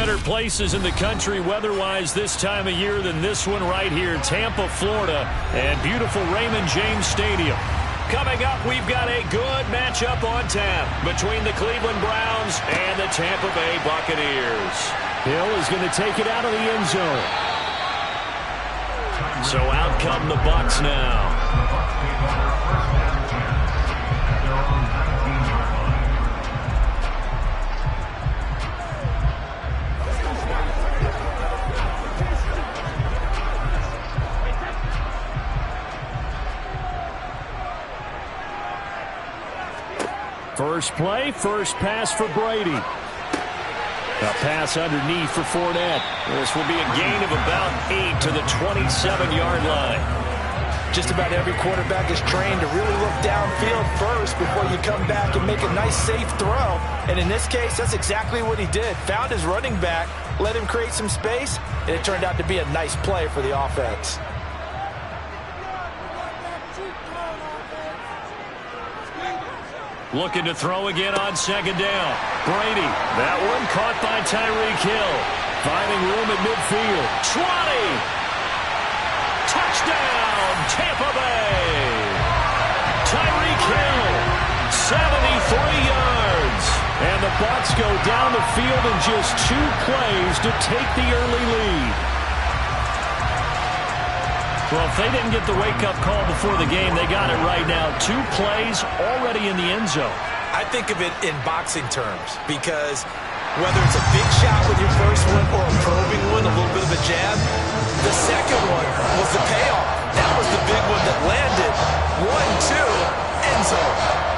better places in the country weather-wise this time of year than this one right here, Tampa, Florida, and beautiful Raymond James Stadium. Coming up, we've got a good matchup on tap between the Cleveland Browns and the Tampa Bay Buccaneers. Hill is going to take it out of the end zone. So out come the Bucs now. First play, first pass for Brady. A pass underneath for Fournette. This will be a gain of about 8 to the 27-yard line. Just about every quarterback is trained to really look downfield first before you come back and make a nice, safe throw. And in this case, that's exactly what he did. Found his running back, let him create some space, and it turned out to be a nice play for the offense. Looking to throw again on second down. Brady, that one caught by Tyreek Hill. Finding room at midfield. 20! Touchdown, Tampa Bay! Tyreek Hill, 73 yards. And the Bucs go down the field in just 2 plays to take the early lead. Well, if they didn't get the wake-up call before the game, they got it right now. 2 plays already in the end zone. I think of it in boxing terms because whether it's a big shot with your first one or a probing one, a little bit of a jab, the second one was the payoff. That was the big one that landed. 1-2, end zone.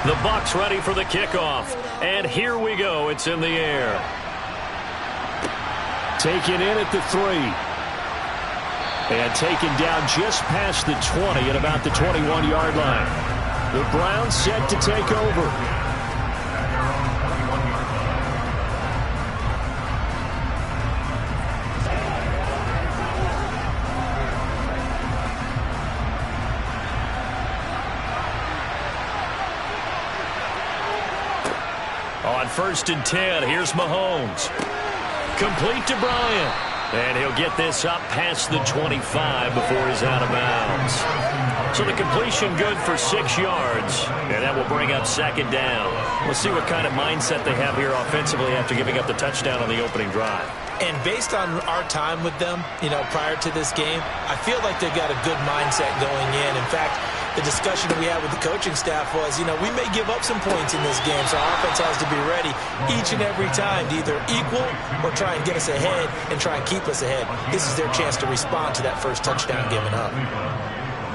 The Bucs ready for the kickoff. And here we go. It's in the air. Taken in at the 3. And taken down just past the 20 at about the 21-yard line. The Browns set to take over. On 1st and 10, here's Mahomes. Complete to Bryant. And he'll get this up past the 25 before he's out of bounds. So the completion good for 6 yards. And that will bring up 2nd down. We'll see what kind of mindset they have here offensively after giving up the touchdown on the opening drive. And based on our time with them, prior to this game, I feel like they've got a good mindset going in. In fact, the discussion that we had with the coaching staff was, we may give up some points in this game, so our offense has to be ready each and every time to either equal or try and get us ahead and try and keep us ahead. This is their chance to respond to that first touchdown given up.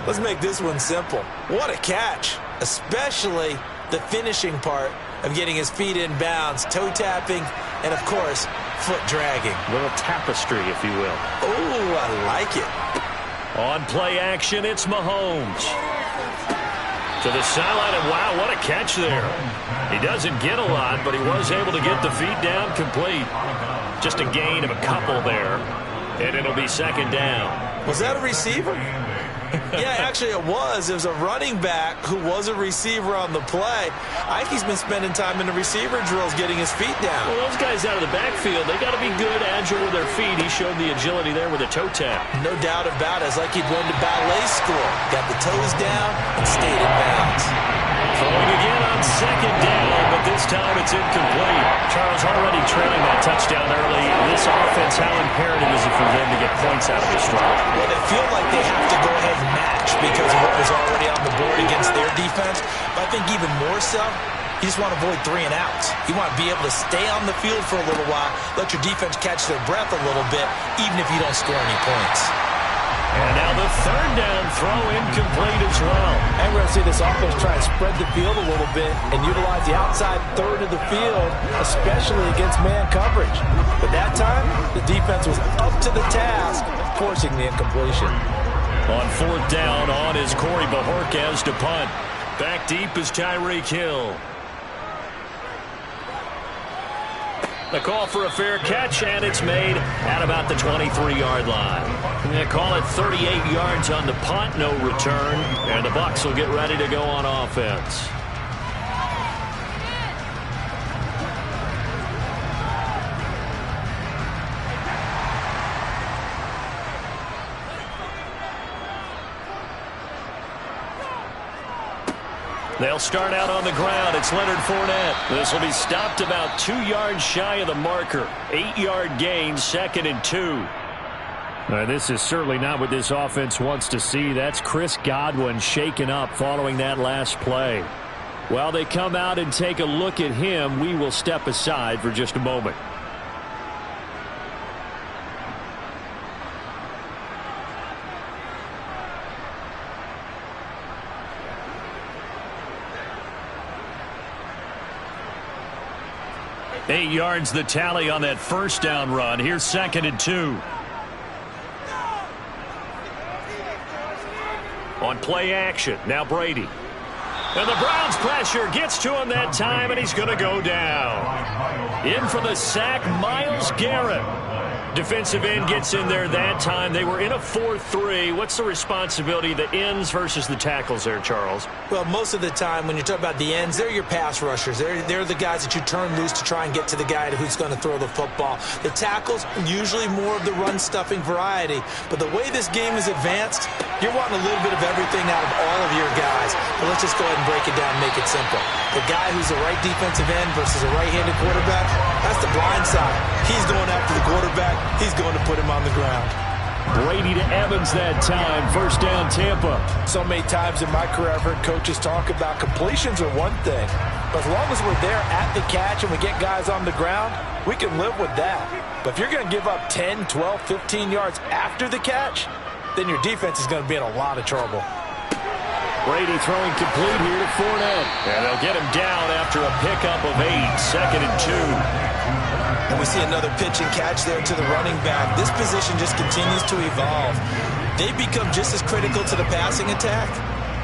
Let's make this one simple. What a catch, especially the finishing part of getting his feet in bounds, toe tapping, and, of course, foot dragging. A little tapestry, if you will. Oh, I like it. On play action, it's Mahomes. To the sideline, and wow, what a catch there. He doesn't get a lot, but he was able to get the feet down complete. Just a gain of a couple there, and it'll be 2nd down. Was that a receiver? Yeah, actually it was. It was a running back who was a receiver on the play. I think he's been spending time in the receiver drills getting his feet down. Well, those guys out of the backfield, they got to be good, agile with their feet. He showed the agility there with a toe tap. No doubt about it. It's like he'd went to ballet school. Got the toes down and stayed in bounds. Throwing again on 2nd down, but this time it's incomplete. Charles already trailing that touchdown early. This offense, how imperative is it for them to get points out of this drive? Well, they feel like they have to go ahead and match because of what was already on the board against their defense. But I think even more so, you just want to avoid 3 and outs. You want to be able to stay on the field for a little while, let your defense catch their breath a little bit, even if you don't score any points. And now the third down throw incomplete as well. And we're going to see this offense try and spread the field a little bit and utilize the outside third of the field, especially against man coverage. But that time, the defense was up to the task, forcing the incompletion. On fourth down, on is Corey Bojorquez to punt. Back deep is Tyreek Hill. The call for a fair catch, and it's made at about the 23-yard line. They call it 38 yards on the punt, no return, and the Bucs will get ready to go on offense. They'll start out on the ground. It's Leonard Fournette. This will be stopped about 2 yards shy of the marker. 8-yard gain, 2nd and 2. This is certainly not what this offense wants to see. That's Chris Godwin shaken up following that last play. While they come out and take a look at him, we will step aside for just a moment. Eight yards the tally on that first down run. Here's 2nd and 2. On play action, now Brady. And the Browns pressure gets to him that time, and he's going to go down. In for the sack, Myles Garrett. Defensive end gets in there that time. They were in a 4-3. What's the responsibility of the ends versus the tackles there, Charles? Well, most of the time when you talk about the ends, they're your pass rushers. They're the guys that you turn loose to try and get to the guy who's going to throw the football. The tackles, usually more of the run-stuffing variety. But the way this game is advanced, you're wanting a little bit of everything out of all of your guys. But let's just go ahead and break it down and make it simple. The guy who's a right defensive end versus a right-handed quarterback, that's the blind side. He's going after the quarterback. He's going to put him on the ground. Brady to Evans that time. First down, Tampa. So many times in my career I've heard coaches talk about completions are one thing. But as long as we're there at the catch and we get guys on the ground, we can live with that. But if you're going to give up 10, 12, 15 yards after the catch, then your defense is going to be in a lot of trouble. Brady throwing complete here to Fournette. And they'll get him down after a pickup of 8. 2nd and 2. And we see another pitch and catch there to the running back. This position just continues to evolve. They become just as critical to the passing attack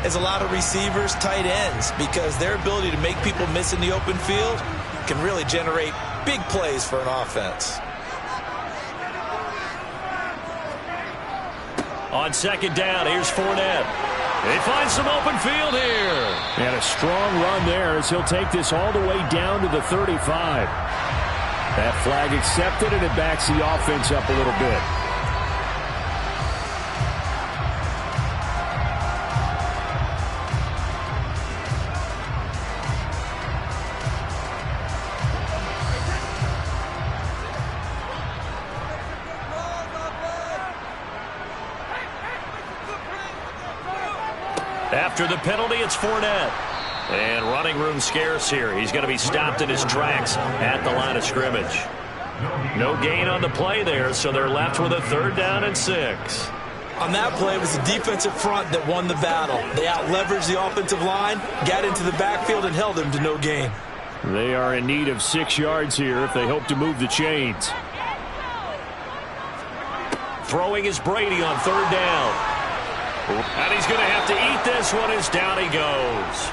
as a lot of receivers, tight ends, because their ability to make people miss in the open field can really generate big plays for an offense. On 2nd down, here's Fournette. He finds some open field here. And a strong run there as he'll take this all the way down to the 35. That flag accepted, and it backs the offense up a little bit. After the penalty, it's Fournette. And running room scarce here. He's going to be stopped in his tracks at the line of scrimmage. No gain on the play there, so they're left with a 3rd down and 6. On that play, it was the defensive front that won the battle. They out-leveraged the offensive line, got into the backfield, and held him to no gain. They are in need of 6 yards here if they hope to move the chains. Throwing is Brady on 3rd down. And he's going to have to eat this one as down he goes.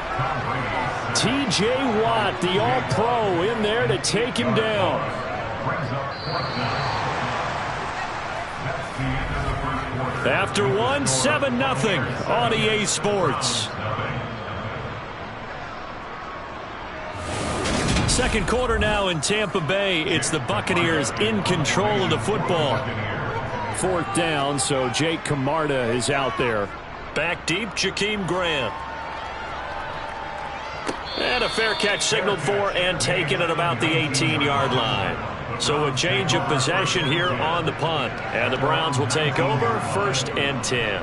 T.J. Watt, the all-pro, in there to take him down. After one, 7-0 on EA Sports. Second quarter now in Tampa Bay. It's the Buccaneers in control of the football. 4th down, so Jake Camarda is out there. Back deep, Jakeem Grant. And a fair catch signaled for and taken at about the 18-yard line. So a change of possession here on the punt. And the Browns will take over 1st and 10.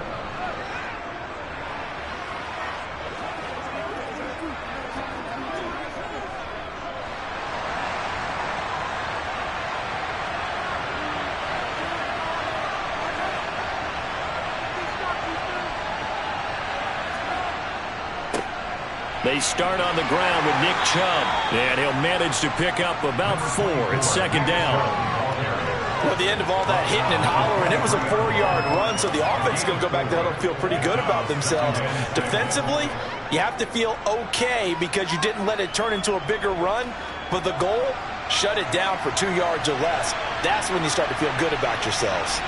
They start on the ground with Nick Chubb, and he'll manage to pick up about 4. It's second down. Well, at the end of all that hitting and hollering, it was a 4-yard run, so the offense is going to go back there and feel pretty good about themselves. Defensively, you have to feel okay because you didn't let it turn into a bigger run, but the goal, shut it down for 2 yards or less. That's when you start to feel good about yourselves.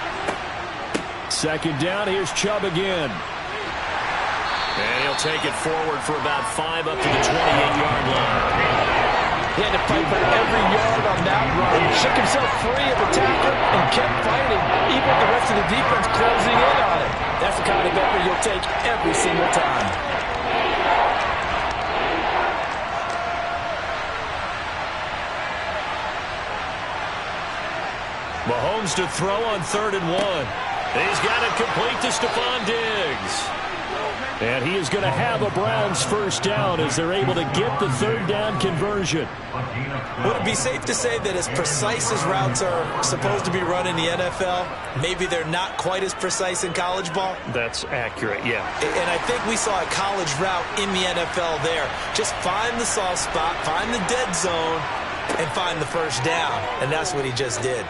Second down, here's Chubb again. And he'll take it forward for about 5 up to the 28-yard line. He had to fight for every yard on that run. Shook himself free of the tackle and kept fighting, even with the rest of the defense closing in on it. That's the kind of effort you'll take every single time. Mahomes to throw on 3rd and 1. He's got it complete to Stephon Diggs. And he is going to have a Browns first down as they're able to get the 3rd down conversion. Would it be safe to say that as precise as routes are supposed to be run in the NFL, maybe they're not quite as precise in college ball? That's accurate, yeah. And I think we saw a college route in the NFL there. Just find the soft spot, find the dead zone, and find the first down. And that's what he just did.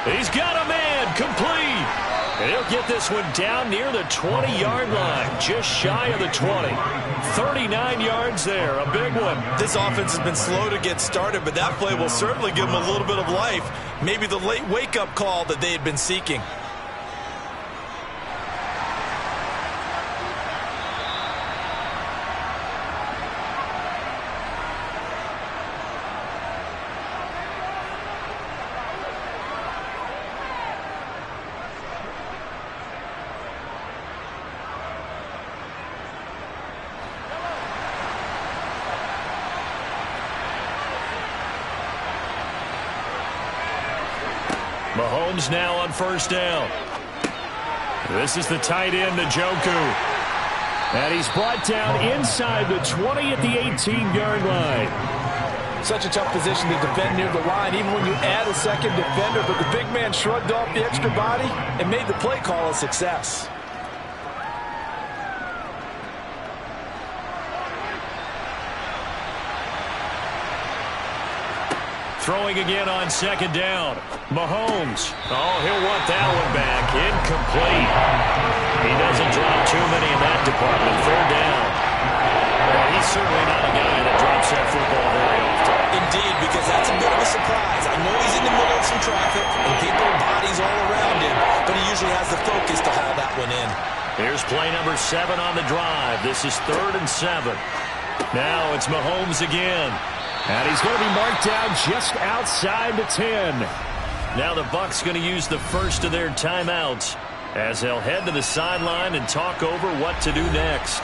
He's got a man complete. And he'll get this one down near the 20-yard line, just shy of the 20. 39 yards there, a big one. This offense has been slow to get started, but that play will certainly give them a little bit of life. Maybe the late wake-up call that they had been seeking. Mahomes now on first down. This is the tight end, Njoku. And he's brought down inside the 20 at the 18-yard line. Such a tough position to defend near the line, even when you add a second defender. But the big man shrugged off the extra body and made the play call a success. Throwing again on second down. Mahomes. Oh, he'll want that one back. Incomplete. He doesn't drop too many in that department. 3rd down. Well, he's certainly not a guy that drops that football very often. Indeed, because that's a bit of a surprise. I know he's in the middle of some traffic and people, bodies all around him, but he usually has the focus to haul that one in. Here's play number 7 on the drive. This is 3rd and 7. Now it's Mahomes again. And he's going to be marked down just outside the 10. Now the Bucs going to use the first of their timeouts as they'll head to the sideline and talk over what to do next.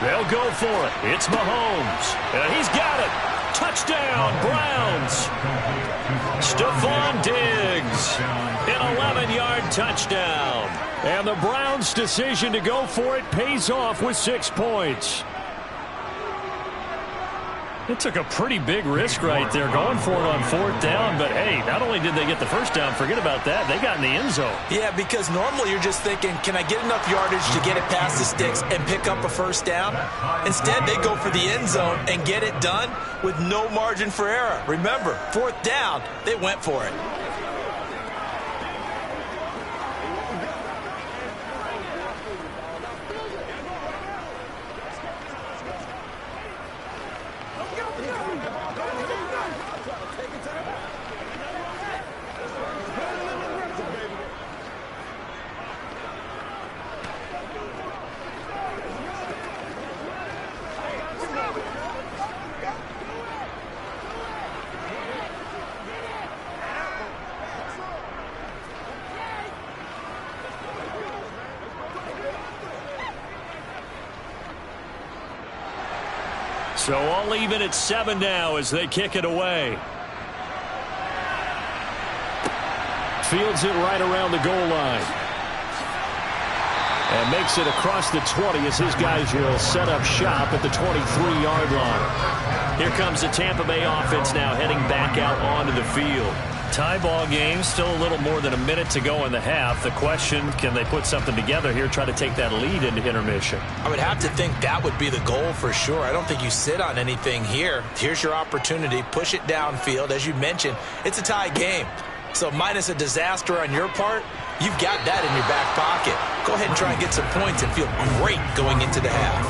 They'll go for it. It's Mahomes. And he's got it. Touchdown, Browns. Stephon Diggs. An 11-yard touchdown. And the Browns' decision to go for it pays off with 6 points. It took a pretty big risk right there going for it on 4th down. But, hey, not only did they get the first down, forget about that, they got in the end zone. Yeah, because normally you're just thinking, can I get enough yardage to get it past the sticks and pick up a first down? Instead, they go for the end zone and get it done with no margin for error. Remember, 4th down, they went for it. So all even at 7 now as they kick it away. Fields it right around the goal line. And makes it across the 20 as his guys will set up shop at the 23-yard line. Here comes the Tampa Bay offense now heading back out onto the field. Tie ball game, still a little more than a minute to go in the half. The question, can they put something together here, try to take that lead into intermission? I would have to think that would be the goal for sure. I don't think you sit on anything here. Here's your opportunity. Push it downfield. As you mentioned, it's a tie game. So minus a disaster on your part, you've got that in your back pocket. Go ahead and try and get some points and feel great going into the half.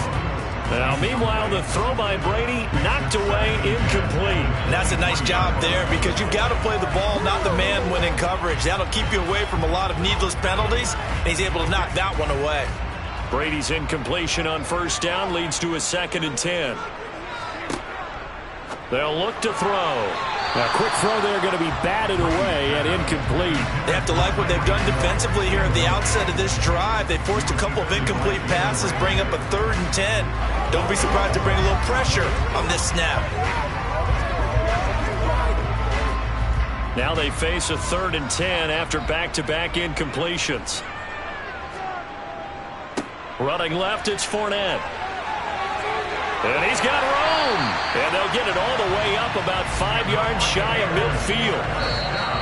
Now, meanwhile, the throw by Brady knocked away, incomplete. And that's a nice job there because you've got to play the ball, not the man when in coverage. That'll keep you away from a lot of needless penalties, and he's able to knock that one away. Brady's incompletion on first down leads to a 2nd and 10. They'll look to throw. A quick throw there going to be batted away and incomplete. They have to like what they've done defensively here at the outset of this drive. They forced a couple of incomplete passes, bring up a 3rd and 10. Don't be surprised to bring a little pressure on this snap. Now they face a 3rd and 10 after back-to-back incompletions. Running left, it's Fournette. And he's got room. And they'll get it all the way up about 5 yards shy of midfield.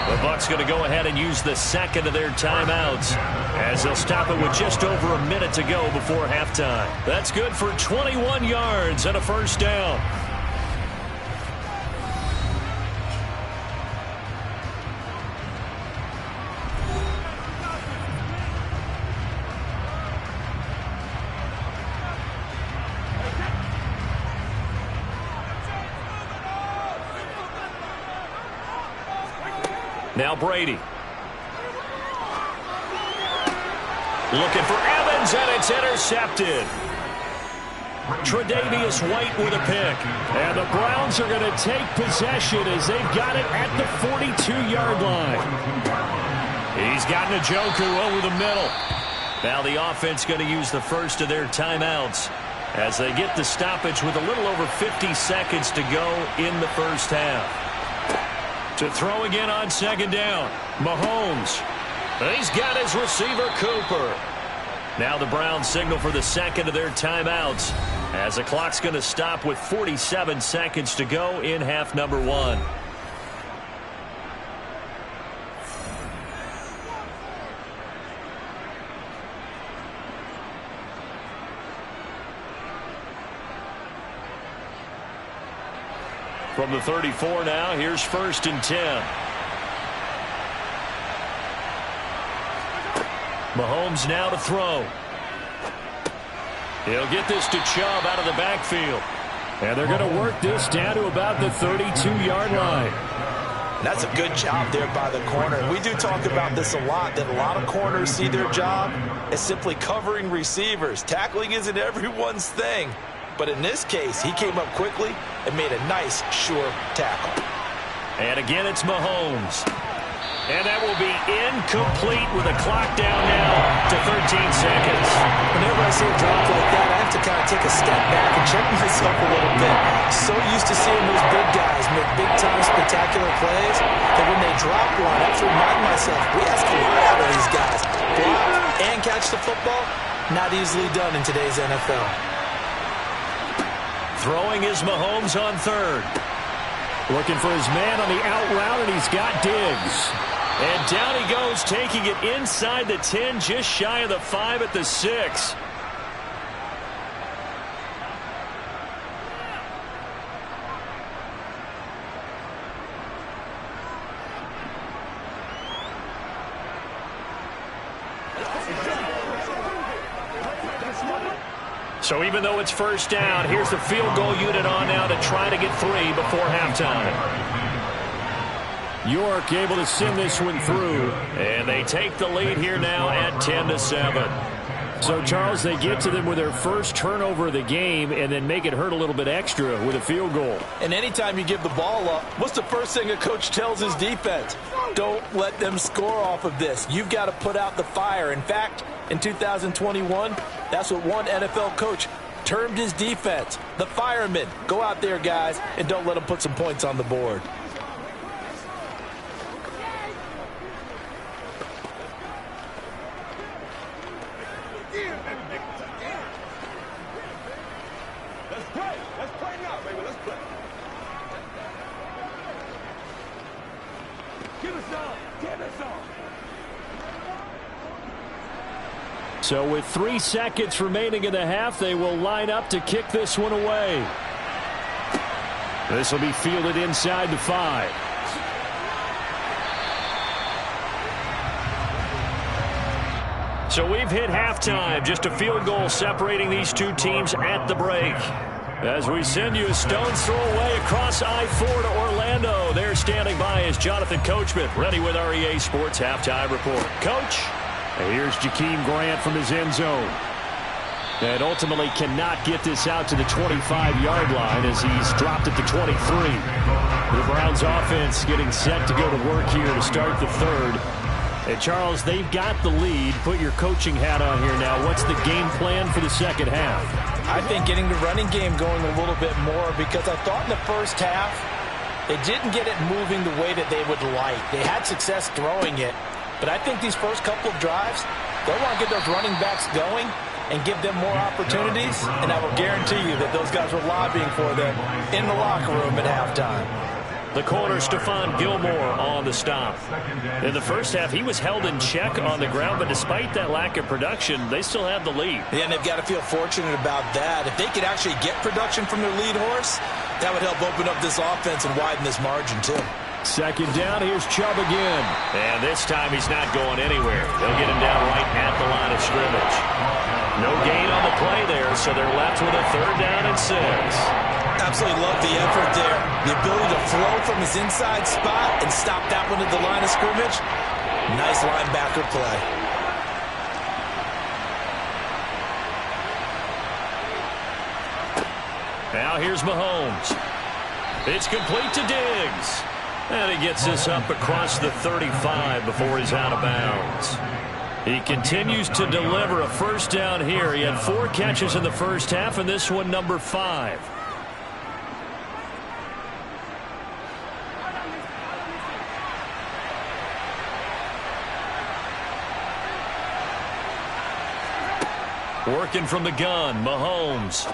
The Bucs going to go ahead and use the second of their timeouts as they'll stop it with just over a minute to go before halftime. That's good for 21 yards and a first down. Now Brady. Looking for Evans, and it's intercepted. Tre'Davious White with a pick. And the Browns are going to take possession as they've got it at the 42-yard line. He's got Njoku over the middle. Now the offense going to use the first of their timeouts as they get the stoppage with a little over 50 seconds to go in the first half. To throw again on 2nd down. Mahomes. He's got his receiver, Cooper. Now the Browns signal for the second of their timeouts as the clock's going to stop with 47 seconds to go in half number 1. From the 34 now, here's 1st and 10. Mahomes now to throw. He'll get this to Chubb out of the backfield. And they're going to work this down to about the 32-yard line. That's a good job there by the corner. We do talk about this a lot, that a lot of corners see their job as simply covering receivers. Tackling isn't everyone's thing. But in this case, he came up quickly and made a nice, sure tackle. And again, it's Mahomes. And that will be incomplete with a clock down now to 13 seconds. Whenever I see a drop like that, I have to kind of take a step back and check myself a little bit. So used to seeing those big guys make big-time spectacular plays that when they drop one, I have to remind myself, we ask a lot out of these guys. Block and catch the football, not easily done in today's NFL. Throwing is Mahomes on 3rd. Looking for his man on the out route, and he's got Diggs. And down he goes, taking it inside the 10, just shy of the 5 at the 6. So even though it's 1st down, here's the field goal unit on now to try to get 3 before halftime. York able to send this one through. And they take the lead here now at 10-7. So, Charles, they get to them with their first turnover of the game and then make it hurt a little bit extra with a field goal. And anytime you give the ball up, what's the first thing a coach tells his defense? Don't let them score off of this. You've got to put out the fire. In fact, in 2021, that's what one NFL coach termed his defense, the firemen. Go out there, guys, and don't let them put some points on the board. Yeah. Let's play. Let's play now, baby. Let's play. Give us some. Give us some. So with 3 seconds remaining in the half, they will line up to kick this one away. This will be fielded inside the 5. So we've hit halftime. Just a field goal separating these two teams at the break. As we send you a stone's throw away across I-4 to Orlando. There standing by is Jonathan Coachman, ready with our EA Sports Halftime Report. Coach, here's Jakeem Grant from his end zone. And ultimately cannot get this out to the 25-yard line as he's dropped at the 23. The Browns offense getting set to go to work here to start the third. And Charles, they've got the lead. Put your coaching hat on here now. What's the game plan for the second half? I think getting the running game going a little bit more, because I thought in the first half they didn't get it moving the way that they would like. They had success throwing it, but I think these first couple of drives, they want to get those running backs going and give them more opportunities, and I will guarantee you that those guys were lobbying for them in the locker room at halftime. The corner, Stephon Gilmore, on the stop. In the first half, he was held in check on the ground, but despite that lack of production, they still have the lead. Yeah, and they've got to feel fortunate about that. If they could actually get production from their lead horse, that would help open up this offense and widen this margin, too. Second down, here's Chubb again. And this time he's not going anywhere. They'll get him down right at the line of scrimmage. No gain on the play there, so they're left with a 3rd down and 6. Absolutely love the effort there. The ability to flow from his inside spot and stop that one at the line of scrimmage. Nice linebacker play. Now here's Mahomes. It's complete to Diggs. And he gets this up across the 35 before he's out of bounds. He continues to deliver a first down here. He had 4 catches in the first half, and this one number 5. Working from the gun, Mahomes.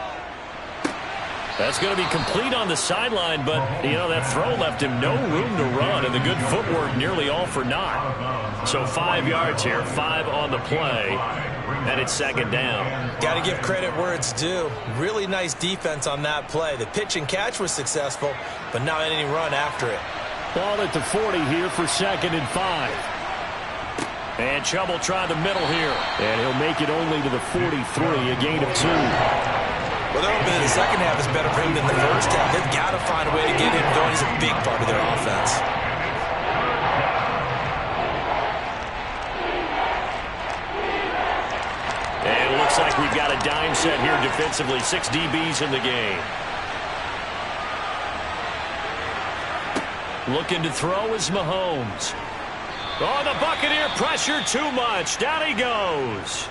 That's going to be complete on the sideline, but, you know, that throw left him no room to run, and the good footwork nearly all for naught. So 5 yards here, 5 on the play, and it's 2nd down. Got to give credit where it's due. Really nice defense on that play. The pitch and catch was successful, but not any run after it. Ball at the 40 here for 2nd and 5. And Chubb will try the middle here. And he'll make it only to the 43, a gain of 2. Well, they're hoping that the second half is better for him than the first half. They've got to find a way to get him going. He's a big part of their offense. And it looks like we've got a dime set here defensively. 6 DBs in the game. Looking to throw is Mahomes. Oh, the Buccaneer pressure too much. Down he goes.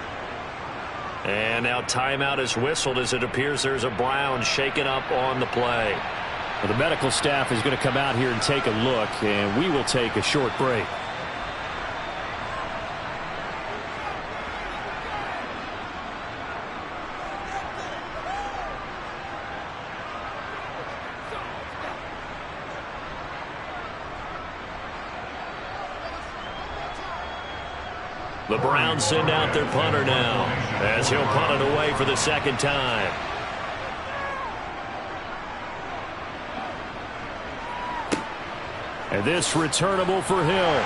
And now timeout is whistled as it appears there's a Brown shaken up on the play. Well, the medical staff is going to come out here and take a look, and we will take a short break. The Browns send out their punter now as he'll punt it away for the 2nd time. And this returnable for Hill.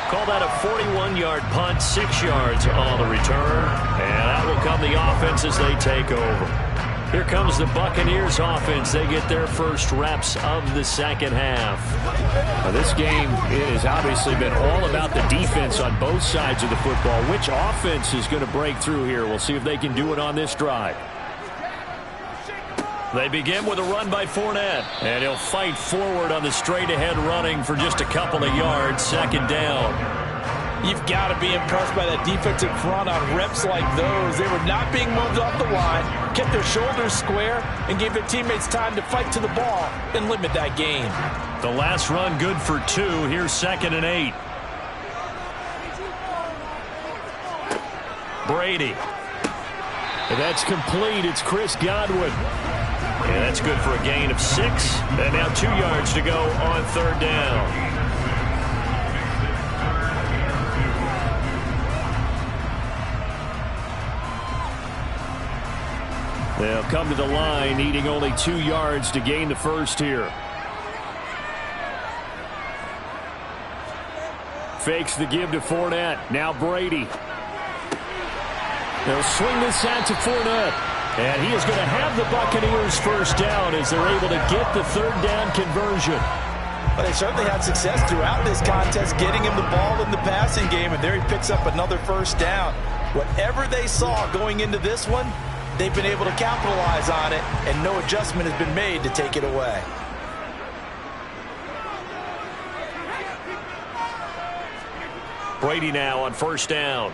Call that a 41-yard punt, 6 yards on the return. And out will come the offense as they take over. Here comes the Buccaneers offense. They get their first reps of the second half. Now, this game has obviously been all about the defense on both sides of the football. Which offense is going to break through here? We'll see if they can do it on this drive. They begin with a run by Fournette. And he'll fight forward on the straight-ahead running for just a couple of yards. 2nd down. You've got to be impressed by that defensive front on reps like those. They were not being moved off the line, kept their shoulders square, and gave their teammates time to fight to the ball and limit that gain. The last run good for 2. Here's 2nd and 8. Brady. And that's complete. It's Chris Godwin. And that's good for a gain of 6. And now 2 yards to go on 3rd down. They'll come to the line, needing only 2 yards to gain the first here. Fakes the give to Fournette. Now Brady. They'll swing this out to Fournette. And he is going to have the Buccaneers first down as they're able to get the 3rd down conversion. Well, they certainly had success throughout this contest, getting him the ball in the passing game, and there he picks up another first down. Whatever they saw going into this one, they've been able to capitalize on it, and no adjustment has been made to take it away. Brady now on 1st down.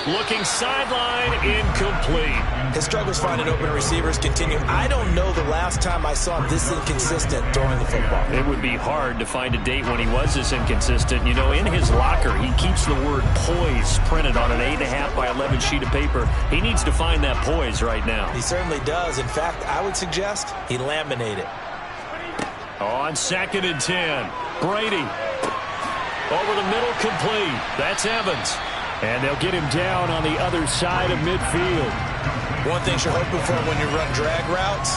Looking sideline, incomplete. His struggles finding open receivers continue. I don't know the last time I saw him this inconsistent throwing the football. It would be hard to find a date when he was this inconsistent. You know, in his locker, he keeps the word poise printed on an 8.5 by 11 sheet of paper. He needs to find that poise right now. He certainly does. In fact, I would suggest he laminate it. On 2nd and 10, Brady. Over the middle, complete. That's Evans. And they'll get him down on the other side of midfield. One thing you're hoping for when you run drag routes,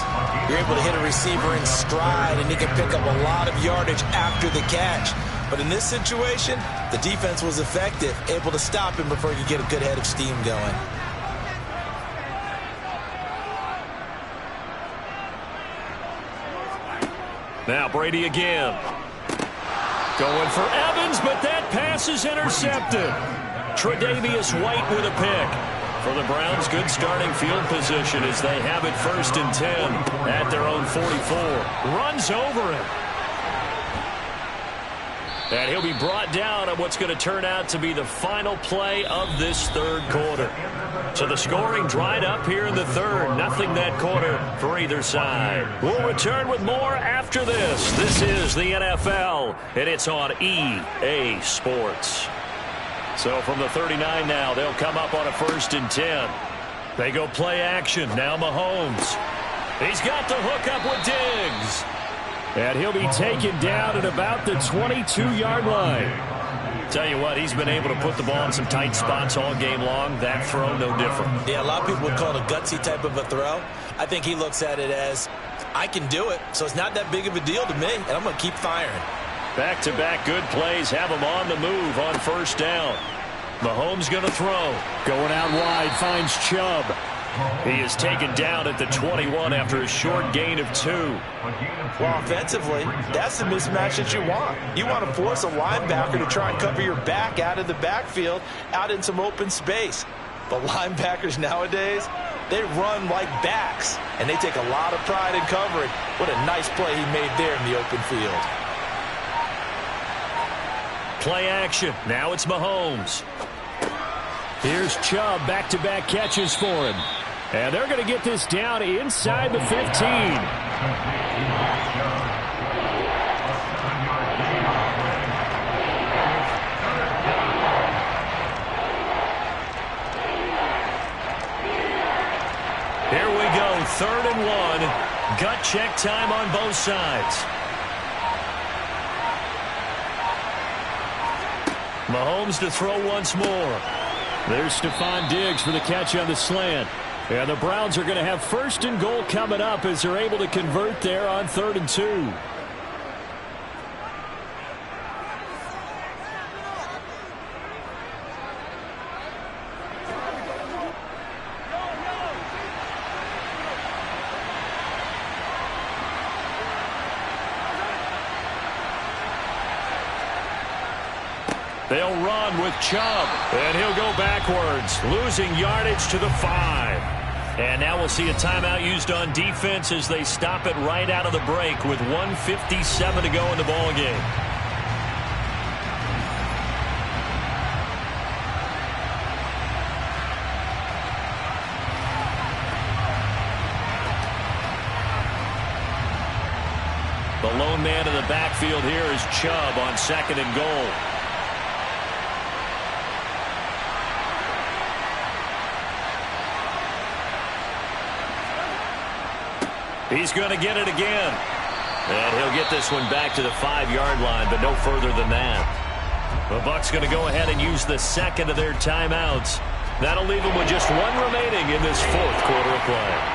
you're able to hit a receiver in stride, and he can pick up a lot of yardage after the catch. But in this situation, the defense was effective, able to stop him before he could get a good head of steam going. Now Brady again. Going for Evans, but that pass is intercepted. Tre'Davious White with a pick. For the Browns, good starting field position as they have it 1st and 10 at their own 44. Runs over him. And he'll be brought down on what's going to turn out to be the final play of this 3rd quarter. So the scoring dried up here in the 3rd. Nothing that quarter for either side. We'll return with more after this. This is the NFL, and it's on EA Sports. So from the 39 now, they'll come up on a 1st and 10. They go play action. Now Mahomes. He's got the hook up with Diggs. And he'll be taken down at about the 22-yard line. Tell you what, he's been able to put the ball in some tight spots all game long. That throw, no different. Yeah, a lot of people would call it a gutsy type of a throw. I think he looks at it as, I can do it, so it's not that big of a deal to me, and I'm going to keep firing. Back-to-back good plays have him on the move on 1st down. Mahomes going to throw. Going out wide, finds Chubb. He is taken down at the 21 after a short gain of 2. Well, offensively, that's the mismatch that you want. You want to force a linebacker to try and cover your back out of the backfield, out in some open space. But linebackers nowadays, they run like backs, and they take a lot of pride in covering. What a nice play he made there in the open field. Play action. Now it's Mahomes. Here's Chubb, back-to-back catches for him. And they're going to get this down inside the 15. Here we go, 3rd and 1. Gut check time on both sides. Mahomes to throw once more. There's Stephon Diggs for the catch on the slant. And the Browns are going to have 1st and goal coming up as they're able to convert there on 3rd and 2. They'll run with Chubb, and he'll go backwards, losing yardage to the 5. And now we'll see a timeout used on defense as they stop it right out of the break with 1:57 to go in the ballgame. The lone man in the backfield here is Chubb on 2nd and goal. He's going to get it again. And he'll get this one back to the 5-yard line, but no further than that. The Bucs going to go ahead and use the second of their timeouts. That'll leave them with just one remaining in this fourth quarter of play.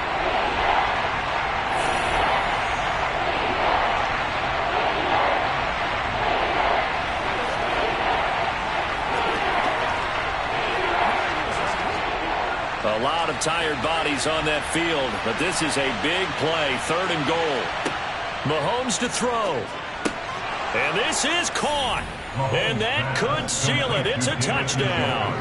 A lot of tired bodies on that field, but this is a big play, 3rd and goal. Mahomes to throw. And this is caught. And that could seal it. It's a touchdown.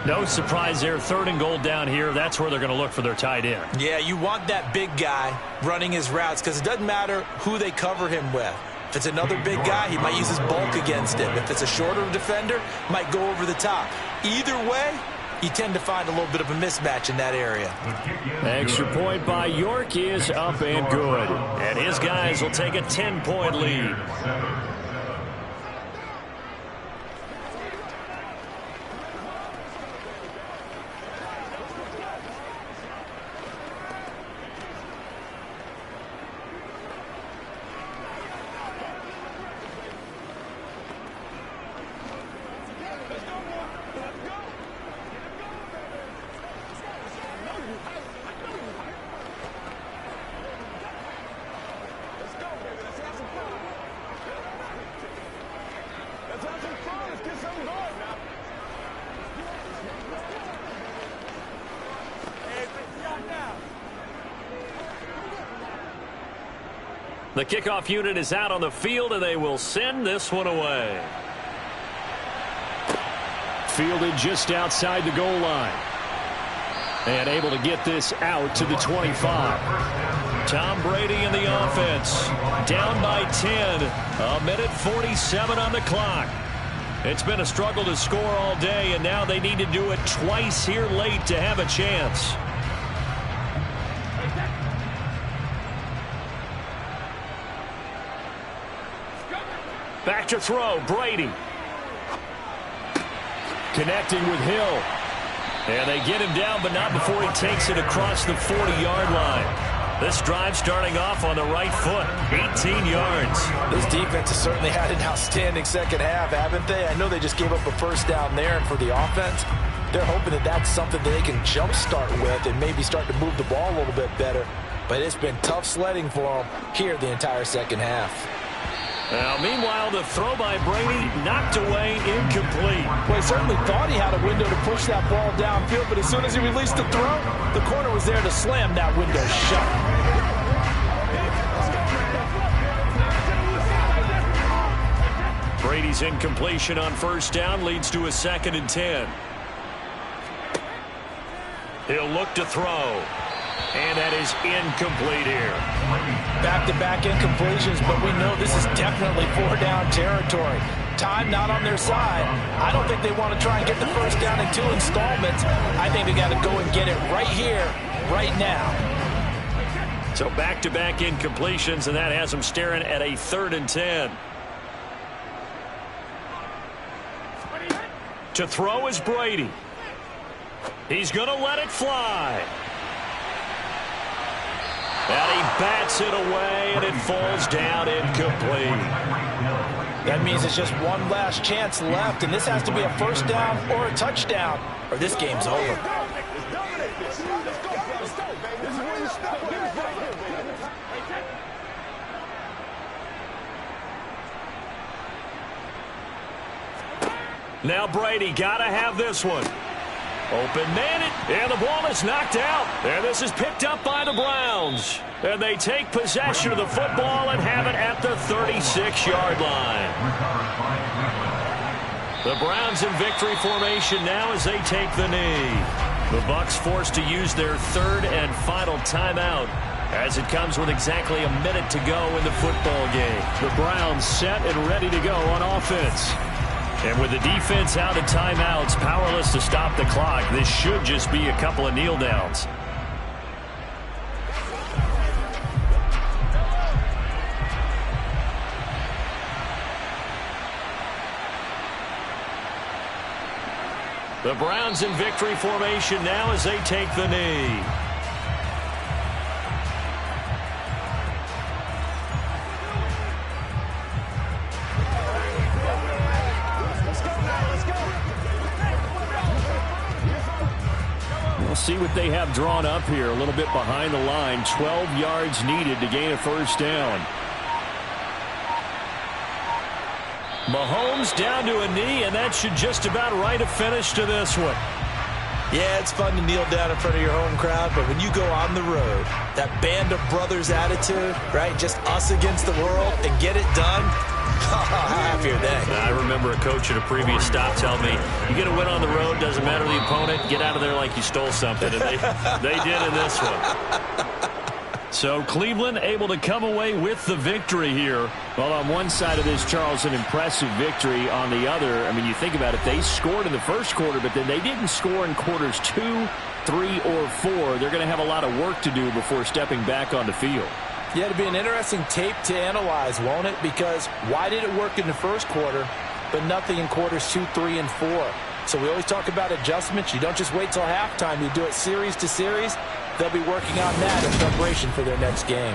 No surprise there, 3rd and goal down here. That's where they're going to look for their tight end. Yeah, you want that big guy running his routes because it doesn't matter who they cover him with. If it's another big guy, he might use his bulk against him. If it's a shorter defender, might go over the top. Either way, you tend to find a little bit of a mismatch in that area. Extra point by York is up and good. And his guys will take a 10-point lead. The kickoff unit is out on the field, and they will send this one away. Fielded just outside the goal line. And able to get this out to the 25. Tom Brady in the offense. Down by 10. A minute 47 on the clock. It's been a struggle to score all day, and now they need to do it twice here late to have a chance. Back to throw, Brady. Connecting with Hill. And they get him down, but not before he takes it across the 40-yard line. This drive starting off on the right foot, 18 yards. This defense has certainly had an outstanding second half, haven't they? I know they just gave up a first down there, and for the offense, they're hoping that that's something that they can jumpstart with and maybe start to move the ball a little bit better. But it's been tough sledding for them here the entire second half. Now, meanwhile, the throw by Brady knocked away, incomplete. Well, he certainly thought he had a window to push that ball downfield, but as soon as he released the throw, the corner was there to slam that window shut. Brady's incompletion on first down leads to a 2nd and 10. He'll look to throw. And that is incomplete here. Back-to-back incompletions, but we know this is definitely 4-down territory. Time not on their side. I don't think they want to try and get the first down in 2 installments. I think they got to go and get it right here, right now. So back-to-back incompletions, and that has them staring at a 3rd and 10. To throw is Brady. He's going to let it fly. And he bats it away, and it falls down incomplete. That means it's just one last chance left, and this has to be a first down or a touchdown, or this game's over. Now Brady got to have this one. Open man it, and the ball is knocked out. And this is picked up by the Browns. And they take possession of the football and have it at the 36-yard line. The Browns in victory formation now as they take the knee. The Bucs forced to use their 3rd and final timeout as it comes with exactly a minute to go in the football game. The Browns set and ready to go on offense. And with the defense out of timeouts, powerless to stop the clock, this should just be a couple of kneel downs. The Browns in victory formation now as they take the knee. see what they have drawn up here. A little bit behind the line. 12 yards needed to gain a first down. Mahomes down to a knee, and that should just about write a finish to this one. Yeah, it's fun to kneel down in front of your home crowd, but when you go on the road, that band of brothers attitude, right, just us against the world, and get it done, how happy are they? I remember a coach at a previous stop telling me, you get a win on the road, doesn't matter the opponent, get out of there like you stole something, and they did in this one. So Cleveland able to come away with the victory here. Well, on one side of this, Charles, an impressive victory. On the other, I mean, you think about it, they scored in the first quarter, but then they didn't score in quarters 2, 3, or 4. They're going to have a lot of work to do before stepping back on the field. Yeah, it'll be an interesting tape to analyze, won't it? Because why did it work in the first quarter, but nothing in quarters 2, 3, and 4? So we always talk about adjustments. You don't just wait till halftime. You do it series to series. They'll be working on that in preparation for their next game.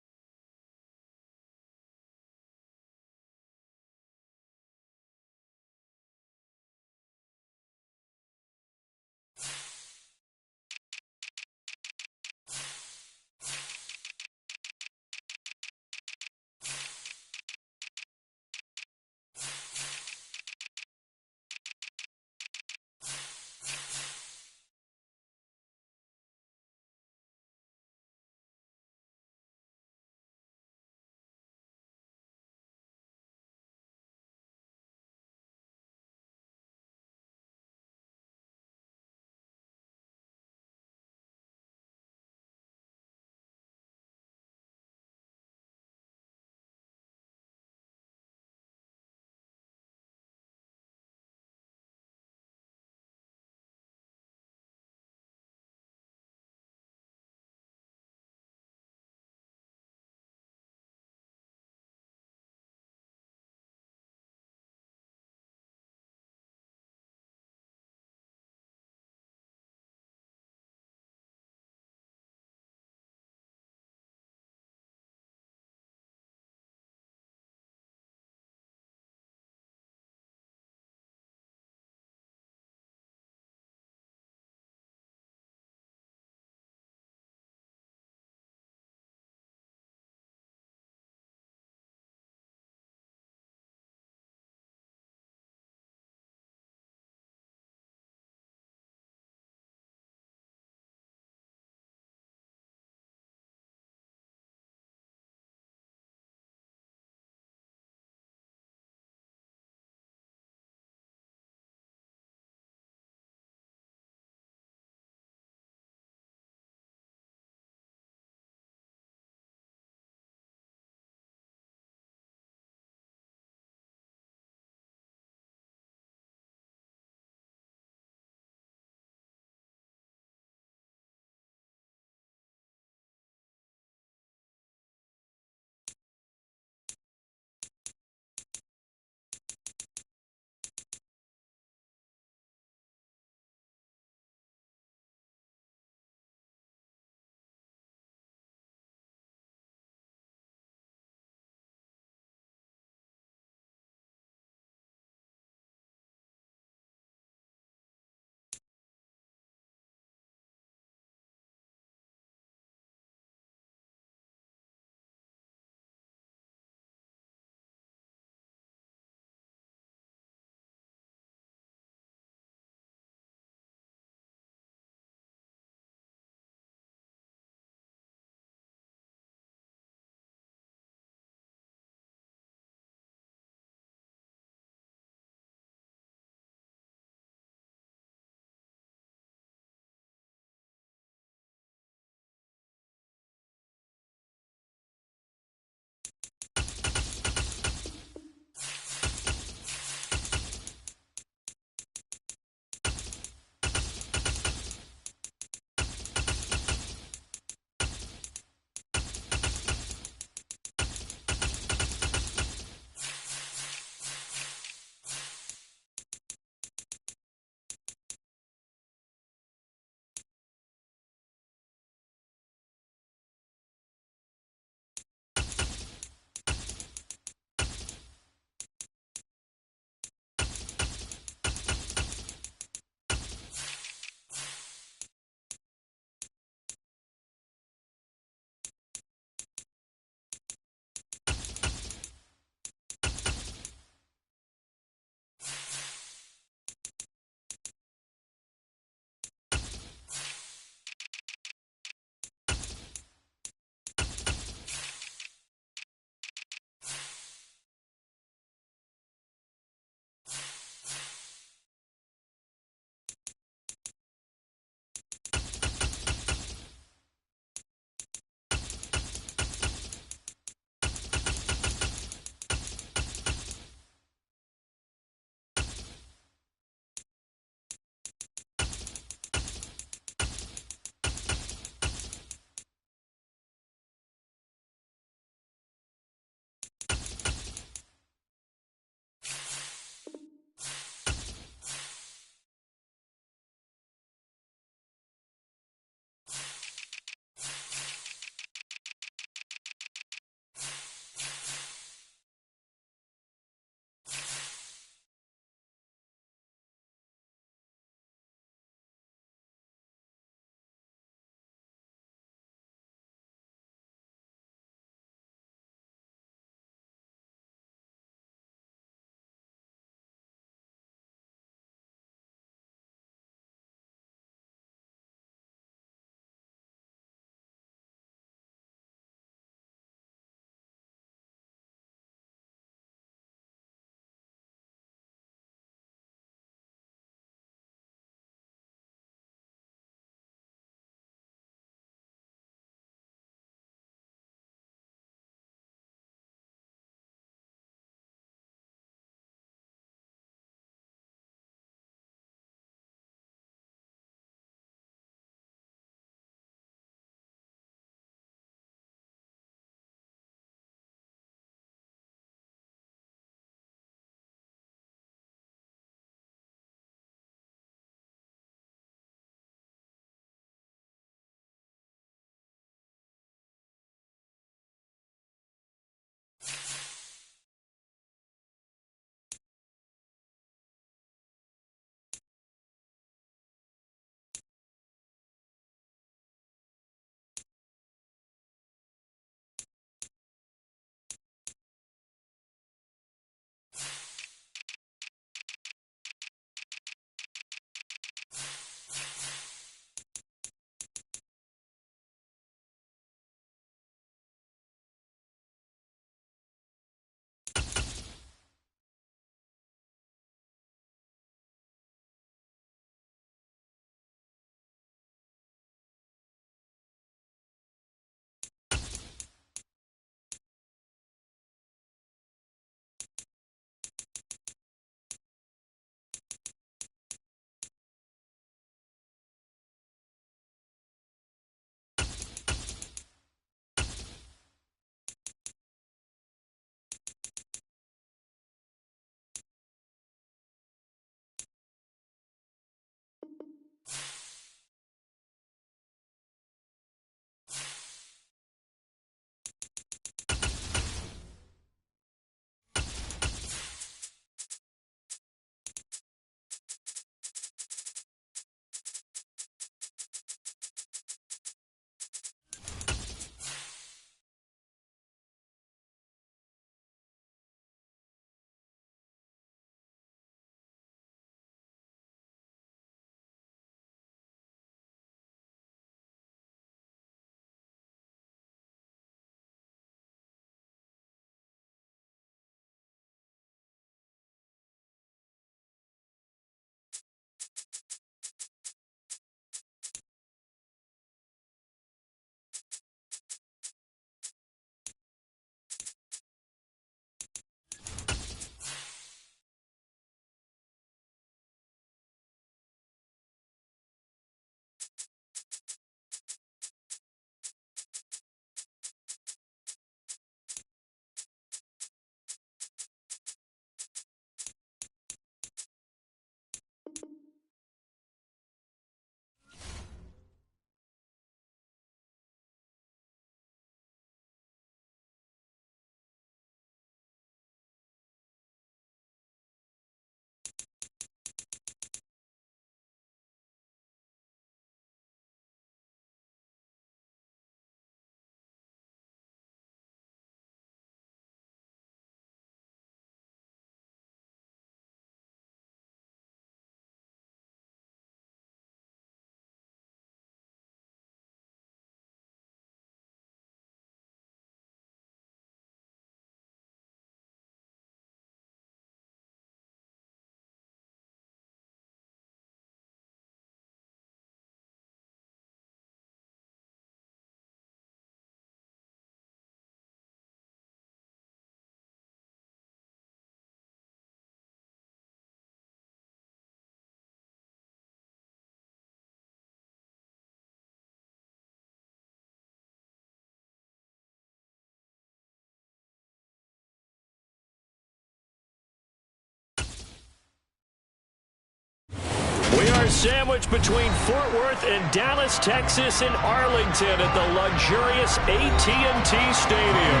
They're sandwiched between Fort Worth and Dallas, Texas, and Arlington at the luxurious AT&T Stadium.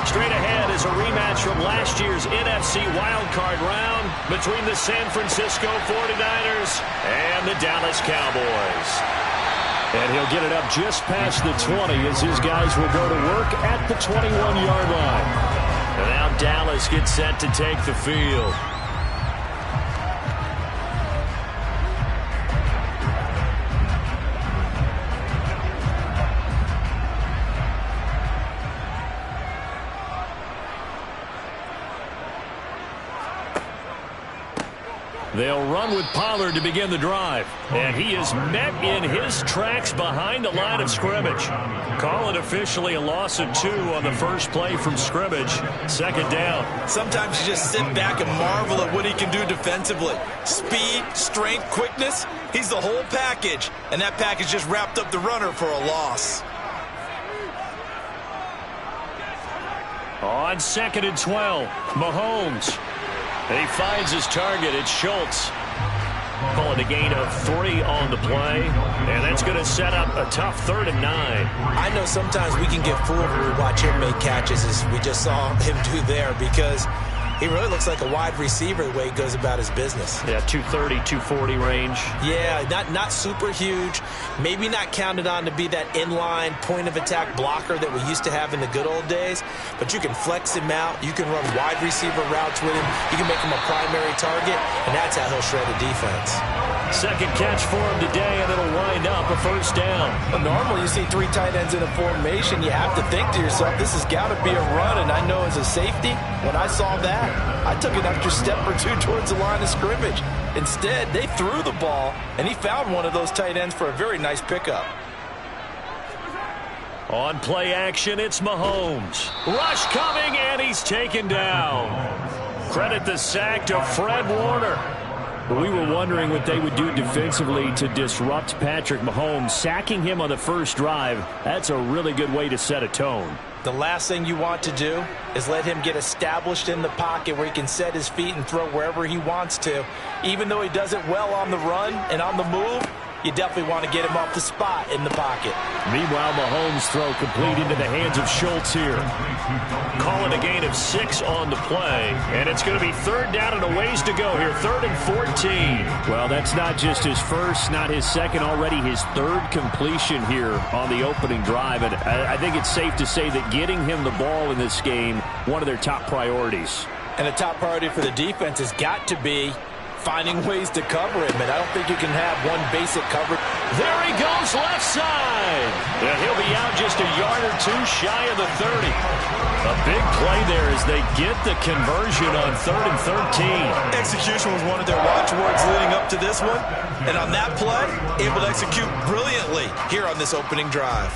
Straight ahead is a rematch from last year's NFC wildcard round between the San Francisco 49ers and the Dallas Cowboys. And he'll get it up just past the 20 as his guys will go to work at the 21-yard line. And now Dallas gets set to take the field. They'll run with Pollard to begin the drive. And he is met in his tracks behind the line of scrimmage. Call it officially a loss of 2 on the first play from scrimmage. Second down. Sometimes you just sit back and marvel at what he can do defensively. Speed, strength, quickness. He's the whole package. And that package just wrapped up the runner for a loss. On 2nd and 12, Mahomes. He finds his target. It's Schultz. Call it a gain of 3 on the play. And that's going to set up a tough 3rd and 9. I know sometimes we can get fooled when we watch him make catches, as we just saw him do there, because he really looks like a wide receiver the way he goes about his business. Yeah, 230, 240 range. Yeah, not super huge. Maybe not counted on to be that inline point-of-attack blocker that we used to have in the good old days. But you can flex him out. You can run wide receiver routes with him. You can make him a primary target, and that's how he'll shred a defense. Second catch for him today, and it'll wind up a first down. Normally you see 3 tight ends in a formation. You have to think to yourself, this has got to be a run. And I know as a safety, when I saw that, I took an extra step or 2 towards the line of scrimmage. Instead, they threw the ball, and he found one of those tight ends for a very nice pickup. On play action, it's Mahomes. Rush coming, and he's taken down. Credit the sack to Fred Warner. But we were wondering what they would do defensively to disrupt Patrick Mahomes. Sacking him on the first drive, that's a really good way to set a tone. The last thing you want to do is let him get established in the pocket where he can set his feet and throw wherever he wants to. Even though he does it well on the run and on the move, you definitely want to get him off the spot in the pocket. Meanwhile, Mahomes' throw complete into the hands of Schultz here. Call it a gain of 6 on the play, and it's going to be 3rd down and a ways to go here, 3rd and 14. Well, that's not just his first, not his second, already his 3rd completion here on the opening drive. And I think it's safe to say that getting him the ball in this game, one of their top priorities. And the top priority for the defense has got to be finding ways to cover him, and I don't think you can have one basic cover. There he goes, left side. And he'll be out just a yard or 2 shy of the 30. A big play there as they get the conversion on 3rd and 13. Execution was one of their watchwords leading up to this one, and on that play, able to execute brilliantly here on this opening drive.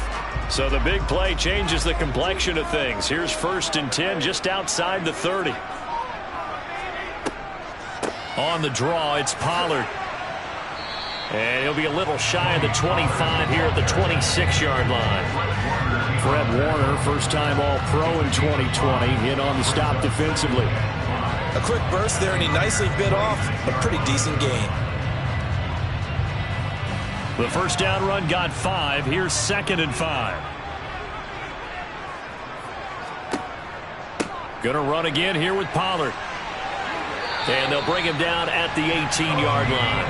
So the big play changes the complexion of things. Here's 1st and 10 just outside the 30. On the draw, it's Pollard. And he'll be a little shy of the 25 here at the 26-yard line. Fred Warner, first-time All-Pro in 2020, in on the stop defensively. A quick burst there, and he nicely bit off a pretty decent gain. The first down run got 5. Here's 2nd and 5. Gonna run again here with Pollard. And they'll bring him down at the 18-yard line.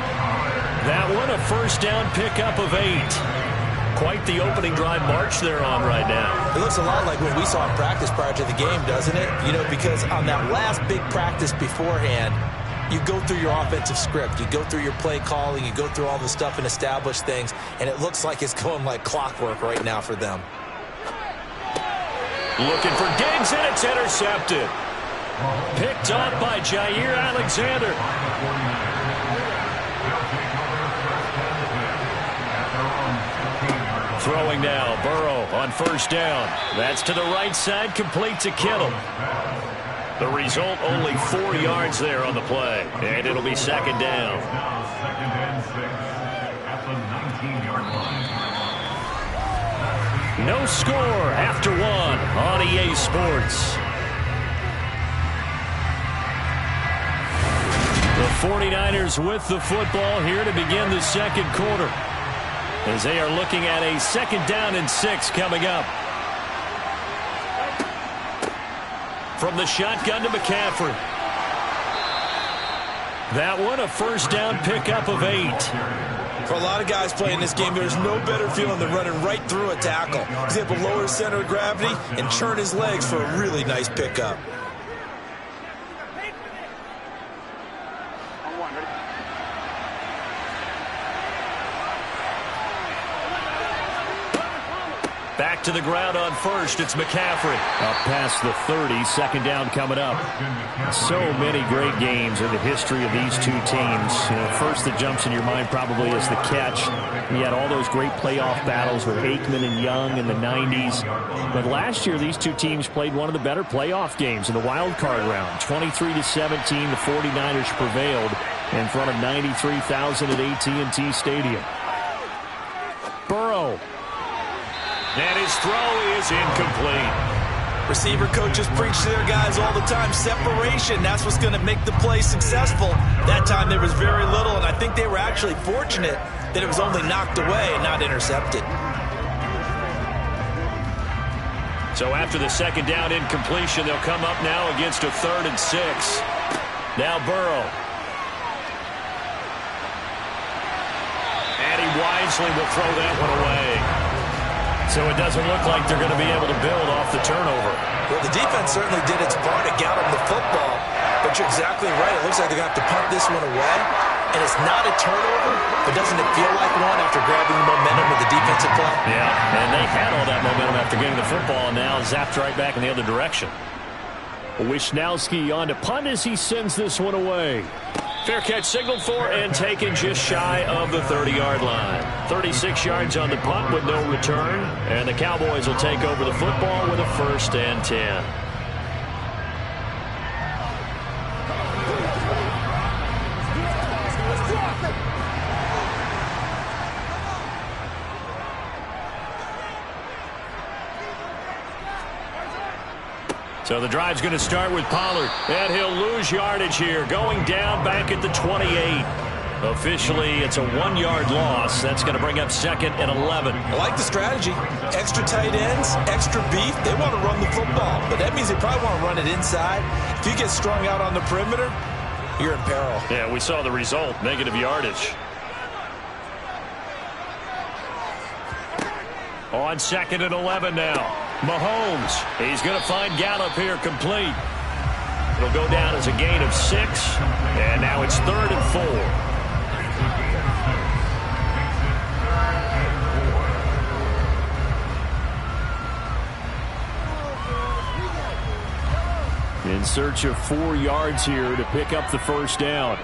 That one, a first down pickup of 8. Quite the opening drive march they're on right now. It looks a lot like what we saw in practice prior to the game, doesn't it? You know, because on that last big practice beforehand, you go through your offensive script. You go through your play calling. You go through all the stuff and establish things. And it looks like it's going like clockwork right now for them. Looking for Diggs, and it's intercepted. Picked off by Jair Alexander. Throwing now, Burrow on first down. That's to the right side, complete to Kittle. The result, only 4 yards there on the play. And it'll be 2nd down. No score after 1 on EA Sports. The 49ers with the football here to begin the second quarter, as they are looking at a 2nd down and 6 coming up. From the shotgun to McCaffrey. That one a 1st down pickup of 8. For a lot of guys playing this game, there's no better feeling than running right through a tackle. He's able to lower his center of gravity and churn his legs for a really nice pickup. Back to the ground on 1st. It's McCaffrey. Up past the 30, 2nd down coming up. So many great games in the history of these two teams. You know, first that jumps in your mind probably is the catch. You had all those great playoff battles with Aikman and Young in the 90s. But last year, these two teams played one of the better playoff games in the wild card round. 23-17, the 49ers prevailed in front of 93,000 at AT&T Stadium. Burrow. And his throw is incomplete. Receiver coaches preach to their guys all the time. Separation, that's what's going to make the play successful. That time there was very little, and I think they were actually fortunate that it was only knocked away and not intercepted. So after the 2nd down incompletion, they'll come up now against a 3rd and 6. Now Burrow. And he wisely will throw that one away. So it doesn't look like they're going to be able to build off the turnover. Well, the defense certainly did its part to got them the football. But you're exactly right. It looks like they're going to have to punt this one away. And it's not a turnover, but doesn't it feel like one after grabbing the momentum with the defensive play? Yeah, and they had all that momentum after getting the football, and now zapped right back in the other direction. Wishnowski on to punt as he sends this one away. Fair catch signaled for and taken just shy of the 30-yard line. 36 yards on the punt with no return. And the Cowboys will take over the football with a 1st and 10. So the drive's going to start with Pollard, and he'll lose yardage here, going down back at the 28. Officially, it's a 1-yard loss. That's going to bring up 2nd and 11. I like the strategy. Extra tight ends, extra beef. They want to run the football, but that means they probably want to run it inside. If you get strung out on the perimeter, you're in peril. Yeah, we saw the result, negative yardage. On 2nd and 11 now. Mahomes, he's going to find Gallup here complete. It'll go down as a gain of 6, and now it's 3rd and 4. In search of 4 yards here to pick up the 1st down.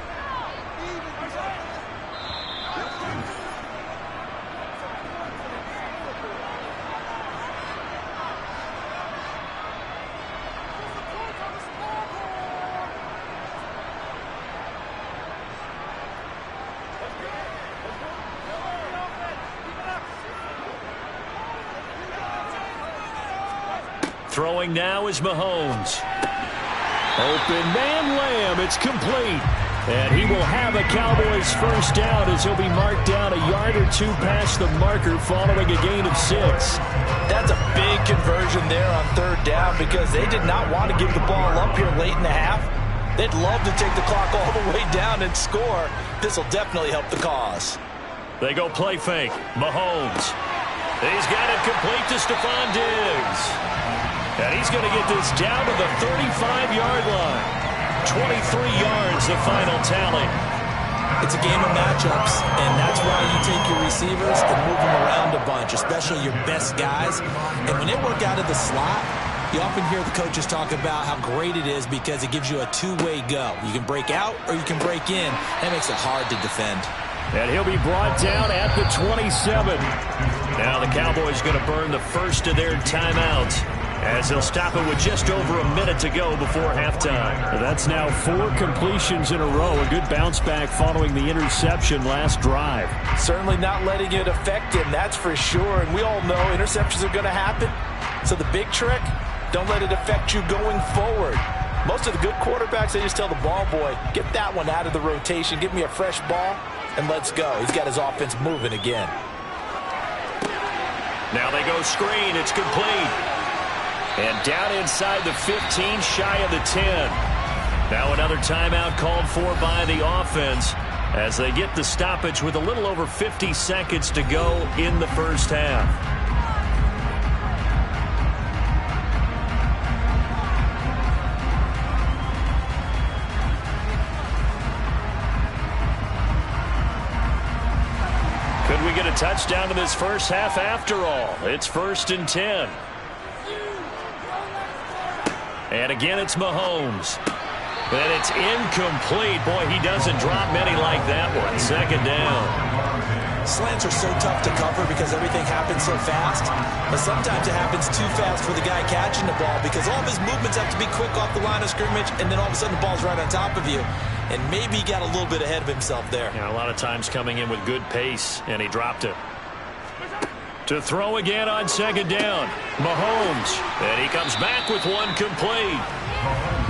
Throwing now is Mahomes. Open man Lamb. It's complete. And he will have a Cowboys 1st down as he'll be marked down a yard or 2 past the marker following a gain of 6. That's a big conversion there on 3rd down because they did not want to give the ball up here late in the half. They'd love to take the clock all the way down and score. This will definitely help the cause. They go play fake. Mahomes. He's got it complete to Stephon Diggs. And he's going to get this down to the 35-yard line. 23 yards, the final tally. It's a game of matchups, and that's why you take your receivers and move them around a bunch, especially your best guys. And when they work out of the slot, you often hear the coaches talk about how great it is because it gives you a two-way go. You can break out or you can break in. That makes it hard to defend. And he'll be brought down at the 27. Now the Cowboys going to burn the first of their timeouts, as they'll stop it with just over a minute to go before halftime. That's now 4 completions in a row. A good bounce back following the interception last drive. Certainly not letting it affect him, that's for sure. And we all know interceptions are going to happen. So the big trick, don't let it affect you going forward. Most of the good quarterbacks, they just tell the ball boy, get that one out of the rotation, give me a fresh ball, and let's go. He's got his offense moving again. Now they go screen. It's complete. And down inside the 15, shy of the 10. Now another timeout called for by the offense as they get the stoppage with a little over 50 seconds to go in the first half. Could we get a touchdown in this first half after all? It's 1st and 10. And again, it's Mahomes. And it's incomplete. Boy, he doesn't drop many like that one. 2nd down. Slants are so tough to cover because everything happens so fast. But sometimes it happens too fast for the guy catching the ball because all of his movements have to be quick off the line of scrimmage, and then all of a sudden the ball's right on top of you. And maybe he got a little bit ahead of himself there. Yeah, a lot of times coming in with good pace, and he dropped it. To throw again on 2nd down. Mahomes. And he comes back with one complete.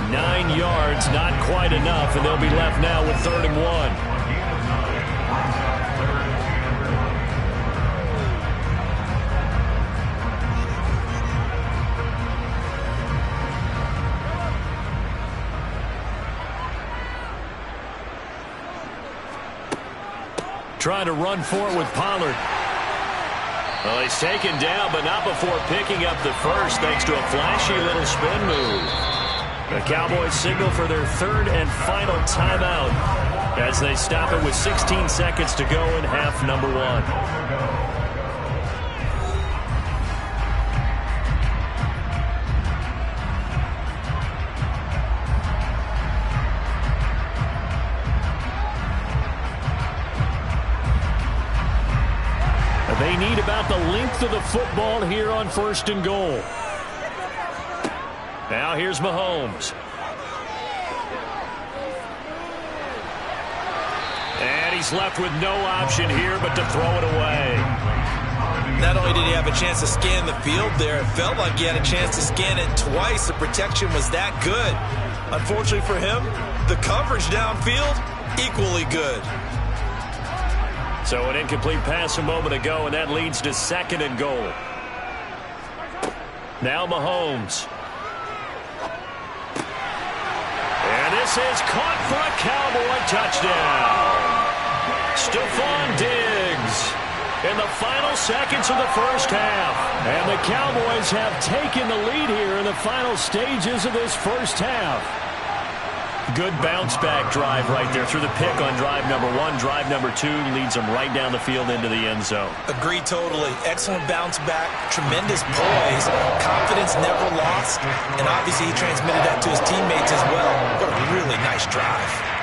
9 yards, not quite enough, and they'll be left now with 3rd and 1. Trying to run for it with Pollard. Well, he's taken down, but not before picking up the first, thanks to a flashy little spin move. The Cowboys signal for their 3rd and final timeout as they stop it with 16 seconds to go in half number 1. They need about the length of the football here on 1st and goal. Now here's Mahomes. And he's left with no option here but to throw it away. Not only did he have a chance to scan the field there, it felt like he had a chance to scan it twice. The protection was that good. Unfortunately for him, the coverage downfield, equally good. So an incomplete pass a moment ago, and that leads to 2nd and goal. Now Mahomes. And this is caught for a Cowboy touchdown. Stephon Diggs in the final seconds of the first half. And the Cowboys have taken the lead here in the final stages of this first half. Good bounce-back drive right there through the pick on drive number 1. Drive number 2 leads them right down the field into the end zone. Agree totally. Excellent bounce-back, tremendous poise, confidence never lost, and obviously he transmitted that to his teammates as well. What a really nice drive.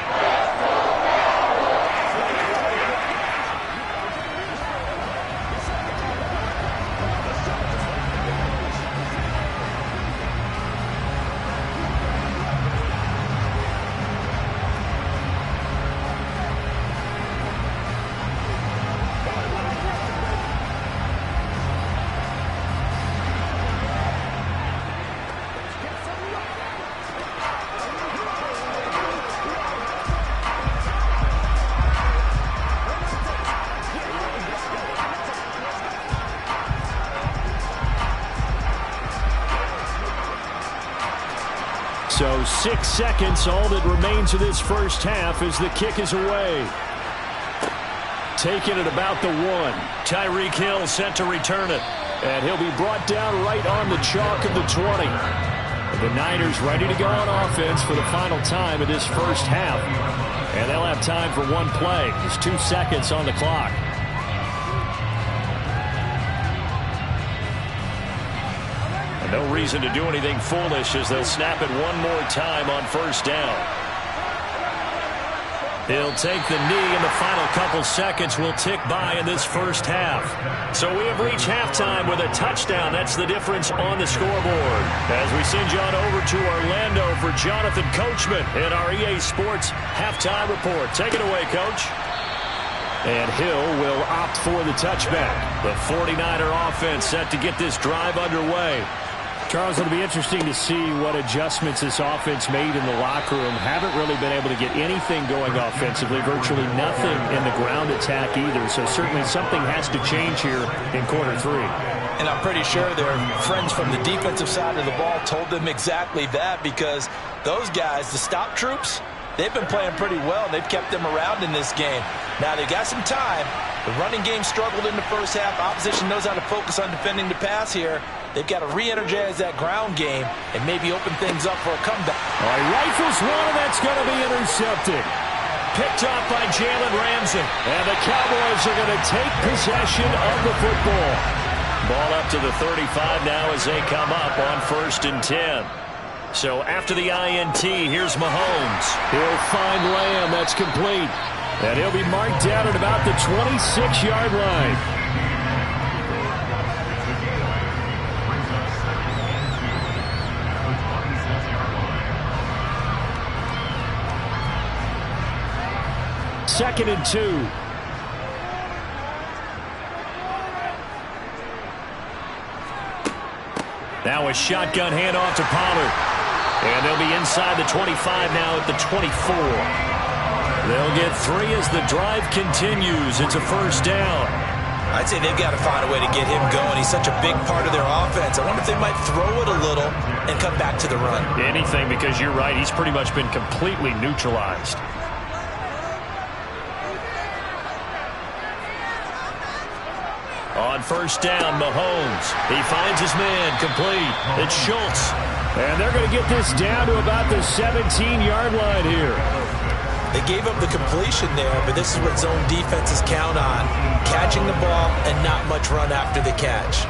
So 6 seconds, all that remains of this first half as the kick is away. Taking it about the 1. Tyreek Hill set to return it. And he'll be brought down right on the chalk of the 20. The Niners ready to go on offense for the final time of this first half. And they'll have time for one play. There's 2 seconds on the clock. No reason to do anything foolish as they'll snap it one more time on 1st down. He'll take the knee, and the final couple seconds will tick by in this first half. So we have reached halftime with a touchdown. That's the difference on the scoreboard. As we send you on over to Orlando for Jonathan Coachman in our EA Sports Halftime Report. Take it away, Coach. And Hill will opt for the touchback. The 49er offense set to get this drive underway. Charles, it'll be interesting to see what adjustments this offense made in the locker room. Haven't really been able to get anything going offensively, virtually nothing in the ground attack either. So certainly something has to change here in quarter 3. And I'm pretty sure their friends from the defensive side of the ball told them exactly that, because those guys, the stop troops, they've been playing pretty well. They've kept them around in this game. Now, they got some time. The running game struggled in the first half. Opposition knows how to focus on defending the pass here. They've got to re-energize that ground game and maybe open things up for a comeback. All right, rifles one, and that's going to be intercepted. Picked off by Jalen Ramsey. And the Cowboys are going to take possession of the football. Ball up to the 35 now as they come up on 1st and 10. So after the INT, here's Mahomes. He'll find Lamb. That's complete. And he'll be marked down at about the 26-yard line. Second and 2. Now a shotgun handoff to Pollard. And they'll be inside the 25 now at the 24. They'll get 3 as the drive continues. It's a first down. I'd say they've got to find a way to get him going. He's such a big part of their offense. I wonder if they might throw it a little and come back to the run. Anything, because you're right. He's pretty much been completely neutralized. On first down, Mahomes. He finds his man, complete. It's Schultz. And they're going to get this down to about the 17-yard line here. They gave up the completion there, but this is what zone defenses count on. Catching the ball and not much run after the catch.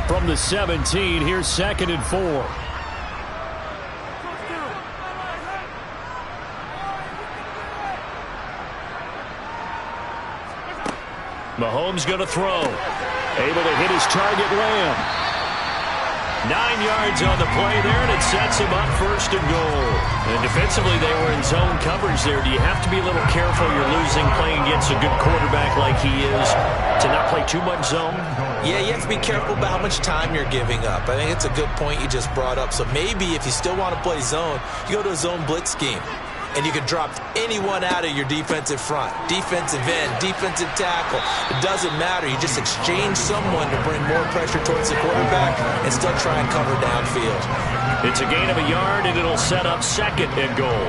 From the 17, here's 2nd and 4. Mahomes going to throw. Able to hit his target, Lamb. 9 yards on the play there, and it sets him up 1st and goal. And defensively, they were in zone coverage there. Do you have to be a little careful? You're losing playing against a good quarterback like he is to not play too much zone? Yeah, you have to be careful about how much time you're giving up. I think it's a good point you just brought up. So maybe if you still want to play zone, you go to a zone blitz scheme. And you can drop anyone out of your defensive front. Defensive end, defensive tackle. It doesn't matter. You just exchange someone to bring more pressure towards the quarterback and still try and cover downfield. It's a gain of a yard, and it'll set up 2nd and goal.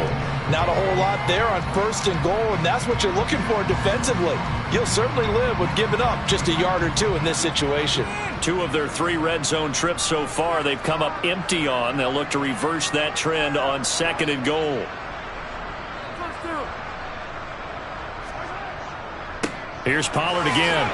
Not a whole lot there on 1st and goal, and that's what you're looking for defensively. You'll certainly live with giving up just a yard or 2 in this situation. 2 of their 3 red zone trips so far, they've come up empty on. They'll look to reverse that trend on 2nd and goal. Here's Pollard again.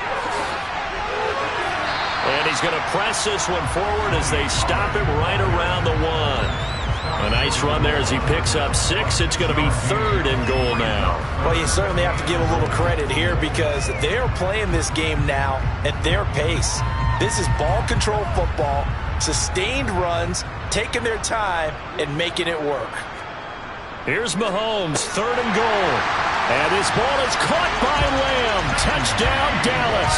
And he's going to press this one forward as they stop him right around the 1. A nice run there as he picks up 6. It's going to be 3rd and goal now. Well, you certainly have to give a little credit here because they're playing this game now at their pace. This is ball control football, sustained runs, taking their time, and making it work. Here's Mahomes, 3rd and goal. And this ball is caught by Lamb. Touchdown, Dallas.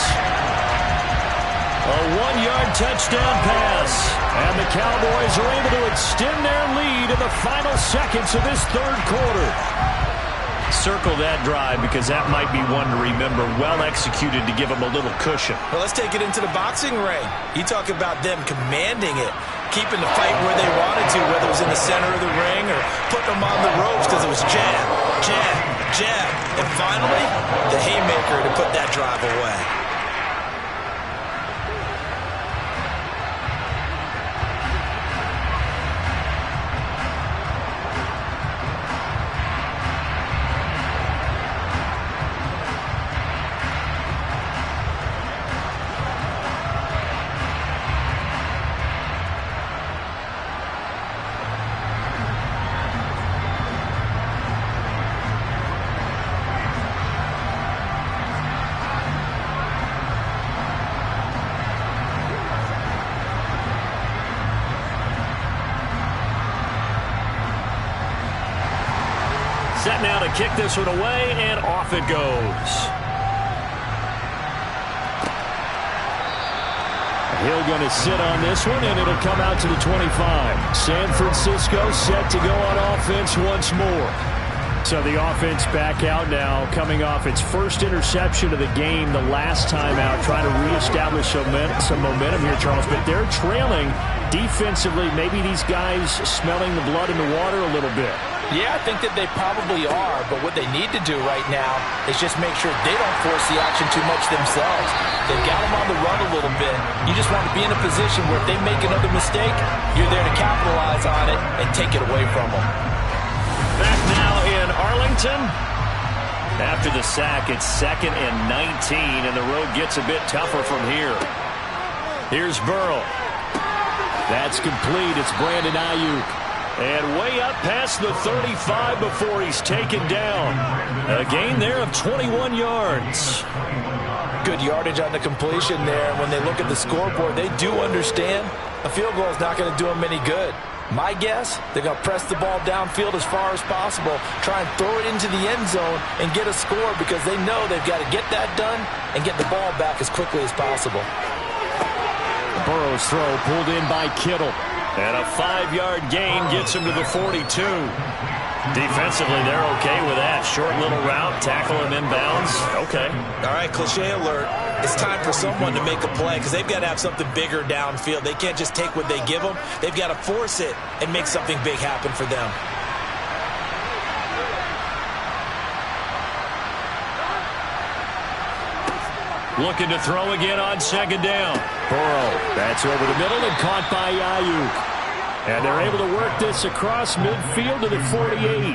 A 1-yard touchdown pass. And the Cowboys are able to extend their lead in the final seconds of this 3rd quarter. Circle that drive because that might be one to remember. Well executed to give them a little cushion. Well, let's take it into the boxing ring. You talk about them commanding it, keeping the fight where they wanted to, whether it was in the center of the ring or putting them on the ropes because it was jab, jab, jab. And finally, the haymaker to put that drive away. Set now to kick this one away, and off it goes. He'll going to sit on this one, and it'll come out to the 25. San Francisco set to go on offense once more. So the offense back out now, coming off its first interception of the game the last time out, trying to reestablish some momentum here, Charles. But they're trailing defensively. Maybe these guys smelling the blood in the water a little bit. Yeah, I think that they probably are, but what they need to do right now is just make sure they don't force the action too much themselves. They've got them on the run a little bit. You just want to be in a position where if they make another mistake, you're there to capitalize on it and take it away from them. Back now in Arlington. After the sack, it's 2nd and 19, and the road gets a bit tougher from here. Here's Burrow. That's complete. It's Brandon Ayuk. And way up past the 35 before he's taken down. A gain there of 21 yards. Good yardage on the completion there. When they look at the scoreboard, they do understand a field goal is not going to do them any good. My guess, they're going to press the ball downfield as far as possible, try and throw it into the end zone and get a score because they know they've got to get that done and get the ball back as quickly as possible. Burrow's throw pulled in by Kittle. And a 5-yard gain gets him to the 42. Defensively, they're okay with that. Short little route, tackle him inbounds. Okay. All right, cliche alert. It's time for someone to make a play because they've got to have something bigger downfield. They can't just take what they give them. They've got to force it and make something big happen for them. Looking to throw again on 2nd down. Burrow, that's over the middle and caught by Ayuk. And they're able to work this across midfield to the 48.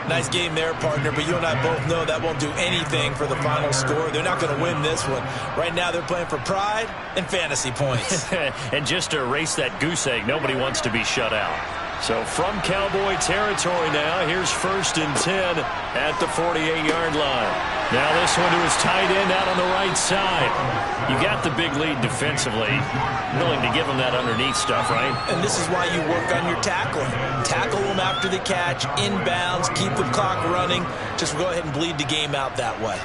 Nice game there, partner, but you and I both know that won't do anything for the final score. They're not going to win this one. Right now they're playing for pride and fantasy points. And just to erase that goose egg, nobody wants to be shut out. So from Cowboy territory now, here's 1st and 10 at the 48-yard line. Now this one to his tight end out on the right side. You got the big lead defensively. Willing to give him that underneath stuff, right? And this is why you work on your tackling. Tackle them after the catch, inbounds, keep the clock running. Just go ahead and bleed the game out that way.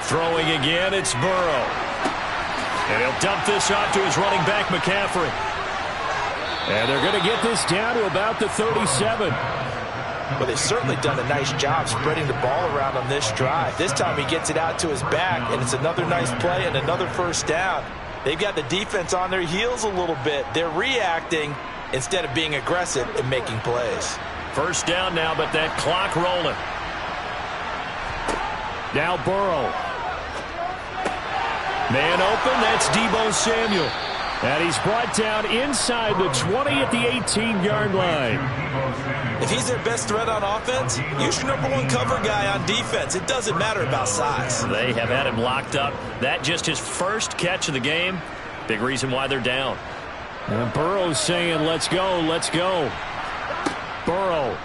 Throwing again, it's Burrow. And he'll dump this off to his running back, McCaffrey. And they're going to get this down to about the 37. Well, they've certainly done a nice job spreading the ball around on this drive. This time he gets it out to his back, and it's another nice play and another 1st down. They've got the defense on their heels a little bit. They're reacting instead of being aggressive and making plays. 1st down now, but that clock rolling. Now Burrow. Man open, that's Deebo Samuel. And he's brought down inside the 20 at the 18-yard line. If he's their best threat on offense, use your #1 cover guy on defense. It doesn't matter about size. They have had him locked up. That just his first catch of the game. Big reason why they're down. And Burrow's saying, let's go, let's go. Burrow.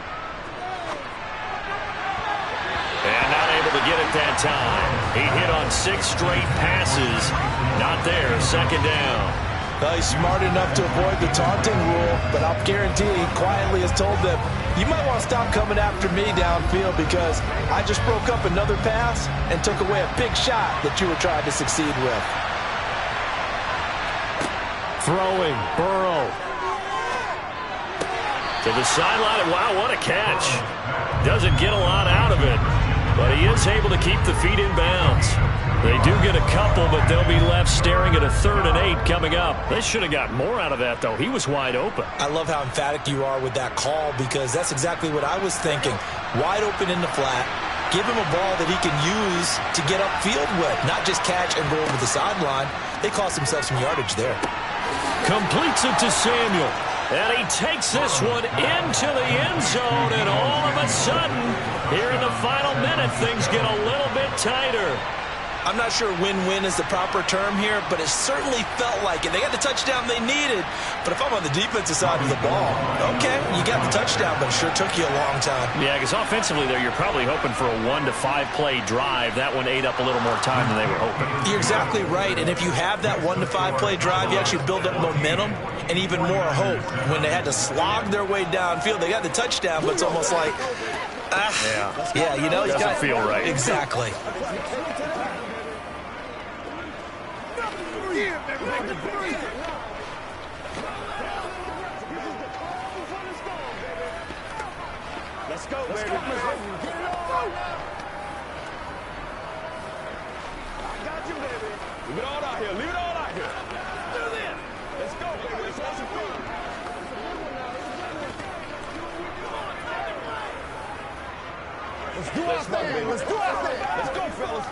And not able to get it that time. He hit on 6 straight passes. Not there. 2nd down. Well, he's smart enough to avoid the taunting rule, but I'll guarantee he quietly has told them, you might want to stop coming after me downfield because I just broke up another pass and took away a big shot that you were trying to succeed with. Throwing, Burrow. To the sideline, and wow, what a catch. Doesn't get a lot out of it, but he is able to keep the feet in bounds. They do get a couple, but they'll be left staring at a 3rd and 8 coming up. They should have got more out of that, though. He was wide open. I love how emphatic you are with that call because that's exactly what I was thinking. Wide open in the flat. Give him a ball that he can use to get upfield with, not just catch and go over the sideline. They cost themselves some yardage there. Completes it to Samuel. And he takes this one into the end zone, and all of a sudden, here in the final minute, things get a little bit tighter. I'm not sure win-win is the proper term here, but it certainly felt like it. They got the touchdown they needed, but if I'm on the defensive side of the ball, okay, you got the touchdown, but it sure took you a long time. Yeah, because offensively there, you're probably hoping for a 1 to 5 play drive. That one ate up a little more time than they were hoping. You're exactly right, and if you have that 1 to 5 play drive, you actually build up momentum and even more hope. When they had to slog their way downfield, they got the touchdown, but it's almost like, yeah, you know, doesn't feel right. Exactly. Let's go, baby. I got you, baby. Leave it all out here. Leave it all out here. Do this. Let's go, baby. Let's have some fun. Let's do our thing, baby. Let's do our thing. Let's go, fellas.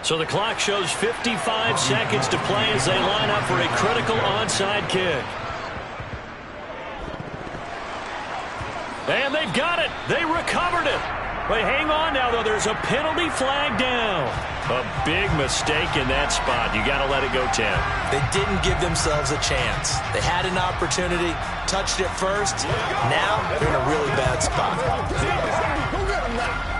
So the clock shows 55 seconds to play as they line up for a critical onside kick. And they've got it. They recovered it. But hang on now, though. There's a penalty flag down. A big mistake in that spot. You got to let it go 10. They didn't give themselves a chance. They had an opportunity, touched it first. Now they're in a really bad spot. Go get him now.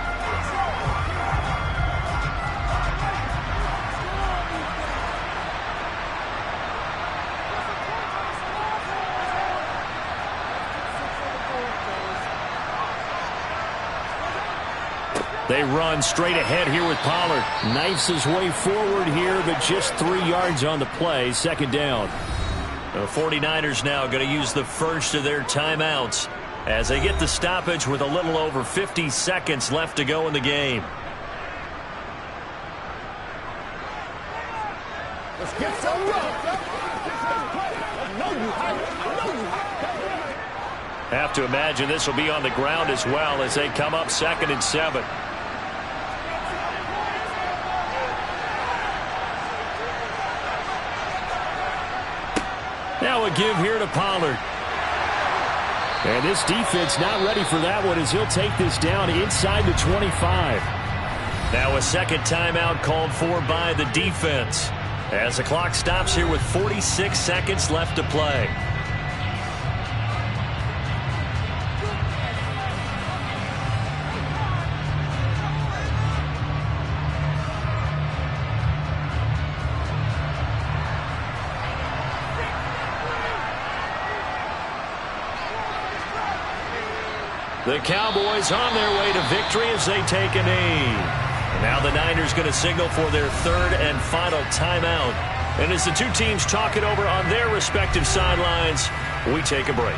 They run straight ahead here with Pollard. Knifes his way forward here, but just 3 yards on the play. Second down. The 49ers now going to use the first of their timeouts as they get the stoppage with a little over 50 seconds left to go in the game. Let's get some love. Have to imagine this will be on the ground as well as they come up 2nd and 7. Now a give here to Pollard. And this defense not ready for that one as he'll take this down inside the 25. Now a second timeout called for by the defense as the clock stops here with 46 seconds left to play. The Cowboys on their way to victory as they take a knee. And now the Niners going to signal for their third and final timeout. And as the two teams talk it over on their respective sidelines, we take a break.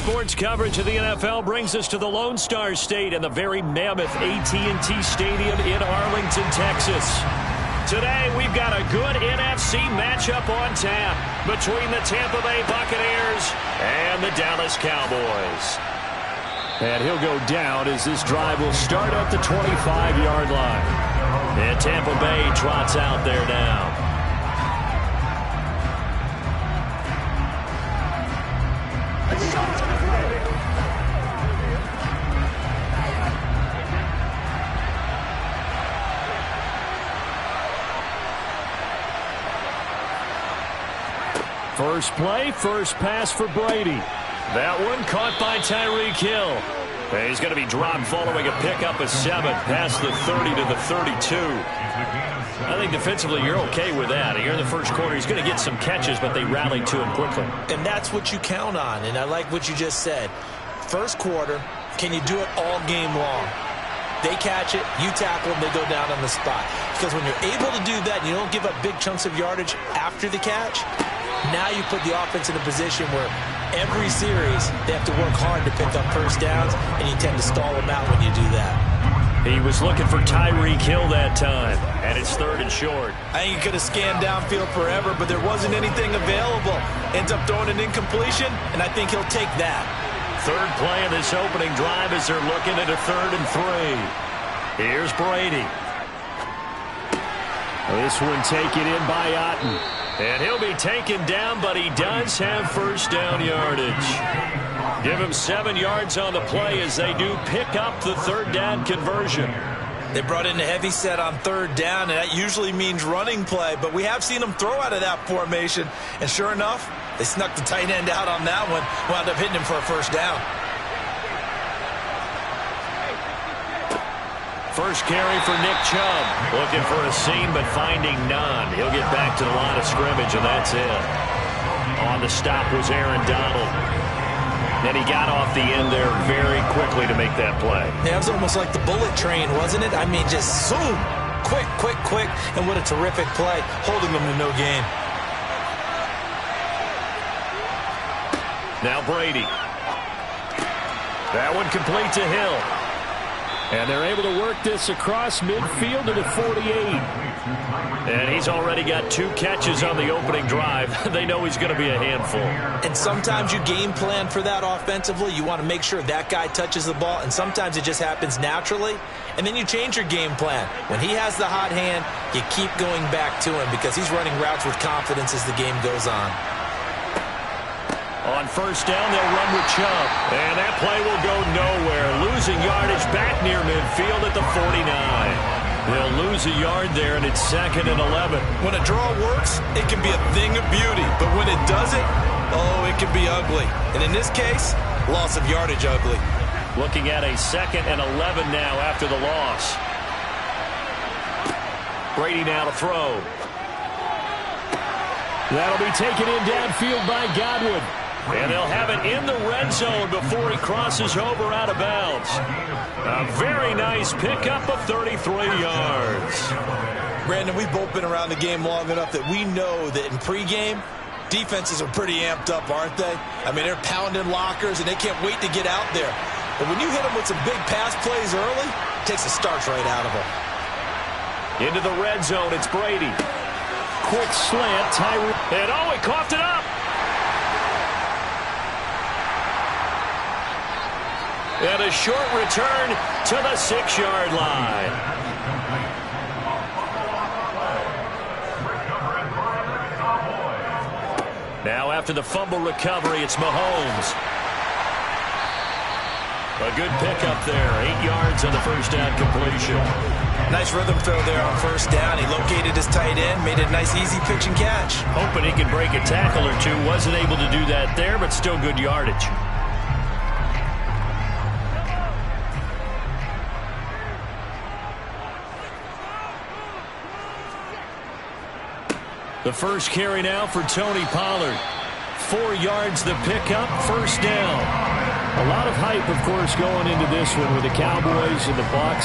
sports coverage of the NFL brings us to the Lone Star State and the very mammoth AT&T Stadium in Arlington, Texas. Today, we've got a good NFC matchup on tap between the Tampa Bay Buccaneers and the Dallas Cowboys. And he'll go down as this drive will start at the 25-yard line. And Tampa Bay trots out there now. First play, first pass for Brady. That one caught by Tyreek Hill. And he's going to be dropped following a pickup of 7 past the 30 to the 32. I think defensively you're okay with that. Here in the first quarter, he's going to get some catches, but they rallied to him quickly. And that's what you count on, and I like what you just said. First quarter, can you do it all game long? They catch it, you tackle them, they go down on the spot. Because when you're able to do that and you don't give up big chunks of yardage after the catch, now you put the offense in a position where every series they have to work hard to pick up first downs, and you tend to stall them out when you do that. He was looking for Tyreek Hill that time, and it's 3rd and short. I think he could have scanned downfield forever, but there wasn't anything available. Ends up throwing an incompletion, and I think he'll take that. Third play of this opening drive as they're looking at a 3rd and 3. Here's Brady. This one taken in by Otten. And he'll be taken down, but he does have first down yardage. Give him 7 yards on the play as they do pick up the 3rd down conversion. They brought in a heavy set on 3rd down, and that usually means running play, but we have seen them throw out of that formation, and sure enough, they snuck the tight end out on that one, wound up hitting him for a first down. First carry for Nick Chubb. Looking for a seam, but finding none. He'll get back to the line of scrimmage, and that's it. On the stop was Aaron Donald. And he got off the end there very quickly to make that play. Yeah, it was almost like the bullet train, wasn't it? I mean, just zoom. Quick, quick, quick. And what a terrific play, holding them to no gain. Now Brady. That one complete to Hill. And they're able to work this across midfield to the 48. And he's already got 2 catches on the opening drive. They know he's going to be a handful. And sometimes you game plan for that offensively. You want to make sure that guy touches the ball, and sometimes it just happens naturally. And then you change your game plan. When he has the hot hand, you keep going back to him because he's running routes with confidence as the game goes on. On first down, they'll run with Chubb. And that play will go nowhere. Losing yardage back near midfield at the 49. They'll lose a yard there, and it's 2nd and 11. When a draw works, it can be a thing of beauty. But when it doesn't, oh, it can be ugly. And in this case, loss of yardage ugly. Looking at a 2nd and 11 now after the loss. Brady now to throw. That'll be taken in downfield by Godwin. And they'll have it in the red zone before he crosses over out of bounds. A very nice pickup of 33 yards. Brandon, we've both been around the game long enough that we know that in pregame, defenses are pretty amped up, aren't they? I mean, they're pounding lockers, and they can't wait to get out there. But when you hit them with some big pass plays early, it takes the starch right out of them. Into the red zone, it's Brady. Quick slant, Tyreek. And oh, he coughed it up. And a short return to the 6-yard line. Now after the fumble recovery, it's Mahomes. A good pickup there. 8 yards on the first down completion. Nice rhythm throw there on first down. He located his tight end, made it a nice, easy pitch and catch. Hoping he can break a tackle or two. Wasn't able to do that there, but still good yardage. The first carry now for Tony Pollard. 4 yards the pickup, first down. A lot of hype, of course, going into this one with the Cowboys and the Bucs.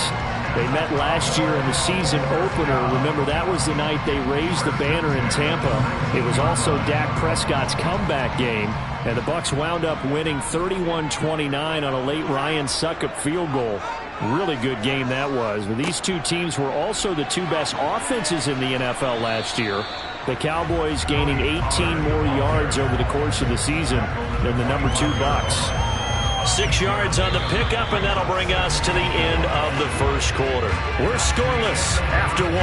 They met last year in the season opener. Remember, that was the night they raised the banner in Tampa. It was also Dak Prescott's comeback game. And the Bucs wound up winning 31-29 on a late Ryan Succop field goal. Really good game that was. But these two teams were also the two best offenses in the NFL last year. The Cowboys gaining 18 more yards over the course of the season than the number 2 Bucs. 6 yards on the pickup, and that'll bring us to the end of the first quarter. We're scoreless after 1.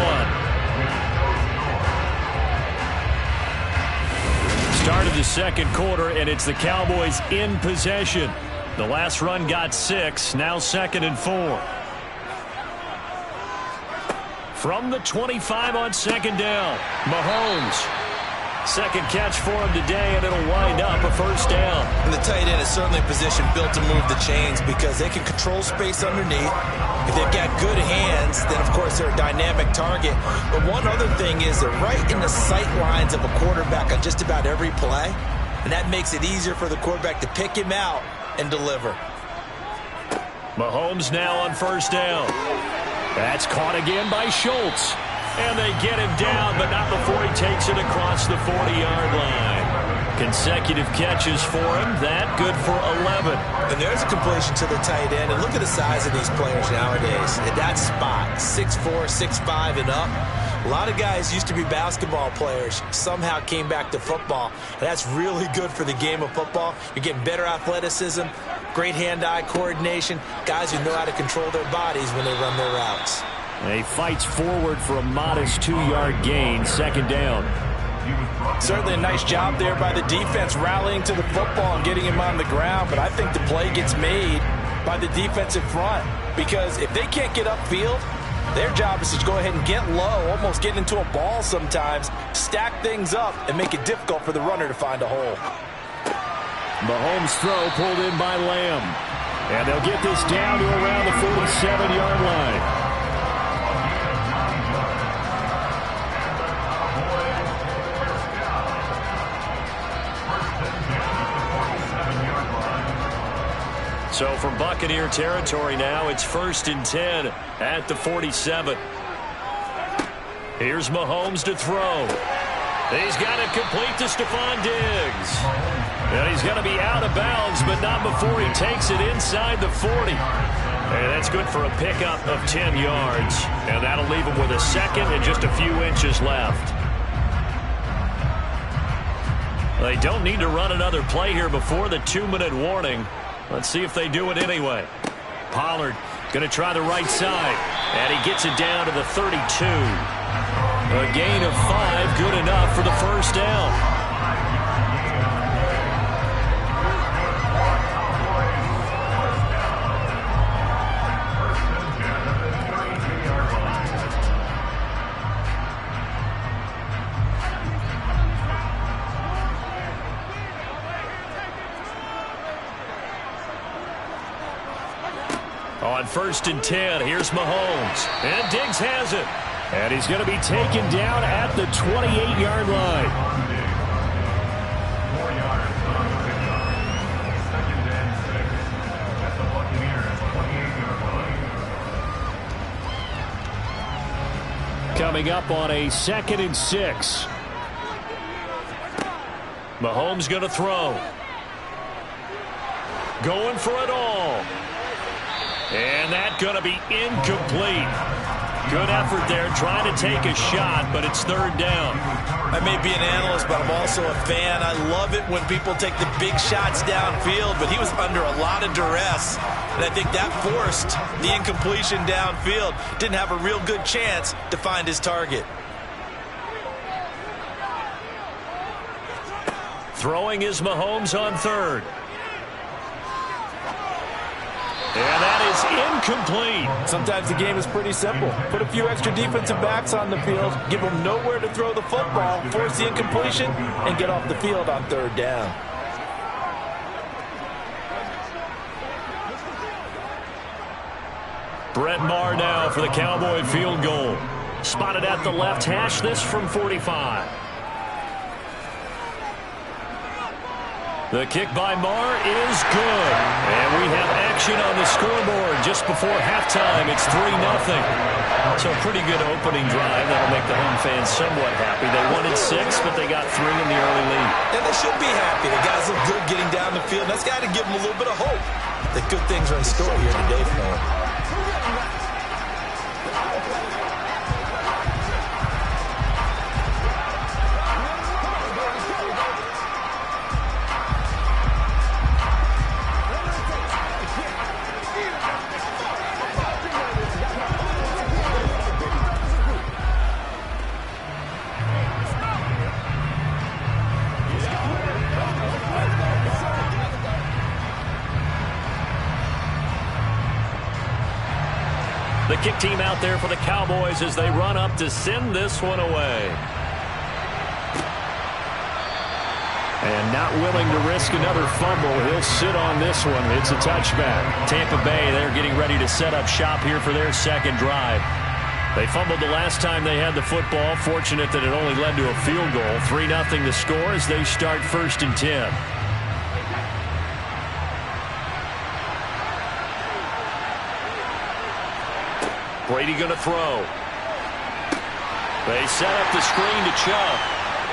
Start of the second quarter, and it's the Cowboys in possession. The last run got 6, now 2nd and 4. From the 25 on 2nd down, Mahomes. Second catch for him today, and it'll wind up a first down. And the tight end is certainly a position built to move the chains because they can control space underneath. If they've got good hands, then of course they're a dynamic target. But one other thing is they're right in the sight lines of a quarterback on just about every play. And that makes it easier for the quarterback to pick him out and deliver. Mahomes now on first down. That's caught again by Schultz. And they get him down, but not before he takes it across the 40-yard line. Consecutive catches for him. That good for 11. And there's a completion to the tight end. And look at the size of these players nowadays. At that spot, 6'4", 6'5", and up. A lot of guys used to be basketball players, somehow came back to football. And that's really good for the game of football. You're getting better athleticism, great hand-eye coordination, guys who know how to control their bodies when they run their routes. And he fights forward for a modest 2-yard gain, 2nd down. Certainly a nice job there by the defense rallying to the football and getting him on the ground, but I think the play gets made by the defensive front because if they can't get upfield, their job is to go ahead and get low, almost get into a ball sometimes, stack things up, and make it difficult for the runner to find a hole. Mahomes' throw pulled in by Lamb. And they'll get this down to around the 47-yard line. So from Buccaneer territory now, it's 1st and 10 at the 47. Here's Mahomes to throw. He's got it complete to Stephon Diggs. And he's going to be out of bounds, but not before he takes it inside the 40. And that's good for a pickup of 10 yards. And that'll leave him with a 2nd and just a few inches left. They don't need to run another play here before the 2-minute warning. Let's see if they do it anyway. Pollard going to try the right side. And he gets it down to the 32. A gain of 5, good enough for the first down. On 1st and 10, here's Mahomes. And Diggs has it. And he's going to be taken down at the 28-yard line. Coming up on a 2nd and 6. Mahomes going to throw. Going for it all. And that's going to be incomplete. Good effort there, trying to take a shot, but it's 3rd down. I may be an analyst, but I'm also a fan. I love it when people take the big shots downfield, but he was under a lot of duress. And I think that forced the incompletion downfield. Didn't have a real good chance to find his target. Throwing is Mahomes on 3rd. And that is incomplete. Sometimes the game is pretty simple. Put a few extra defensive backs on the field, give them nowhere to throw the football, force the incompletion, and get off the field on 3rd down. Brett Maher now for the Cowboy field goal. Spotted at the left hash, this from 45. The kick by Marr is good. And we have action on the scoreboard just before halftime. It's 3-0. So a pretty good opening drive. That'll make the home fans somewhat happy. They wanted 6, but they got 3 in the early lead. And they should be happy. The guys look good getting down the field. That's got to give them a little bit of hope that good things are in store here today for them. The kick team out there for the Cowboys as they run up to send this one away. And not willing to risk another fumble. He'll sit on this one. It's a touchback. Tampa Bay, they're getting ready to set up shop here for their second drive. They fumbled the last time they had the football. Fortunate that it only led to a field goal. 3-0 the score as they start 1st and 10. Brady going to throw. They set up the screen to Chubb.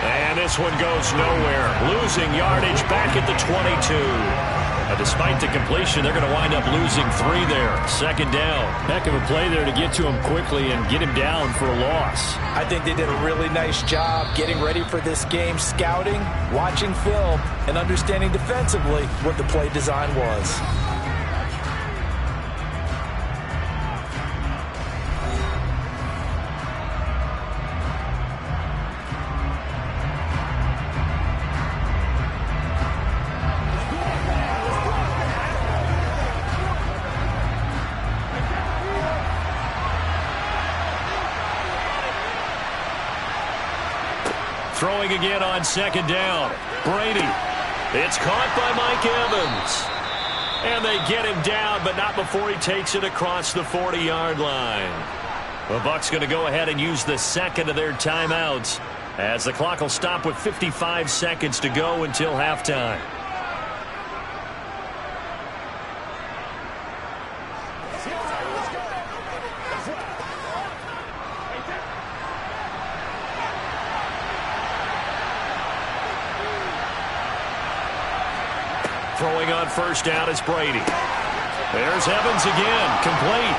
And this one goes nowhere. Losing yardage back at the 22. Despite the completion, they're going to wind up losing 3 there. 2nd down. Heck of a play there to get to him quickly and get him down for a loss. I think they did a really nice job getting ready for this game, scouting, watching film, and understanding defensively what the play design was. Throwing again on 2nd down. Brady. It's caught by Mike Evans. And they get him down, but not before he takes it across the 40-yard line. The Bucs going to go ahead and use the second of their timeouts as the clock will stop with 55 seconds to go until halftime. Throwing on 1st down is Brady. There's Evans again, complete.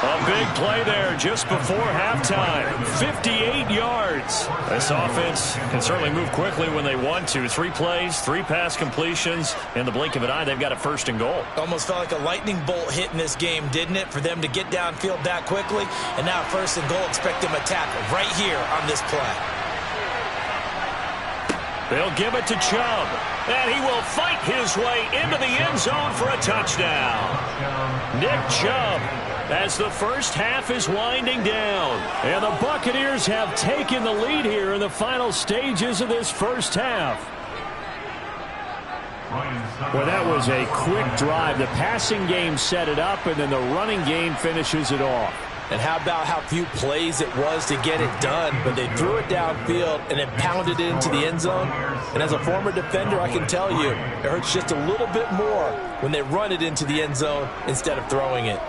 A big play there just before halftime. 58 yards. This offense can certainly move quickly when they want to. 3 plays, 3 pass completions. In the blink of an eye, they've got a 1st and goal. Almost felt like a lightning bolt hit in this game, didn't it? For them to get downfield that quickly. And now 1st and goal, expect them to tackle right here on this play. They'll give it to Chubb, and he will fight his way into the end zone for a touchdown. Nick Chubb, as the first half is winding down. And the Buccaneers have taken the lead here in the final stages of this first half. Well, that was a quick drive. The passing game set it up, and then the running game finishes it off. And how about how few plays it was to get it done, but they threw it downfield and then pounded it into the end zone. And as a former defender, I can tell you, it hurts just a little bit more when they run it into the end zone instead of throwing it.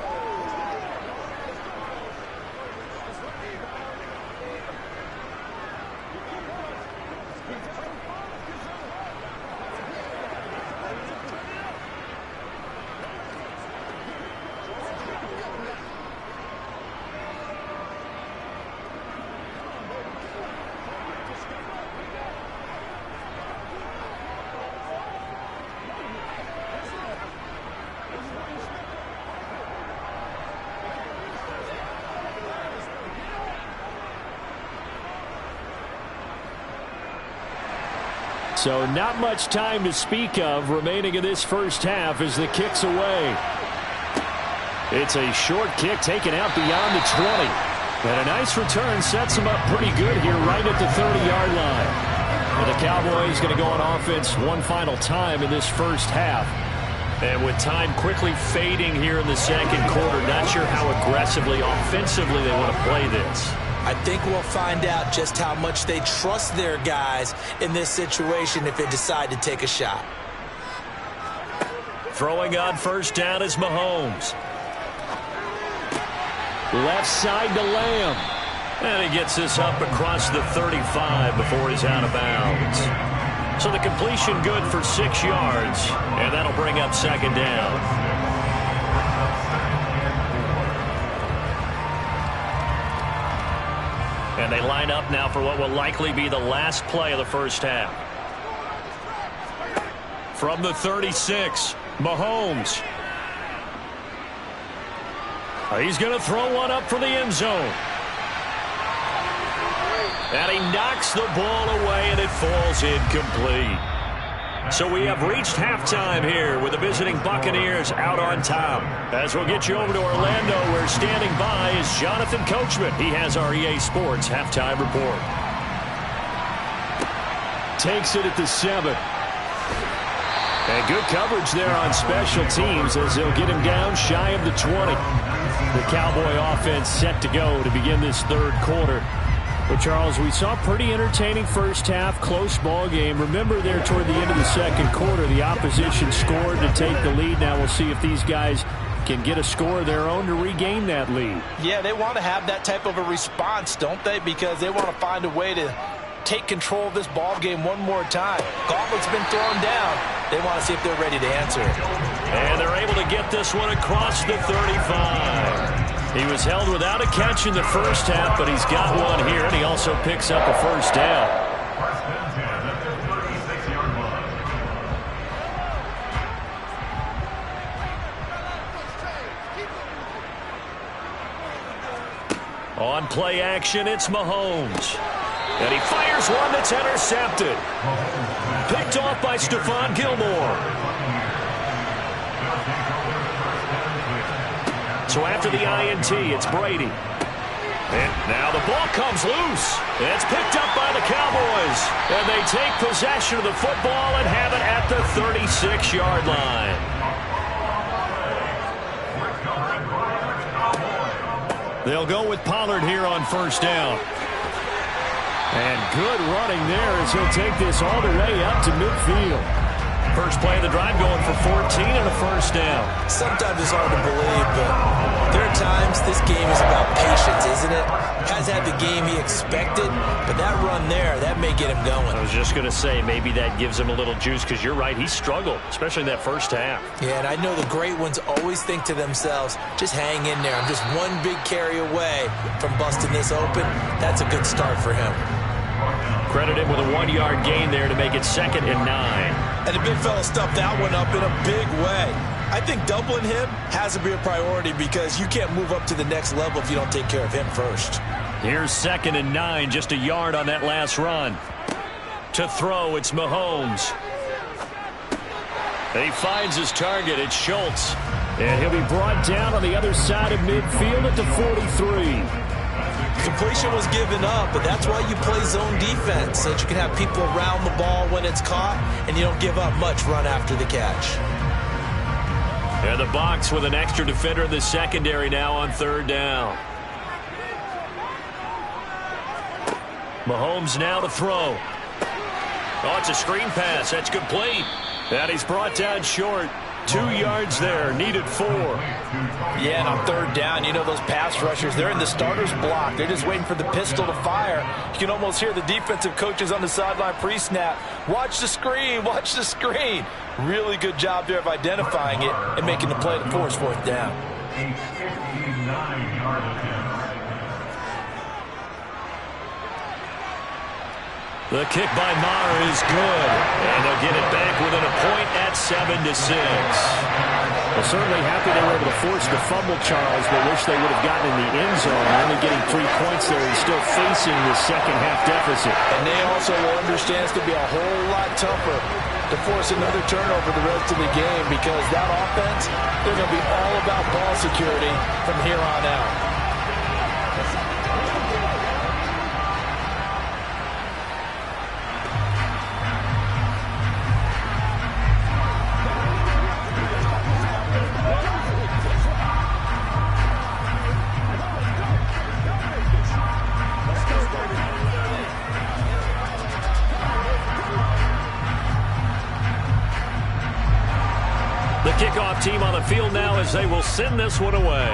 So not much time to speak of remaining in this first half as the kick's away. It's a short kick taken out beyond the 20. And a nice return sets them up pretty good here right at the 30-yard line. And the Cowboys going to go on offense one final time in this first half. And with time quickly fading here in the second quarter, not sure how aggressively, offensively they want to play this. I think we'll find out just how much they trust their guys in this situation if they decide to take a shot. Throwing on first down is Mahomes. Left side to Lamb. And he gets this up across the 35 before he's out of bounds. So the completion good for 6 yards, and that'll bring up second down. And they line up now for what will likely be the last play of the first half. From the 36, Mahomes. He's going to throw one up for the end zone. And he knocks the ball away, and it falls incomplete. So we have reached halftime here with the visiting Buccaneers out on top. As we'll get you over to Orlando, where standing by is Jonathan Coachman. He has our EA Sports halftime report. Takes it at the 7. And good coverage there on special teams as they'll get him down shy of the 20. The Cowboy offense set to go to begin this third quarter. But, Charles, we saw a pretty entertaining first half, close ball game. Remember there toward the end of the second quarter, the opposition scored to take the lead. Now we'll see if these guys can get a score of their own to regain that lead. Yeah, they want to have that type of a response, don't they? Because they want to find a way to take control of this ball game one more time. Gauntlet's been thrown down. They want to see if they're ready to answer it. And they're able to get this one across the 35. He was held without a catch in the first half, but he's got one here, and he also picks up a first down. On play action, it's Mahomes. And he fires one that's intercepted. Picked off by Stephon Gilmore. So after the INT, it's Brady. And now the ball comes loose. It's picked up by the Cowboys. And they take possession of the football and have it at the 36-yard line. They'll go with Pollard here on first down. And good running there as he'll take this all the way up to midfield. First play of the drive going for 14 and a first down. Sometimes it's hard to believe, but there are times this game is about patience, isn't it? Has had the game he expected, but that run there, that may get him going. I was just going to say, maybe that gives him a little juice, because you're right, he struggled, especially in that first half. Yeah, and I know the great ones always think to themselves, just hang in there. I'm just one big carry away from busting this open. That's a good start for him. Credit him with a 1-yard gain there to make it 2nd and 9. And the big fella stuffed that one up in a big way. I think doubling him has to be a priority because you can't move up to the next level if you don't take care of him first. Here's 2nd and 9, just a yard on that last run. To throw, it's Mahomes. And he finds his target, it's Schultz. And he'll be brought down on the other side of midfield at the 43. Completion was given up, but that's why you play zone defense, so that you can have people around the ball when it's caught, and you don't give up much run after the catch. And the box with an extra defender in the secondary now on third down. Mahomes now to throw. Oh, it's a screen pass. That's complete. And he's brought down short. 2 yards there, needed 4. Yeah, and on third down, you know those pass rushers, they're in the starter's block. They're just waiting for the pistol to fire. You can almost hear the defensive coaches on the sideline pre-snap. Watch the screen, watch the screen. Really good job there of identifying it and making the play to force fourth down. The kick by Maher is good. And they'll get it back within a point at 7-6. Well, certainly happy they were able to force the fumble, Charles, but wish they would have gotten in the end zone. Only getting 3 points there and still facing the second half deficit. And they also will understand it's going to be a whole lot tougher to force another turnover the rest of the game because that offense, they're going to be all about ball security from here on out. kickoff team on the field now as they will send this one away.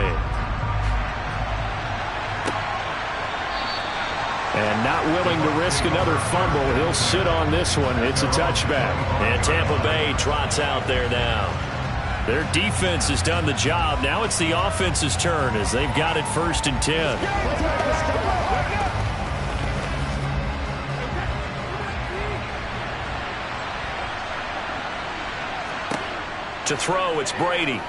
And not willing to risk another fumble. He'll sit on this one. It's a touchback. And Tampa Bay trots out there now. Their defense has done the job. Now it's the offense's turn as they've got it 1st and 10. To throw, it's Brady.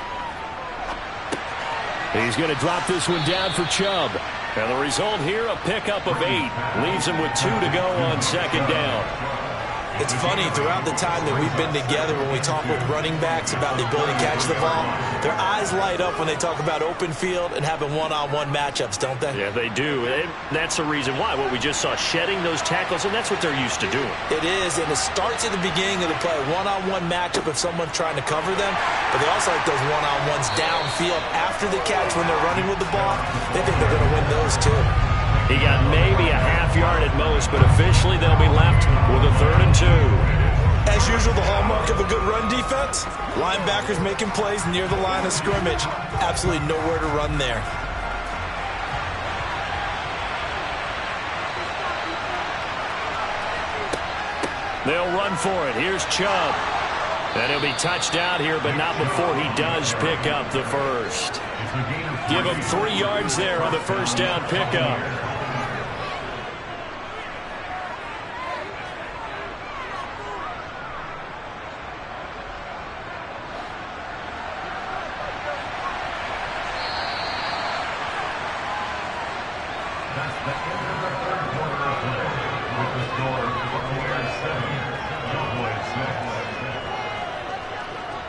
He's going to drop this one down for Chubb. And the result here, a pickup of 8. Leaves him with 2 to go on 2nd down. It's funny, throughout the time that we've been together, when we talk with running backs about the ability to catch the ball, their eyes light up when they talk about open field and having one-on-one matchups, don't they? Yeah, they do. And that's the reason why. What we just saw, shedding those tackles, and that's what they're used to doing. It is, and it starts at the beginning of the play. One-on-one matchup if someone's trying to cover them, but they also like those one-on-ones downfield after the catch when they're running with the ball. They think they're going to win those too. He got maybe a half yard at most, but officially they'll be left with a 3rd and 2. As usual, the hallmark of a good run defense, linebackers making plays near the line of scrimmage. Absolutely nowhere to run there. They'll run for it. Here's Chubb. And he'll be touched out here, but not before he does pick up the first. Give him 3 yards there on the 1st down pickup.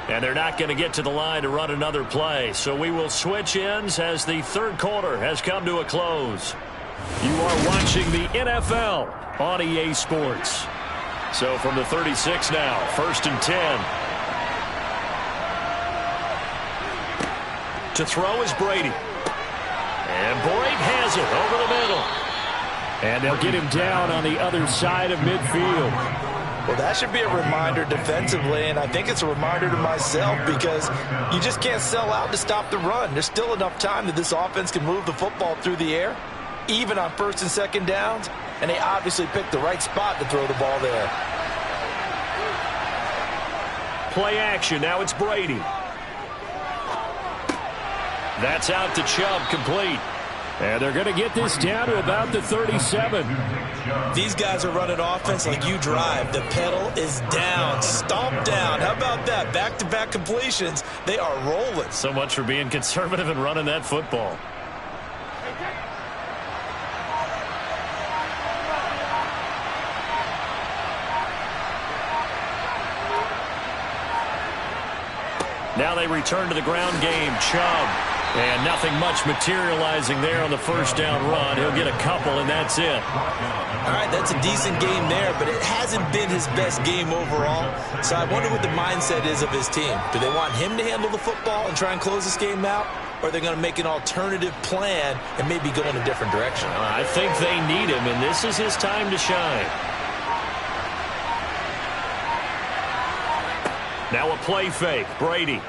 And they're not going to get to the line to run another play. So we will switch ends as the 3rd quarter has come to a close. You are watching the NFL on EA Sports. So from the 36 now, 1st and 10. To throw is Brady. And Brady has it over the middle. And they'll get him down on the other side of midfield. Well, that should be a reminder defensively, and I think it's a reminder to myself because you just can't sell out to stop the run. There's still enough time that this offense can move the football through the air, even on 1st and 2nd downs, and they obviously picked the right spot to throw the ball there. Play action. Now it's Brady. That's out to Chubb, complete. And they're going to get this down to about the 37. These guys are running offense like you drive. The pedal is down, stomp down. How about that? Back-to-back completions. They are rolling. So much for being conservative and running that football. Now they return to the ground game. Chubb. And nothing much materializing there on the 1st down run. He'll get a couple, and that's it. All right, that's a decent game there, but it hasn't been his best game overall. So I wonder what the mindset is of his team. Do they want him to handle the football and try and close this game out? Or are they going to make an alternative plan and maybe go in a different direction? I think they need him, and this is his time to shine. Now a play fake. Brady.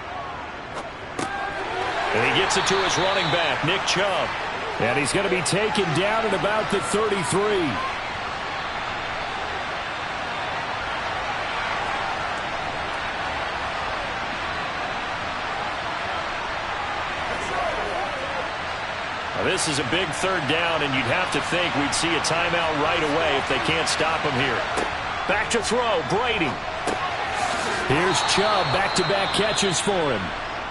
And he gets it to his running back, Nick Chubb. And he's going to be taken down at about the 33. Now this is a big 3rd down, and you'd have to think we'd see a timeout right away if they can't stop him here. Back to throw, Brady. Here's Chubb, back-to-back catches for him.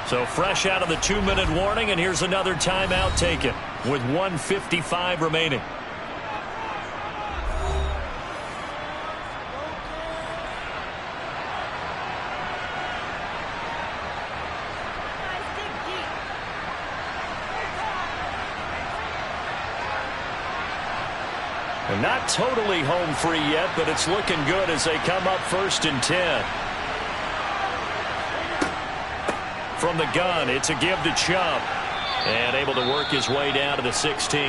So fresh out of the 2-minute warning, and here's another timeout taken with 1:55 remaining. And not totally home free yet, but it's looking good as they come up 1st and 10. From the gun, it's a give to Chubb. And able to work his way down to the 16.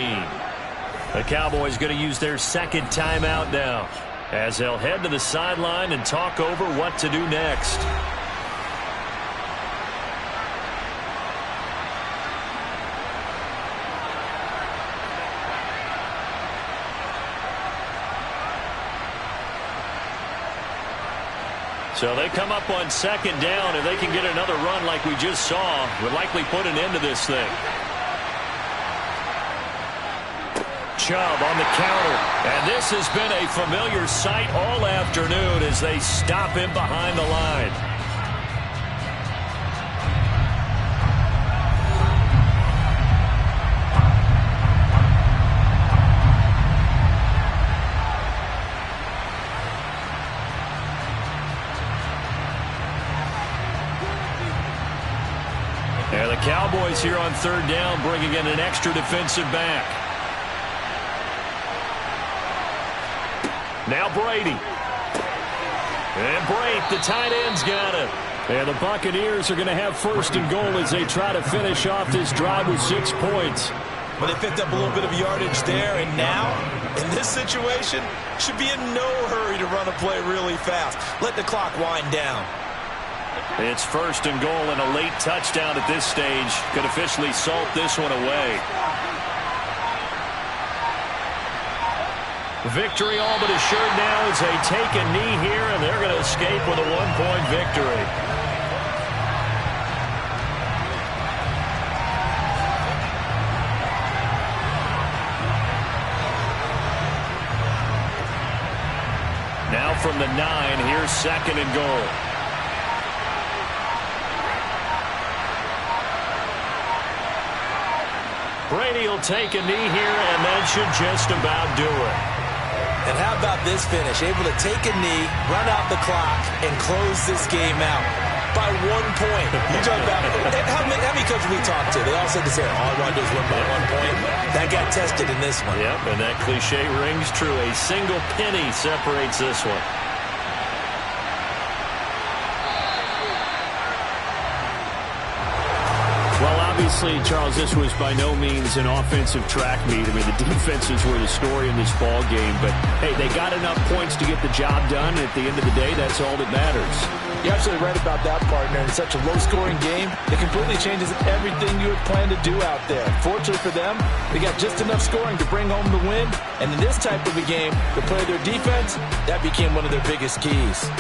The Cowboys going to use their 2nd timeout now, as they'll head to the sideline and talk over what to do next. So they come up on second down. If they can get another run like we just saw, would likely put an end to this thing. Chubb on the counter. And this has been a familiar sight all afternoon as they stop him behind the line. And the Cowboys here on third down bringing in an extra defensive back. Now Brady. And Brate, the tight end's got it. And the Buccaneers are going to have first and goal as they try to finish off this drive with 6 points. Well, they picked up a little bit of yardage there, and now, in this situation, should be in no hurry to run a play really fast. Let the clock wind down. It's first and goal, and a late touchdown at this stage could officially salt this one away. Victory all but assured now as they take a knee here, and they're going to escape with a 1-point victory. Now from the 9, here's second and goal. Brady will take a knee here, and that should just about do it. And how about this finish? Able to take a knee, run out the clock, and close this game out by 1 point. You talk about how many coaches we talked to? They all said the same. All I want to do is win by 1 point. That got tested in this one. Yep, and that cliche rings true. A single penny separates this one. Well, obviously, Charles, this was by no means an offensive track meet. I mean, the defenses were the story in this ball game. But, hey, they got enough points to get the job done. At the end of the day, that's all that matters. You're absolutely right about that, partner. In such a low-scoring game, it completely changes everything you had planned to do out there. Fortunately for them, they got just enough scoring to bring home the win. And in this type of a game, to play their defense, that became one of their biggest keys.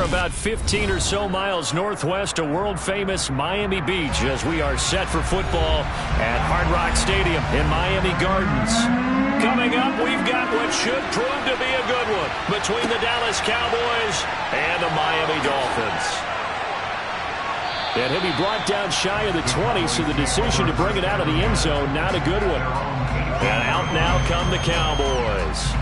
about 15 or so miles northwest of world-famous Miami Beach as we are set for football at Hard Rock Stadium in Miami Gardens. Coming up, we've got what should prove to be a good one between the Dallas Cowboys and the Miami Dolphins. And he'll be brought down shy of the 20, so the decision to bring it out of the end zone, not a good one. And out now come the Cowboys.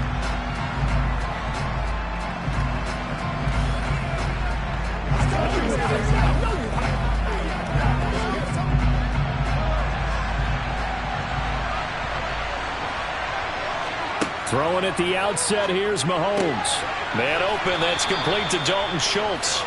Throwing at the outset, here's Mahomes. Man open, that's complete to Dalton Schultz.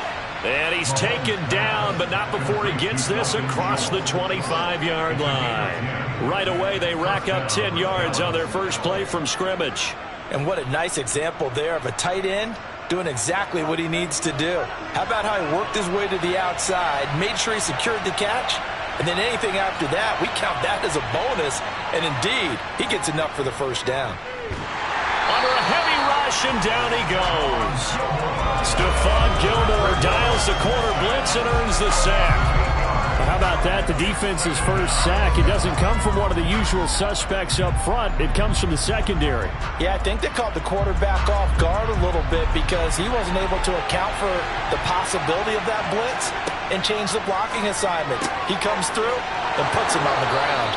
And he's taken down, but not before he gets this across the 25-yard line. Right away, they rack up 10 yards on their first play from scrimmage. And what a nice example there of a tight end doing exactly what he needs to do. How about how he worked his way to the outside, made sure he secured the catch, and then anything after that, we count that as a bonus. And indeed, he gets enough for the first down. Under a heavy rush, and down he goes. Stephon Gilmore dials the corner blitz and earns the sack. How about that? The defense's first sack. It doesn't come from one of the usual suspects up front. It comes from the secondary. Yeah, I think they caught the quarterback off guard a little bit because he wasn't able to account for the possibility of that blitz and change the blocking assignment. He comes through and puts him on the ground.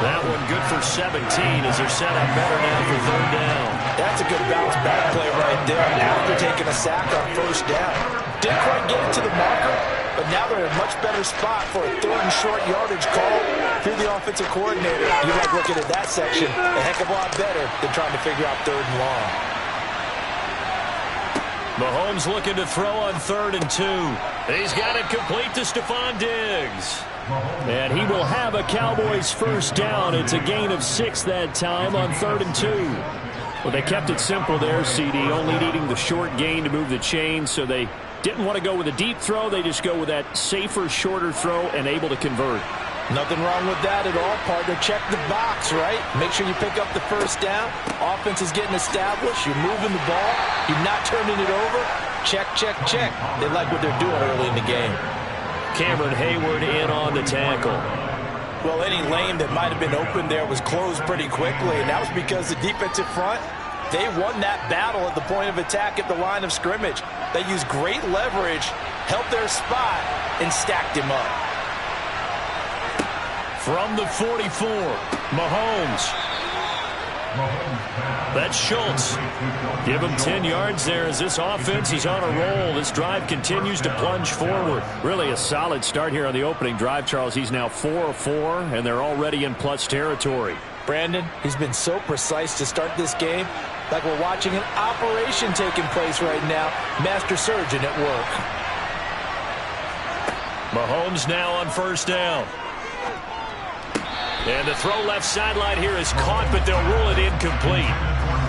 That one good for 17 as they're set up better now for third down. That's a good bounce back play right there after taking a sack on first down. Didn't quite get it to the marker, but now they're in a much better spot for a third and short yardage call. If you're the offensive coordinator, you like looking at that section a heck of a lot better than trying to figure out third and long. Mahomes looking to throw on 3rd and 2. He's got it complete to Stephon Diggs. And he will have a Cowboys first down. It's a gain of 6 that time on 3rd and 2. Well, they kept it simple there, CD, only needing the short gain to move the chains, so they didn't want to go with a deep throw. They just go with that safer, shorter throw and able to convert. Nothing wrong with that at all, partner. Check the box, right? Make sure you pick up the first down. Offense is getting established. You're moving the ball. You're not turning it over. Check, check, check. They like what they're doing early in the game. Cameron Hayward in on the tackle. Well, any lane that might have been open there was closed pretty quickly, and that was because the defensive front, they won that battle at the point of attack at the line of scrimmage. They used great leverage, held their spot, and stacked him up. From the 44, Mahomes. That's Schultz. Give him 10 yards there as this offense is on a roll. This drive continues to plunge forward. Really a solid start here on the opening drive, Charles. He's now 4 of 4, and they're already in plus territory. Brandon, he's been so precise to start this game, like we're watching an operation taking place right now. Master surgeon at work. Mahomes now on first down. And the throw left sideline here is caught, but they'll rule it incomplete.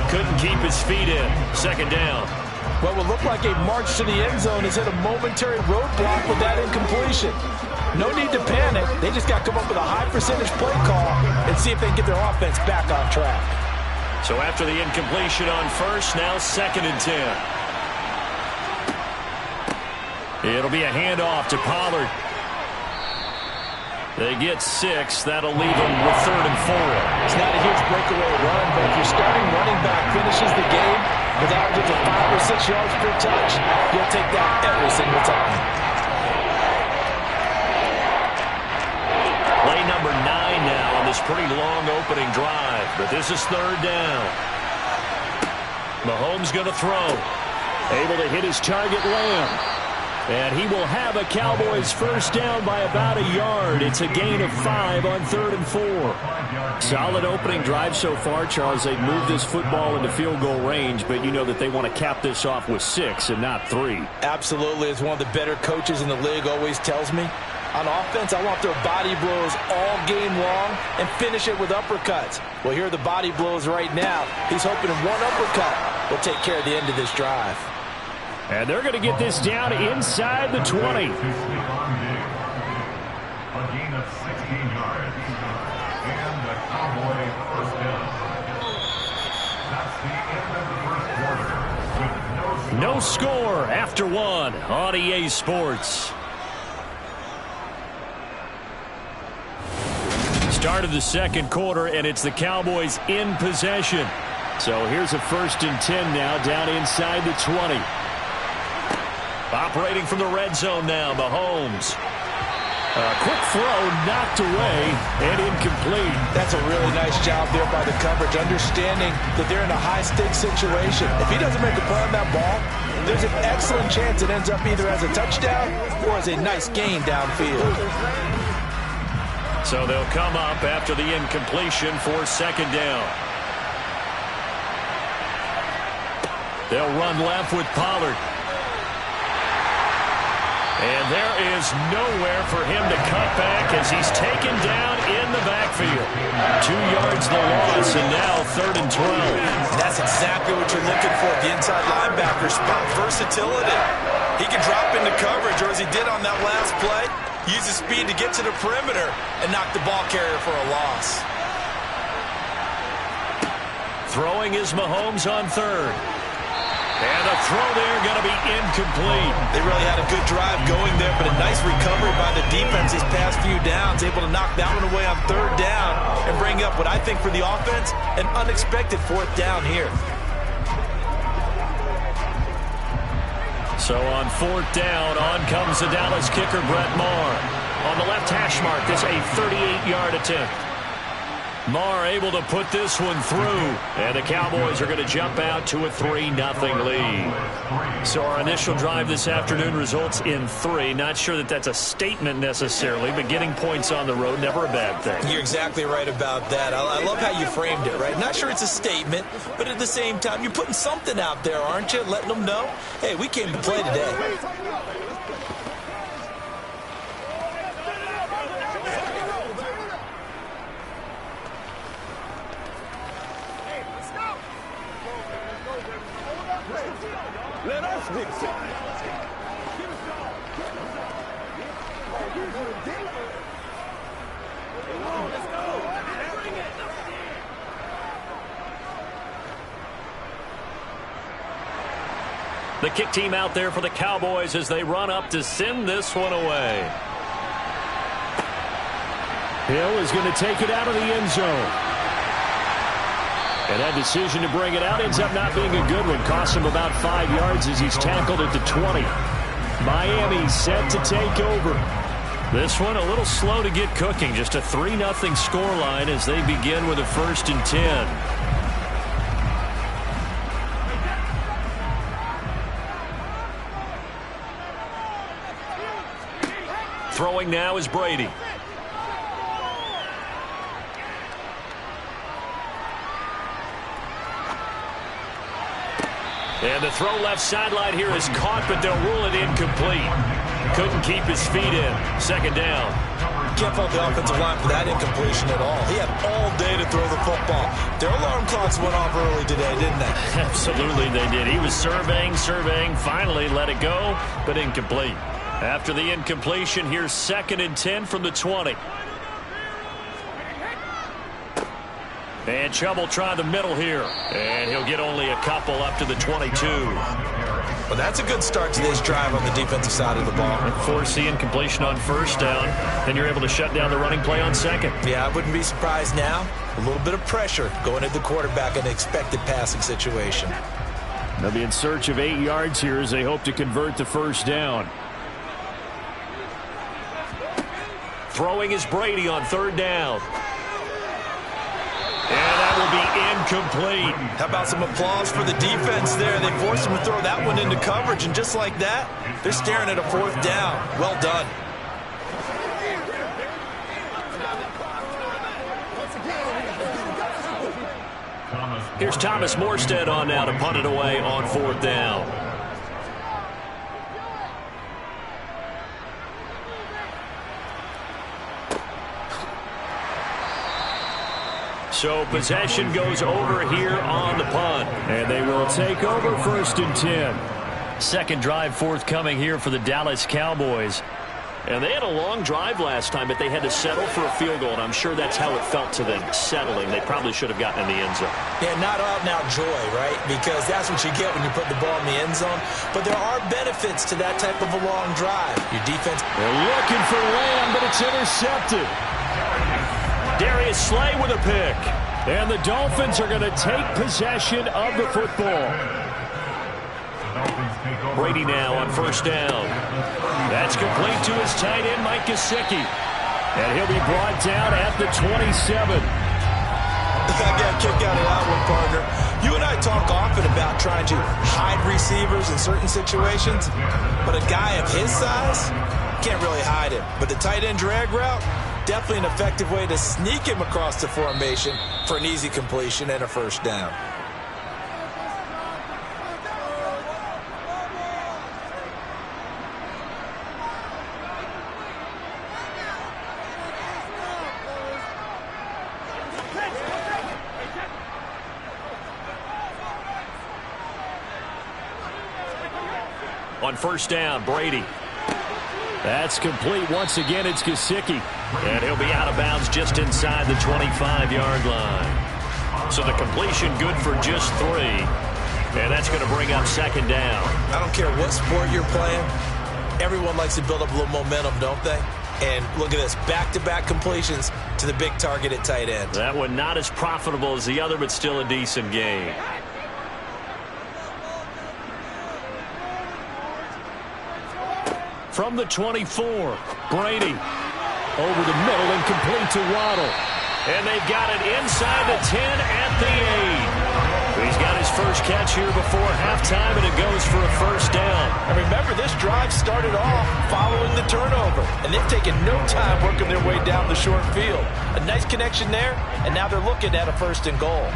Couldn't keep his feet in. Second down. What will look like a march to the end zone is hit a momentary roadblock with that incompletion. No need to panic. They just got to come up with a high percentage play call and see if they can get their offense back on track. So after the incompletion on first, now 2nd and 10. It'll be a handoff to Pollard. They get 6. That'll leave them with 3rd and 4. It's not a huge breakaway run, but if your starting running back finishes the game with averages of 5 or 6 yards per touch, you'll take that every single time. Play number 9 now on this pretty long opening drive, but this is 3rd down. Mahomes going to throw. Able to hit his target, Lamb. And he will have a Cowboys first down by about a yard. It's a gain of 5 on 3rd and 4. Solid opening drive so far, Charles. They've moved this football into field goal range, but you know that they want to cap this off with 6 and not 3. Absolutely. As one of the better coaches in the league always tells me, on offense, I want their body blows all game long and finish it with uppercuts. Well, here are the body blows right now. He's hoping one uppercut will take care of the end of this drive. And they're going to get this down inside the 20. A gain of 16 yards. And the Cowboy first down. That's the end of the first quarter. No score after one on EA Sports. Start of the second quarter, and it's the Cowboys in possession. So here's a 1st and 10 now, down inside the 20. Operating from the red zone now, Mahomes. A quick throw knocked away and incomplete. That's a really nice job there by the coverage, understanding that they're in a high-stakes situation. If he doesn't make a play on that ball, there's an excellent chance it ends up either as a touchdown or as a nice gain downfield. So they'll come up after the incompletion for 2nd down. They'll run left with Pollard. And there is nowhere for him to cut back as he's taken down in the backfield. 2 yards the loss, and now 3rd and 12. That's exactly what you're looking for at the inside linebacker spot. Versatility. He can drop into coverage, or as he did on that last play, use his speed to get to the perimeter and knock the ball carrier for a loss. Throwing is Mahomes on 3rd. And the throw there going to be incomplete. They really had a good drive going there, but a nice recovery by the defense these past few downs, able to knock that one away on 3rd down and bring up what I think for the offense, an unexpected 4th down here. So on 4th down, on comes the Dallas kicker, Brett Maher. On the left hash mark, this a 38-yard attempt. Maher able to put this one through, and the Cowboys are going to jump out to a 3-0 lead. So our initial drive this afternoon results in 3. Not sure that that's a statement necessarily, but getting points on the road, never a bad thing. You're exactly right about that. I love how you framed it, right? Not sure it's a statement, but at the same time, you're putting something out there, aren't you? Letting them know, hey, we came to play today. Let us fix it. The kick team out there for the Cowboys as they run up to send this one away. Hill is going to take it out of the end zone. And that decision to bring it out ends up not being a good one. Costs him about 5 yards as he's tackled at the 20. Miami set to take over. This one a little slow to get cooking. Just a 3-0 scoreline as they begin with a 1st and 10. Throwing now is Brady. And the throw left sideline here is caught, but they'll rule it incomplete. Couldn't keep his feet in. 2nd down. Can't fault the offensive line for that incompletion at all. He had all day to throw the football. Their alarm clocks went off early today, didn't they? Absolutely they did. He was surveying, finally let it go, but incomplete. After the incompletion, here's 2nd and 10 from the 20. And Chubb will try the middle here. And he'll get only a couple up to the 22. Well, that's a good start to this drive on the defensive side of the ball. Force the incompletion on 1st down. Then you're able to shut down the running play on 2nd. Yeah, I wouldn't be surprised now. A little bit of pressure going at the quarterback in an expected passing situation. They'll be in search of 8 yards here as they hope to convert the 1st down. Throwing is Brady on 3rd down. And that will be incomplete. How about some applause for the defense there? They forced him to throw that one into coverage, and just like that, they're staring at a 4th down. Well done. Here's Thomas Morstead on now to punt it away on 4th down. So possession goes over here on the punt. And they will take over 1st and 10. 2nd drive forthcoming here for the Dallas Cowboys. And they had a long drive last time, but they had to settle for a field goal, and I'm sure that's how it felt to them, settling. They probably should have gotten in the end zone. Yeah, not out-and-out joy, right? Because that's what you get when you put the ball in the end zone. But there are benefits to that type of a long drive. Your defense... They're looking for Lamb, but it's intercepted. Darius Slay with a pick. And the Dolphins are going to take possession of the football. Brady now on first down. That's complete to his tight end, Mike Gesicki. And he'll be brought down at the 27. I got a kick out of that one, partner. You and I talk often about trying to hide receivers in certain situations, but a guy of his size can't really hide him. But the tight end drag route, definitely an effective way to sneak him across the formation for an easy completion and a first down. On first down, Brady. That's complete. Once again, it's Gesicki. And he'll be out of bounds just inside the 25-yard line. So the completion good for just 3. And that's going to bring up second down. I don't care what sport you're playing. Everyone likes to build up a little momentum, don't they? And look at this, back-to-back completions to the big target at tight end. That one not as profitable as the other, but still a decent game. From the 24, Brady. Over the middle and complete to Waddle. And they've got it inside the 10 at the 8. He's got his first catch here before halftime, and it goes for a first down. And remember, this drive started off following the turnover, and they've taken no time working their way down the short field. A nice connection there, and now they're looking at a first and goal.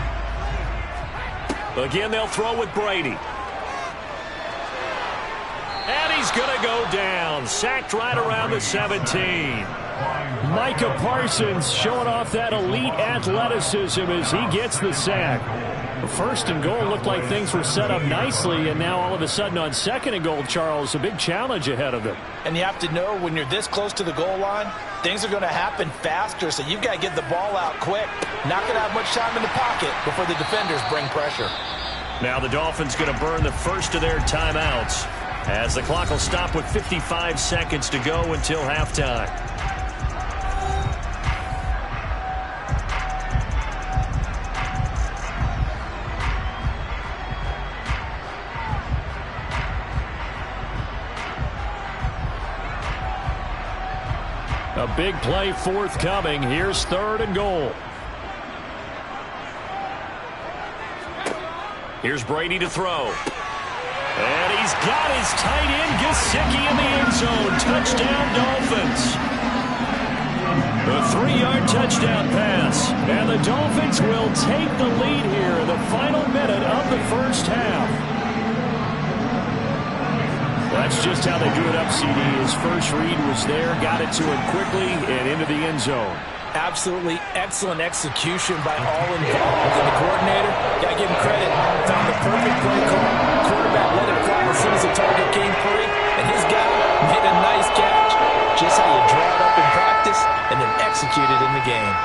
Again, they'll throw with Brady. And he's going to go down. Sacked right around the 17. Micah Parsons showing off that elite athleticism as he gets the sack. The first and goal looked like things were set up nicely, and now all of a sudden on second and goal, Charles, a big challenge ahead of them. And you have to know when you're this close to the goal line, things are going to happen faster, so you've got to get the ball out quick. Not going to have much time in the pocket before the defenders bring pressure. Now the Dolphins going to burn the first of their timeouts, as the clock will stop with 55 seconds to go until halftime. A big play forthcoming. Here's third and goal. Here's Brady to throw. And he's got his tight end, Gesicki, in the end zone. Touchdown, Dolphins. The 3-yard touchdown pass. And the Dolphins will take the lead here in the final minute of the first half. That's just how they drew it up, CD. His first read was there, got it to him quickly, and into the end zone. Absolutely excellent execution by all involved. And the coordinator, got to give him credit, found the perfect play call. Quarterback let it fly as soon as the target came free, and his guy made a nice catch. Just how you draw it up in practice and then execute it in the game.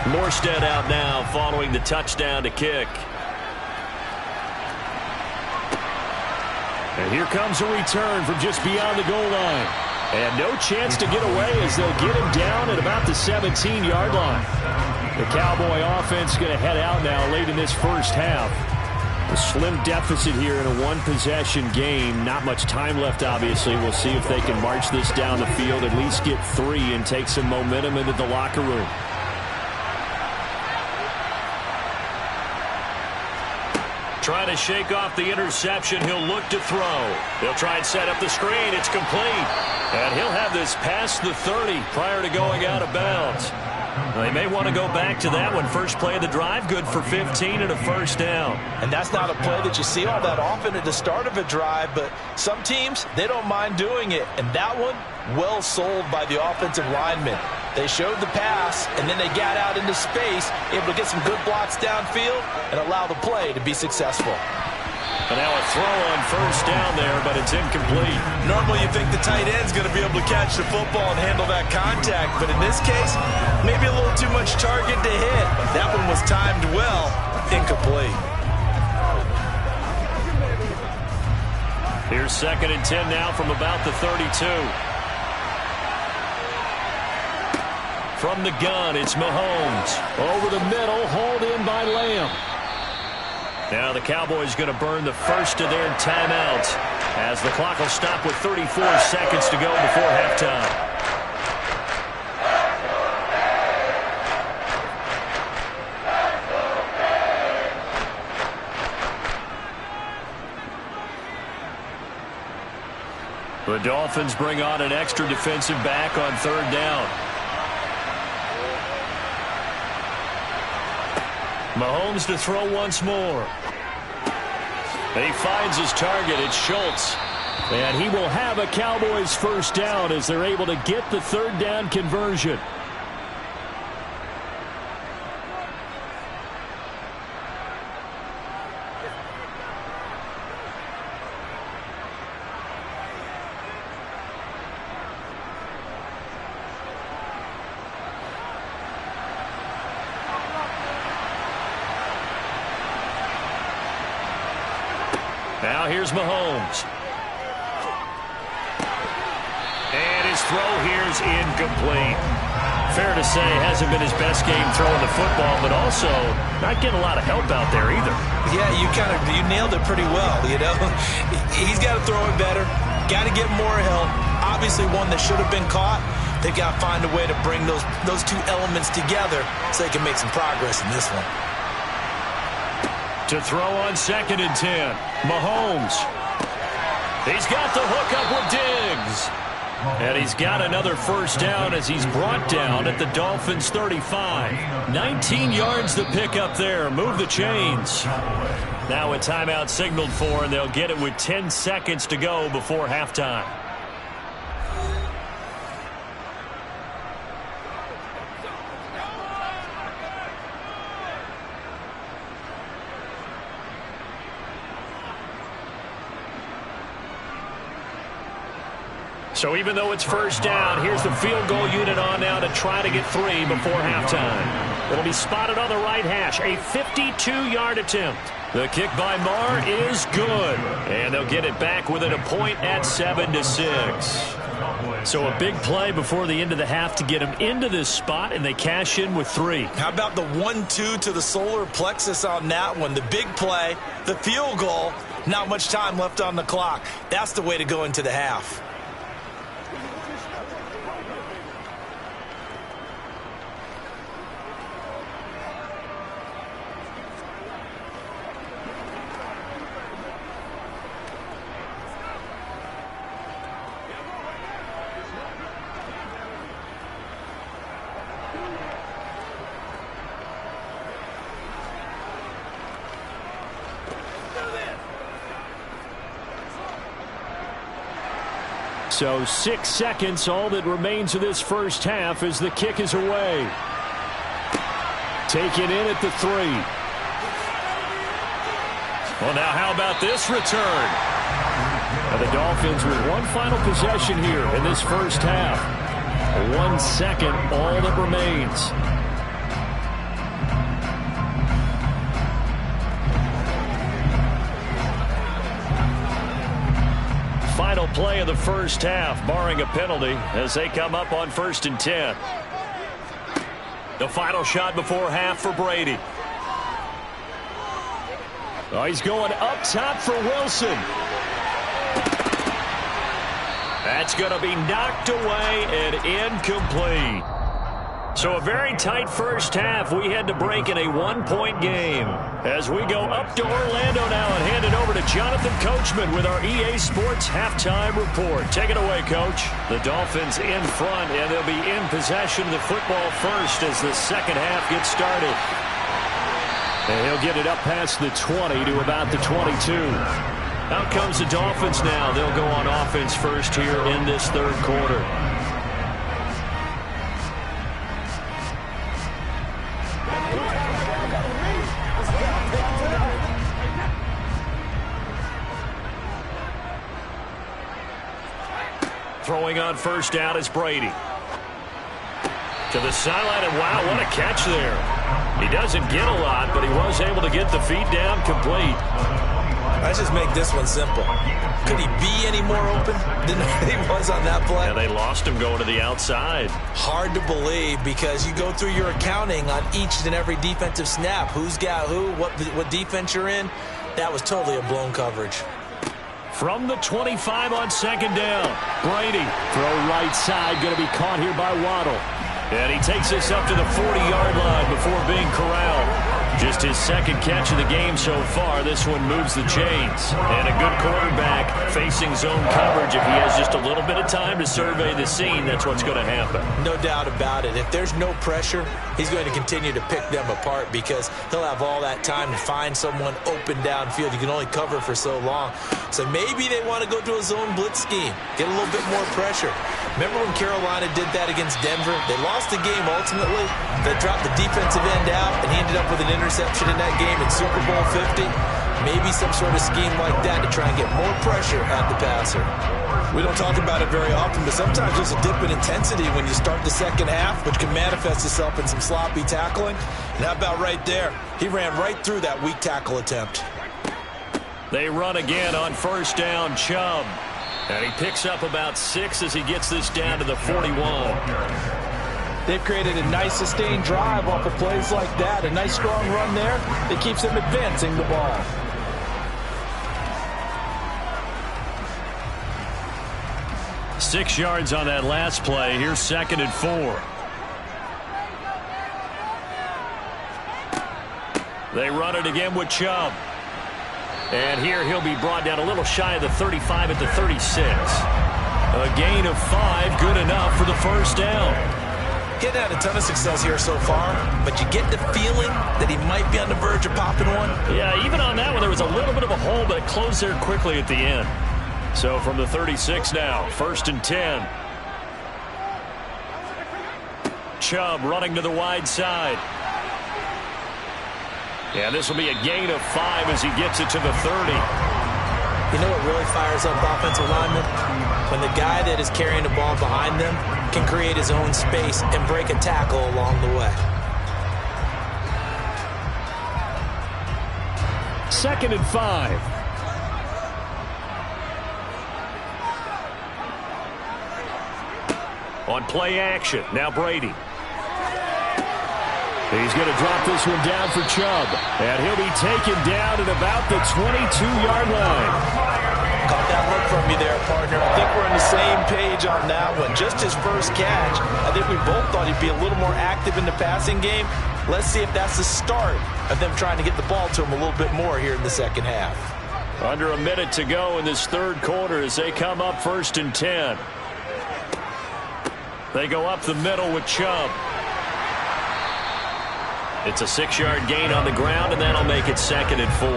Morstead out now following the touchdown to kick. And here comes a return from just beyond the goal line. And no chance to get away as they'll get him down at about the 17-yard line. The Cowboy offense going to head out now late in this first half. A slim deficit here in a one-possession game. Not much time left, obviously. We'll see if they can march this down the field, at least get 3 and take some momentum into the locker room. Trying to shake off the interception. He'll look to throw. He'll try and set up the screen. It's complete. And he'll have this past the 30 prior to going out of bounds. They may want to go back to that one. First play of the drive, good for 15 and a first down. And that's not a play that you see all that often at the start of a drive, but some teams, they don't mind doing it. And that one, well sold by the offensive lineman. They showed the pass, and then they got out into space, able to get some good blocks downfield and allow the play to be successful. And now a throw on first down there, but it's incomplete. Normally you think the tight end's going to be able to catch the football and handle that contact, but in this case, maybe a little too much target to hit. That one was timed well, incomplete. Here's 2nd and 10 now from about the 32. From the gun, it's Mahomes. Over the middle, hauled in by Lamb. Now the Cowboys going to burn the first of their timeouts as the clock will stop with 34 seconds to go before halftime. The Dolphins bring on an extra defensive back on 3rd down. Mahomes to throw once more. He finds his target. It's Schultz. And he will have a Cowboys first down as they're able to get the 3rd down conversion. Now here's Mahomes. And his throw here's incomplete. Fair to say, hasn't been his best game throwing the football, but also not getting a lot of help out there either. Yeah, you nailed it pretty well, you know. He's got to throw it better. Got to get more help. Obviously one that should have been caught. They've got to find a way to bring those two elements together so they can make some progress in this one. To throw on 2nd and 10. Mahomes. He's got the hook up with Diggs. And he's got another first down as he's brought down at the Dolphins' 35. 19 yards to pick up there. Move the chains. Now a timeout signaled for, and they'll get it with 10 seconds to go before halftime. So even though it's first down, here's the field goal unit on now to try to get 3 before halftime. It'll be spotted on the right hash, a 52-yard attempt. The kick by Marr is good, and they'll get it back within a point at 7-6. So a big play before the end of the half to get them into this spot, and they cash in with 3. How about the 1-2 to the solar plexus on that one? The big play, the field goal, not much time left on the clock. That's the way to go into the half. So 6 seconds, all that remains of this first half as the kick is away. Taken in at the 3. Well, now how about this return? Now the Dolphins with one final possession here in this first half. 1 second, all that remains. Final play of the first half, barring a penalty, as they come up on 1st and 10. The final shot before half for Brady. Oh, he's going up top for Wilson. That's going to be knocked away and incomplete. So a very tight first half. We had to break in a 1-point game. As we go up to Orlando now and hand it over to Jonathan Coachman with our EA Sports Halftime Report. Take it away, Coach. The Dolphins in front, and they'll be in possession of the football first as the second half gets started. And he'll get it up past the 20 to about the 22. Out comes the Dolphins now. They'll go on offense first here in this third quarter. Throwing on first down is Brady. To the sideline, and wow, what a catch there. He doesn't get a lot, but he was able to get the feet down complete. Let's just make this one simple. Could he be any more open than he was on that play? Yeah, they lost him going to the outside. Hard to believe because you go through your accounting on each and every defensive snap. Who's got who, what defense you're in. That was totally a blown coverage. From the 25 on second down, Brady. Throw right side, going to be caught here by Waddle. And he takes this up to the 40-yard line before being corralled. Just his second catch of the game so far. This one moves the chains. And a good quarterback facing zone coverage. If he has just a little bit of time to survey the scene, that's what's going to happen. No doubt about it. If there's no pressure, he's going to continue to pick them apart because he'll have all that time to find someone open downfield. You can only cover for so long. So maybe they want to go to a zone blitz scheme, get a little bit more pressure. Remember when Carolina did that against Denver? They lost the game ultimately. They dropped the defensive end out, and he ended up with an interception in that game in Super Bowl 50. Maybe some sort of scheme like that to try and get more pressure at the passer. We don't talk about it very often, but sometimes there's a dip in intensity when you start the second half, which can manifest itself in some sloppy tackling. And how about right there? He ran right through that weak tackle attempt. They run again on first down, Chubb. And he picks up about 6 as he gets this down to the 41. They've created a nice sustained drive off of plays like that. A nice strong run there that keeps them advancing the ball. Six yards on that last play. Here's second and 4. They run it again with Chubb. And here he'll be brought down a little shy of the 35 at the 36. A gain of 5, good enough for the first down. Getting had a ton of success here so far, but you get the feeling that he might be on the verge of popping one. Yeah, even on that one, there was a little bit of a hole, but it closed there quickly at the end. So from the 36 now, first and 10. Chubb running to the wide side. Yeah, this will be a gain of 5 as he gets it to the 30. You know what really fires up offensive linemen? When the guy that is carrying the ball behind them can create his own space and break a tackle along the way. Second and 5. On play action, now Brady. He's going to drop this one down for Chubb. And he'll be taken down at about the 22-yard line. Caught that look from you there, partner. I think we're on the same page on that one. Just his first catch, I think we both thought he'd be a little more active in the passing game. Let's see if that's the start of them trying to get the ball to him a little bit more here in the second half. Under a minute to go in this third quarter as they come up first and 10. They go up the middle with Chubb. It's a 6-yard gain on the ground, and that'll make it second and 4.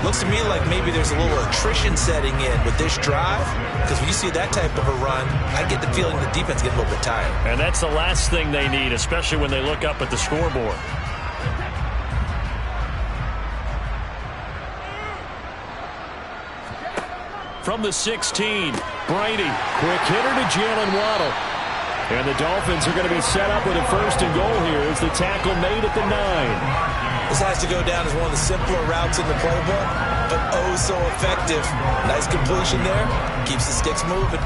Looks to me like maybe there's a little attrition setting in with this drive, because when you see that type of a run, I get the feeling the defense gets a little bit tired. And that's the last thing they need, especially when they look up at the scoreboard. From the 16, Brady. Quick hitter to Jalen Waddle. And the Dolphins are going to be set up with a first and goal here as the tackle made at the 9. This has to go down as one of the simpler routes in the playbook, but oh so effective. Nice completion there. Keeps the sticks moving.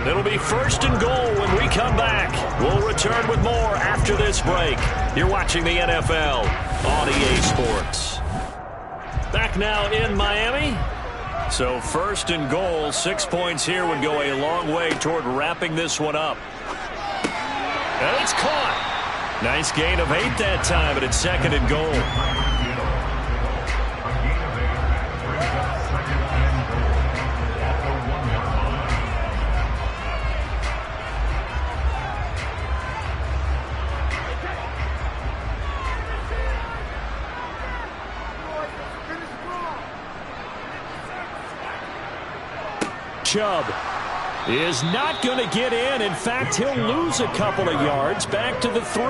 It'll be first and goal when we come back. We'll return with more after this break. You're watching the NFL on EA Sports. Back now in Miami. So first and goal, 6 points here would go a long way toward wrapping this one up. And it's caught. Nice gain of 8 that time, but it's second and goal. Chubb is not going to get in. In fact, he'll lose a couple of yards back to the 3.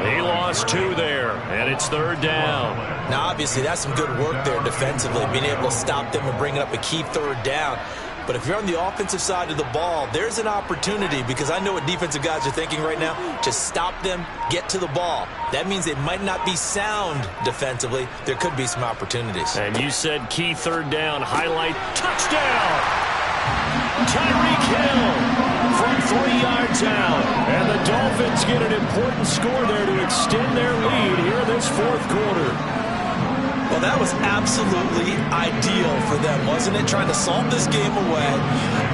He lost 2 there, and it's third down. Now, obviously, that's some good work there defensively, being able to stop them and bringing up a key third down. But if you're on the offensive side of the ball, there's an opportunity, because I know what defensive guys are thinking right now. Just stop them, get to the ball. That means they might not be sound defensively. There could be some opportunities. And you said key third down, highlight, touchdown! Tyreek Hill from 3 yards out. And the Dolphins get an important score there to extend their lead here in this fourth quarter. Well, that was absolutely ideal for them, wasn't it? Trying to salt this game away.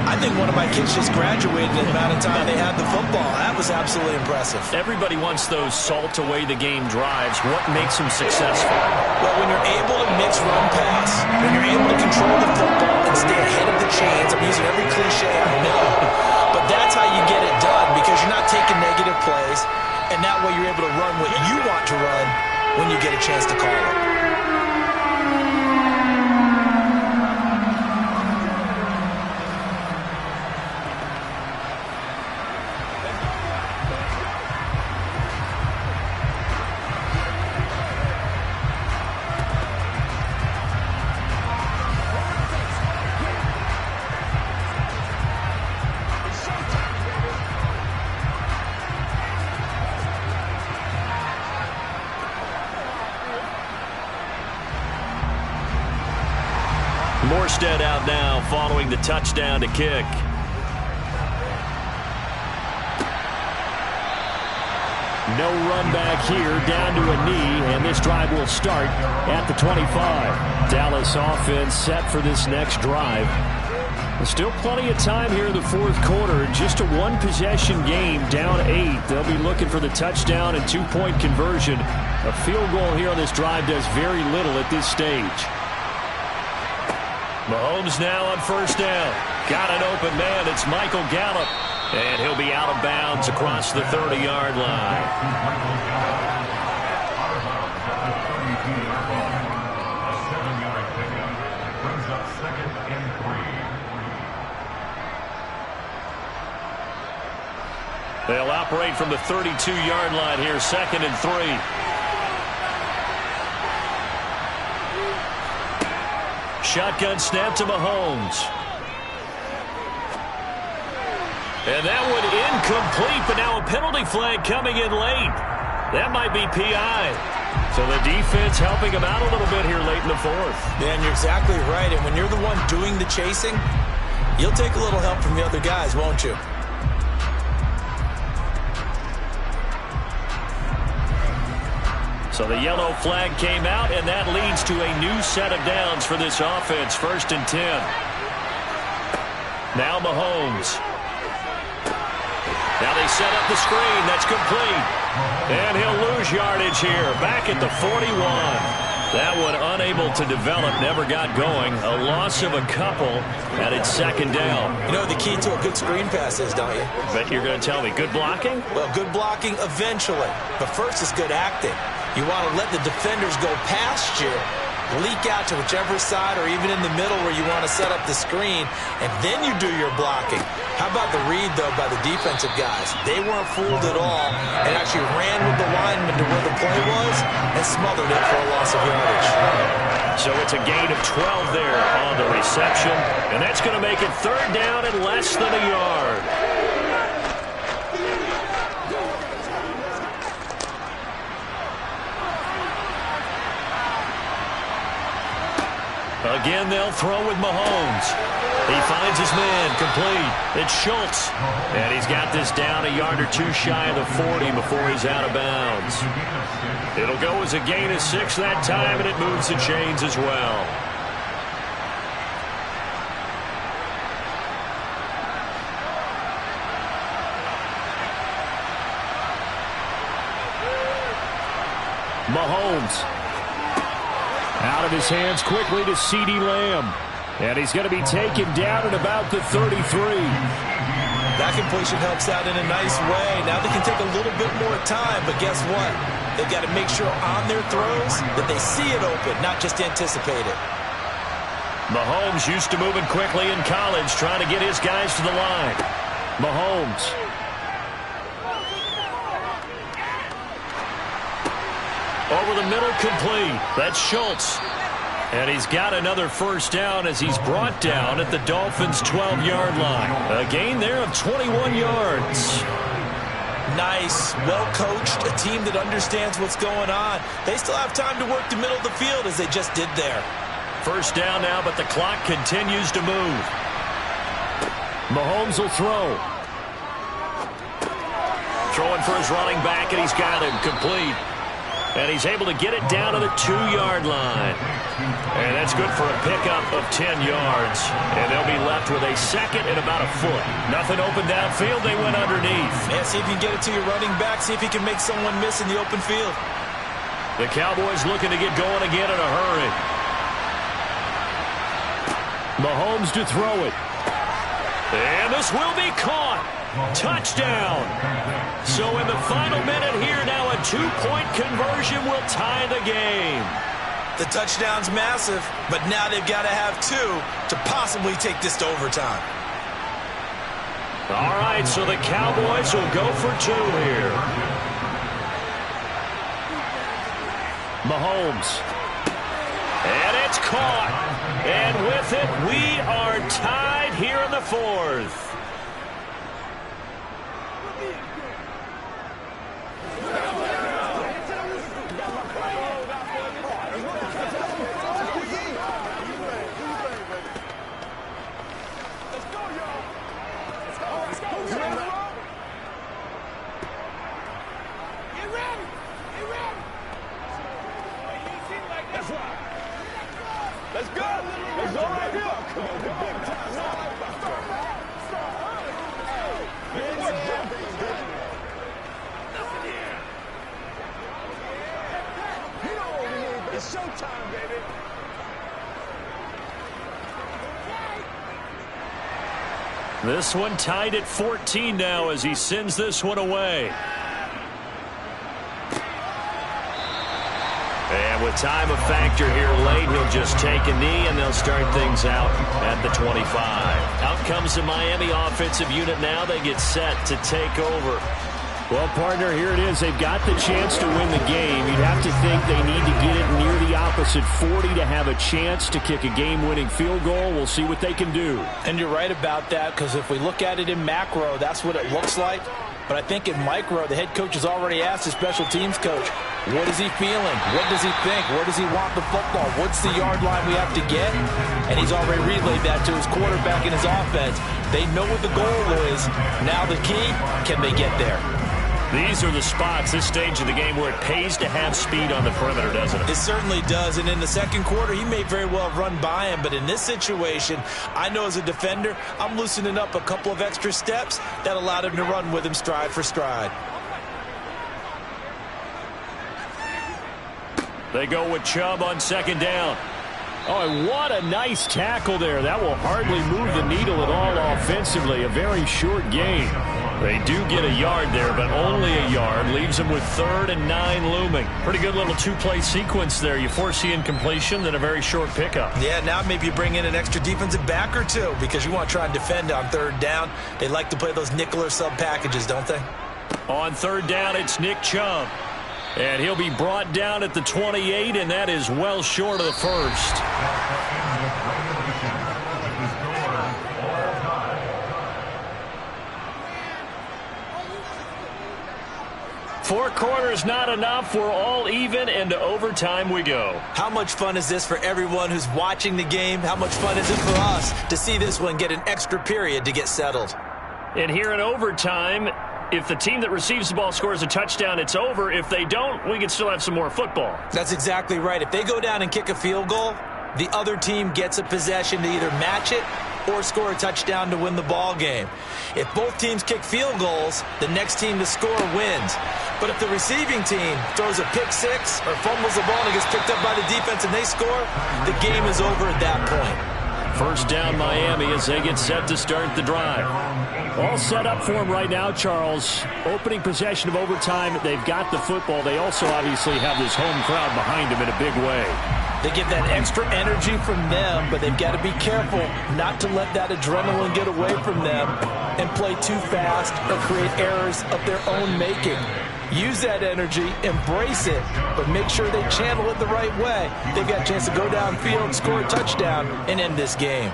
I think one of my kids just graduated in the amount of time they had the football. That was absolutely impressive. Everybody wants those salt away the game drives. What makes them successful? Well, when you're able to mix run pass, when you're able to control the football and stay ahead of the chains, I'm using every cliche I know, but that's how you get it done, because you're not taking negative plays, and that way you're able to run what you want to run when you get a chance to call it. Morstead out now following the touchdown to kick. No run back here, down to a knee, and this drive will start at the 25. Dallas offense set for this next drive. There's still plenty of time here in the fourth quarter. Just a one-possession game, down 8. They'll be looking for the touchdown and 2-point conversion. A field goal here on this drive does very little at this stage. Mahomes now on first down. Got an open man. It's Michael Gallup. And he'll be out of bounds across the 30-yard line. They'll operate from the 32-yard line here, 2nd and 3. Shotgun snap to Mahomes. And that one incomplete, but now a penalty flag coming in late. That might be PI. So the defense helping him out a little bit here late in the fourth. Yeah, and you're exactly right. And when you're the one doing the chasing, you'll take a little help from the other guys, won't you? So the yellow flag came out, and that leads to a new set of downs for this offense. 1st and 10. Now Mahomes. Now they set up the screen. That's complete. And he'll lose yardage here. Back at the 41. That one unable to develop, never got going. A loss of a couple, and it's 2nd down. You know what the key to a good screen pass is, don't you? Bet you're going to tell me. Good blocking? Well, good blocking eventually. But first it's good acting. You want to let the defenders go past you, leak out to whichever side or even in the middle where you want to set up the screen, and then you do your blocking. How about the read, though, by the defensive guys? They weren't fooled at all and actually ran with the lineman to where the play was and smothered it for a loss of yardage. So it's a gain of 12 there on the reception, and that's going to make it 3rd down and less than a yard. Again, they'll throw with Mahomes. He finds his man, complete. It's Schultz. And he's got this down a yard or 2 shy of the 40 before he's out of bounds. It'll go as a gain of 6 that time, and it moves the chains as well. Mahomes. Out of his hands quickly to CeeDee Lamb. And he's going to be taken down at about the 33. That completion helps out in a nice way. Now they can take a little bit more time, but guess what? They've got to make sure on their throws that they see it open, not just anticipate it. Mahomes used to moving quickly in college, trying to get his guys to the line. Mahomes. Over the middle, complete. That's Schultz. And he's got another first down as he's brought down at the Dolphins' 12-yard line. A gain there of 21 yards. Nice, well-coached, a team that understands what's going on. They still have time to work the middle of the field as they just did there. First down now, but the clock continues to move. Mahomes will throw. Throwing for his running back, and he's got him complete. And he's able to get it down to the 2-yard line. And that's good for a pickup of 10 yards. And they'll be left with a second and about a foot. Nothing open downfield. They went underneath. Yeah, see if you can get it to your running back. See if you can make someone miss in the open field. The Cowboys looking to get going again in a hurry. Mahomes to throw it. And this will be caught. Touchdown. So in the final minute here now, a 2-point conversion will tie the game. The touchdown's massive, but now they've got to have 2 to possibly take this to overtime. All right, so the Cowboys will go for 2 here. Mahomes. And it's caught. And with it, we are tied here in the 4th. Let's go. Let's go right here. It's showtime, baby. This one tied at 14 now as he sends this one away. And with time a factor here late, he'll just take a knee and they'll start things out at the 25. Out comes the Miami offensive unit now. They get set to take over. Well, partner, here it is. They've got the chance to win the game. You'd have to think they need to get it near the opposite 40 to have a chance to kick a game-winning field goal. We'll see what they can do. And you're right about that, because if we look at it in macro, that's what it looks like. But I think in micro, the head coach has already asked his special teams coach, what is he feeling? What does he think? Where does he want the football? What's the yard line we have to get? And he's already relayed that to his quarterback and his offense. They know what the goal is. Now the key, can they get there? These are the spots, this stage of the game, where it pays to have speed on the perimeter, doesn't it? It certainly does, and in the second quarter, he may very well run by him, but in this situation, I know as a defender, I'm loosening up a couple of extra steps that allowed him to run with him stride for stride. They go with Chubb on second down. Oh, and what a nice tackle there. That will hardly move the needle at all offensively. A very short gain. They do get a yard there, but only a yard. Leaves them with 3rd and 9 looming. Pretty good little 2-play sequence there. You force the incompletion, then a very short pickup. Yeah, now maybe you bring in an extra defensive back or 2 because you want to try and defend on 3rd down. They like to play those nickel or sub packages, don't they? On 3rd down, it's Nick Chubb. And he'll be brought down at the 28, and that is well short of the first. 4 quarters not enough. We're all even, and to overtime we go. How much fun is this for everyone who's watching the game? How much fun is it for us to see this one get an extra period to get settled? And here in overtime, if the team that receives the ball scores a touchdown, it's over. If they don't, we can still have some more football. That's exactly right. If they go down and kick a field goal, the other team gets a possession to either match it or score a touchdown to win the ball game. If both teams kick field goals, the next team to score wins. But if the receiving team throws a pick six or fumbles the ball and it gets picked up by the defense and they score, the game is over at that point. First down Miami as they get set to start the drive. All set up for him right now, Charles. Opening possession of overtime. They've got the football. They also obviously have this home crowd behind them in a big way. They get that extra energy from them, but they've got to be careful not to let that adrenaline get away from them and play too fast or create errors of their own making. Use that energy, embrace it, but make sure they channel it the right way. They've got a chance to go downfield, score a touchdown, and end this game.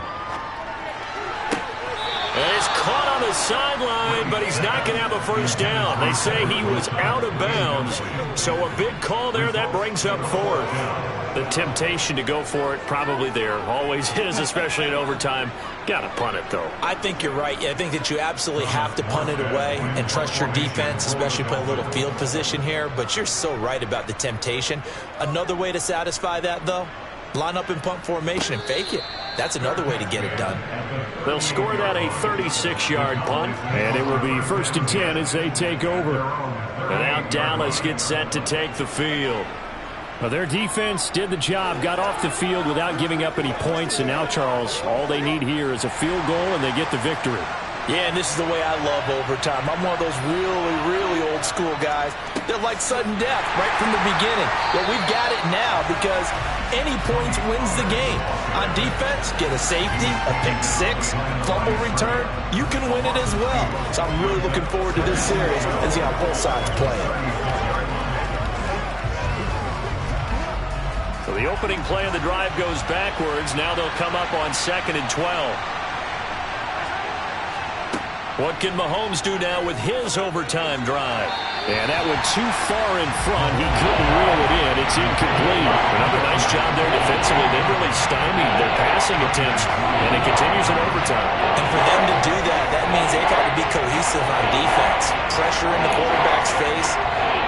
And he's caught on the sideline, but he's not going to have a first down. They say he was out of bounds, so a big call there. That brings up fourth. The temptation to go for it probably there. Always is, especially in overtime. Got to punt it, though. I think you're right. I think that you absolutely have to punt it away and trust your defense, especially play a little field position here. But you're so right about the temptation. Another way to satisfy that, though, line up in punt formation and fake it. That's another way to get it done. They'll score that a 36-yard punt. And it will be 1st and 10 as they take over. And now Dallas gets set to take the field. Well, their defense did the job, got off the field without giving up any points. And now, Charles, all they need here is a field goal, and they get the victory. Yeah, and this is the way I love overtime. I'm one of those really, really old school guys that like sudden death right from the beginning. Well, we've got it now because any points wins the game. On defense, get a safety, a pick six, fumble return, you can win it as well. So I'm really looking forward to this series and see how both sides play it. So the opening play of the drive goes backwards. Now they'll come up on 2nd and 12. What can Mahomes do now with his overtime drive? And that went too far in front. He couldn't reel it in. It's incomplete. Another nice job there defensively. They really stymied their passing attempts, and it continues in overtime. And for them to do that, that means they've got to be cohesive on defense. Pressure in the quarterback's face.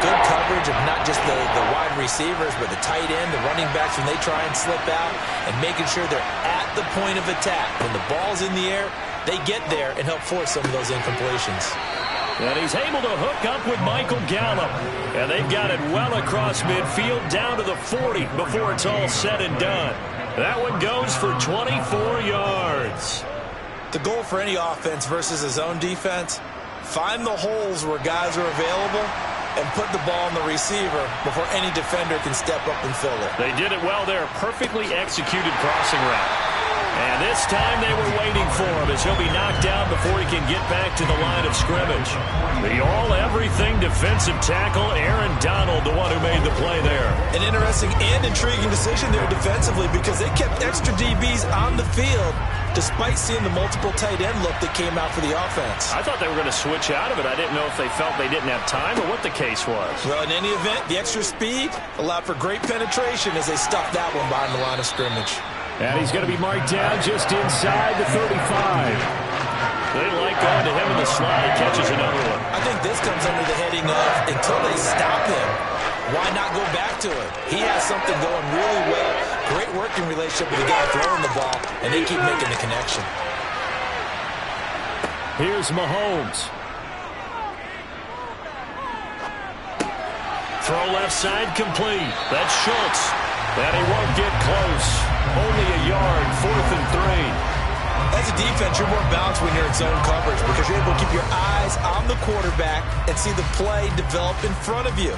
Good coverage of not just the wide receivers, but the tight end, the running backs when they try and slip out, and making sure they're at the point of attack. When the ball's in the air, they get there and help force some of those incompletions. And he's able to hook up with Michael Gallup. And they've got it well across midfield down to the 40 before it's all said and done. That one goes for 24 yards. The goal for any offense versus his own defense, find the holes where guys are available and put the ball on the receiver before any defender can step up and fill it. They did it well there. Perfectly executed crossing route. And this time they were waiting for him as he'll be knocked down before he can get back to the line of scrimmage. The all-everything defensive tackle, Aaron Donald, the one who made the play there. An interesting and intriguing decision there defensively because they kept extra DBs on the field despite seeing the multiple tight end look that came out for the offense. I thought they were going to switch out of it. I didn't know if they felt they didn't have time or what the case was. Well, in any event, the extra speed allowed for great penetration as they stuffed that one behind the line of scrimmage. And he's going to be marked down just inside the 35. They like going to him in the slot. He catches another one. I think this comes under the heading of until they stop him, why not go back to him? He has something going really well. Great working relationship with the guy throwing the ball, and they keep making the connection. Here's Mahomes. Throw left side complete. That's Schultz. And he won't get close. Only a yard, 4th and 3. As a defense, you're more balanced when you're in zone coverage because you're able to keep your eyes on the quarterback and see the play develop in front of you.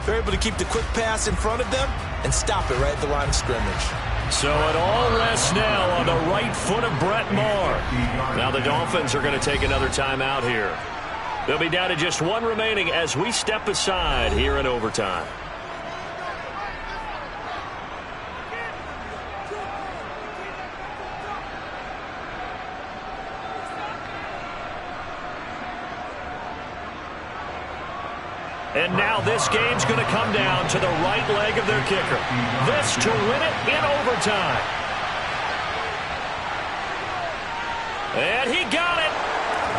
You're able to keep the quick pass in front of them and stop it right at the line of scrimmage. So it all rests now on the right foot of Brett Maher. Now the Dolphins are going to take another timeout here. They'll be down to just one remaining as we step aside here in overtime. And now this game's going to come down to the right leg of their kicker. This to win it in overtime. And he got it.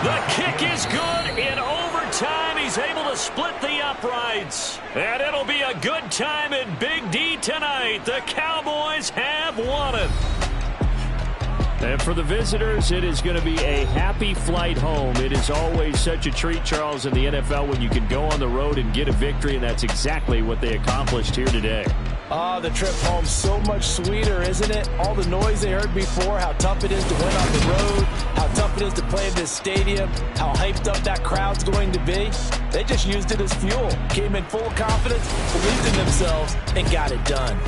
The kick is good in overtime. He's able to split the uprights. And it'll be a good time in Big D tonight. The Cowboys have won it. And for the visitors, it is going to be a happy flight home. It is always such a treat, Charles, in the NFL when you can go on the road and get a victory, and that's exactly what they accomplished here today. Oh, the trip home so much sweeter, isn't it? All the noise they heard before, how tough it is to win on the road, how tough it is to play in this stadium, how hyped up that crowd's going to be. They just used it as fuel, came in full confidence, believed in themselves, and got it done.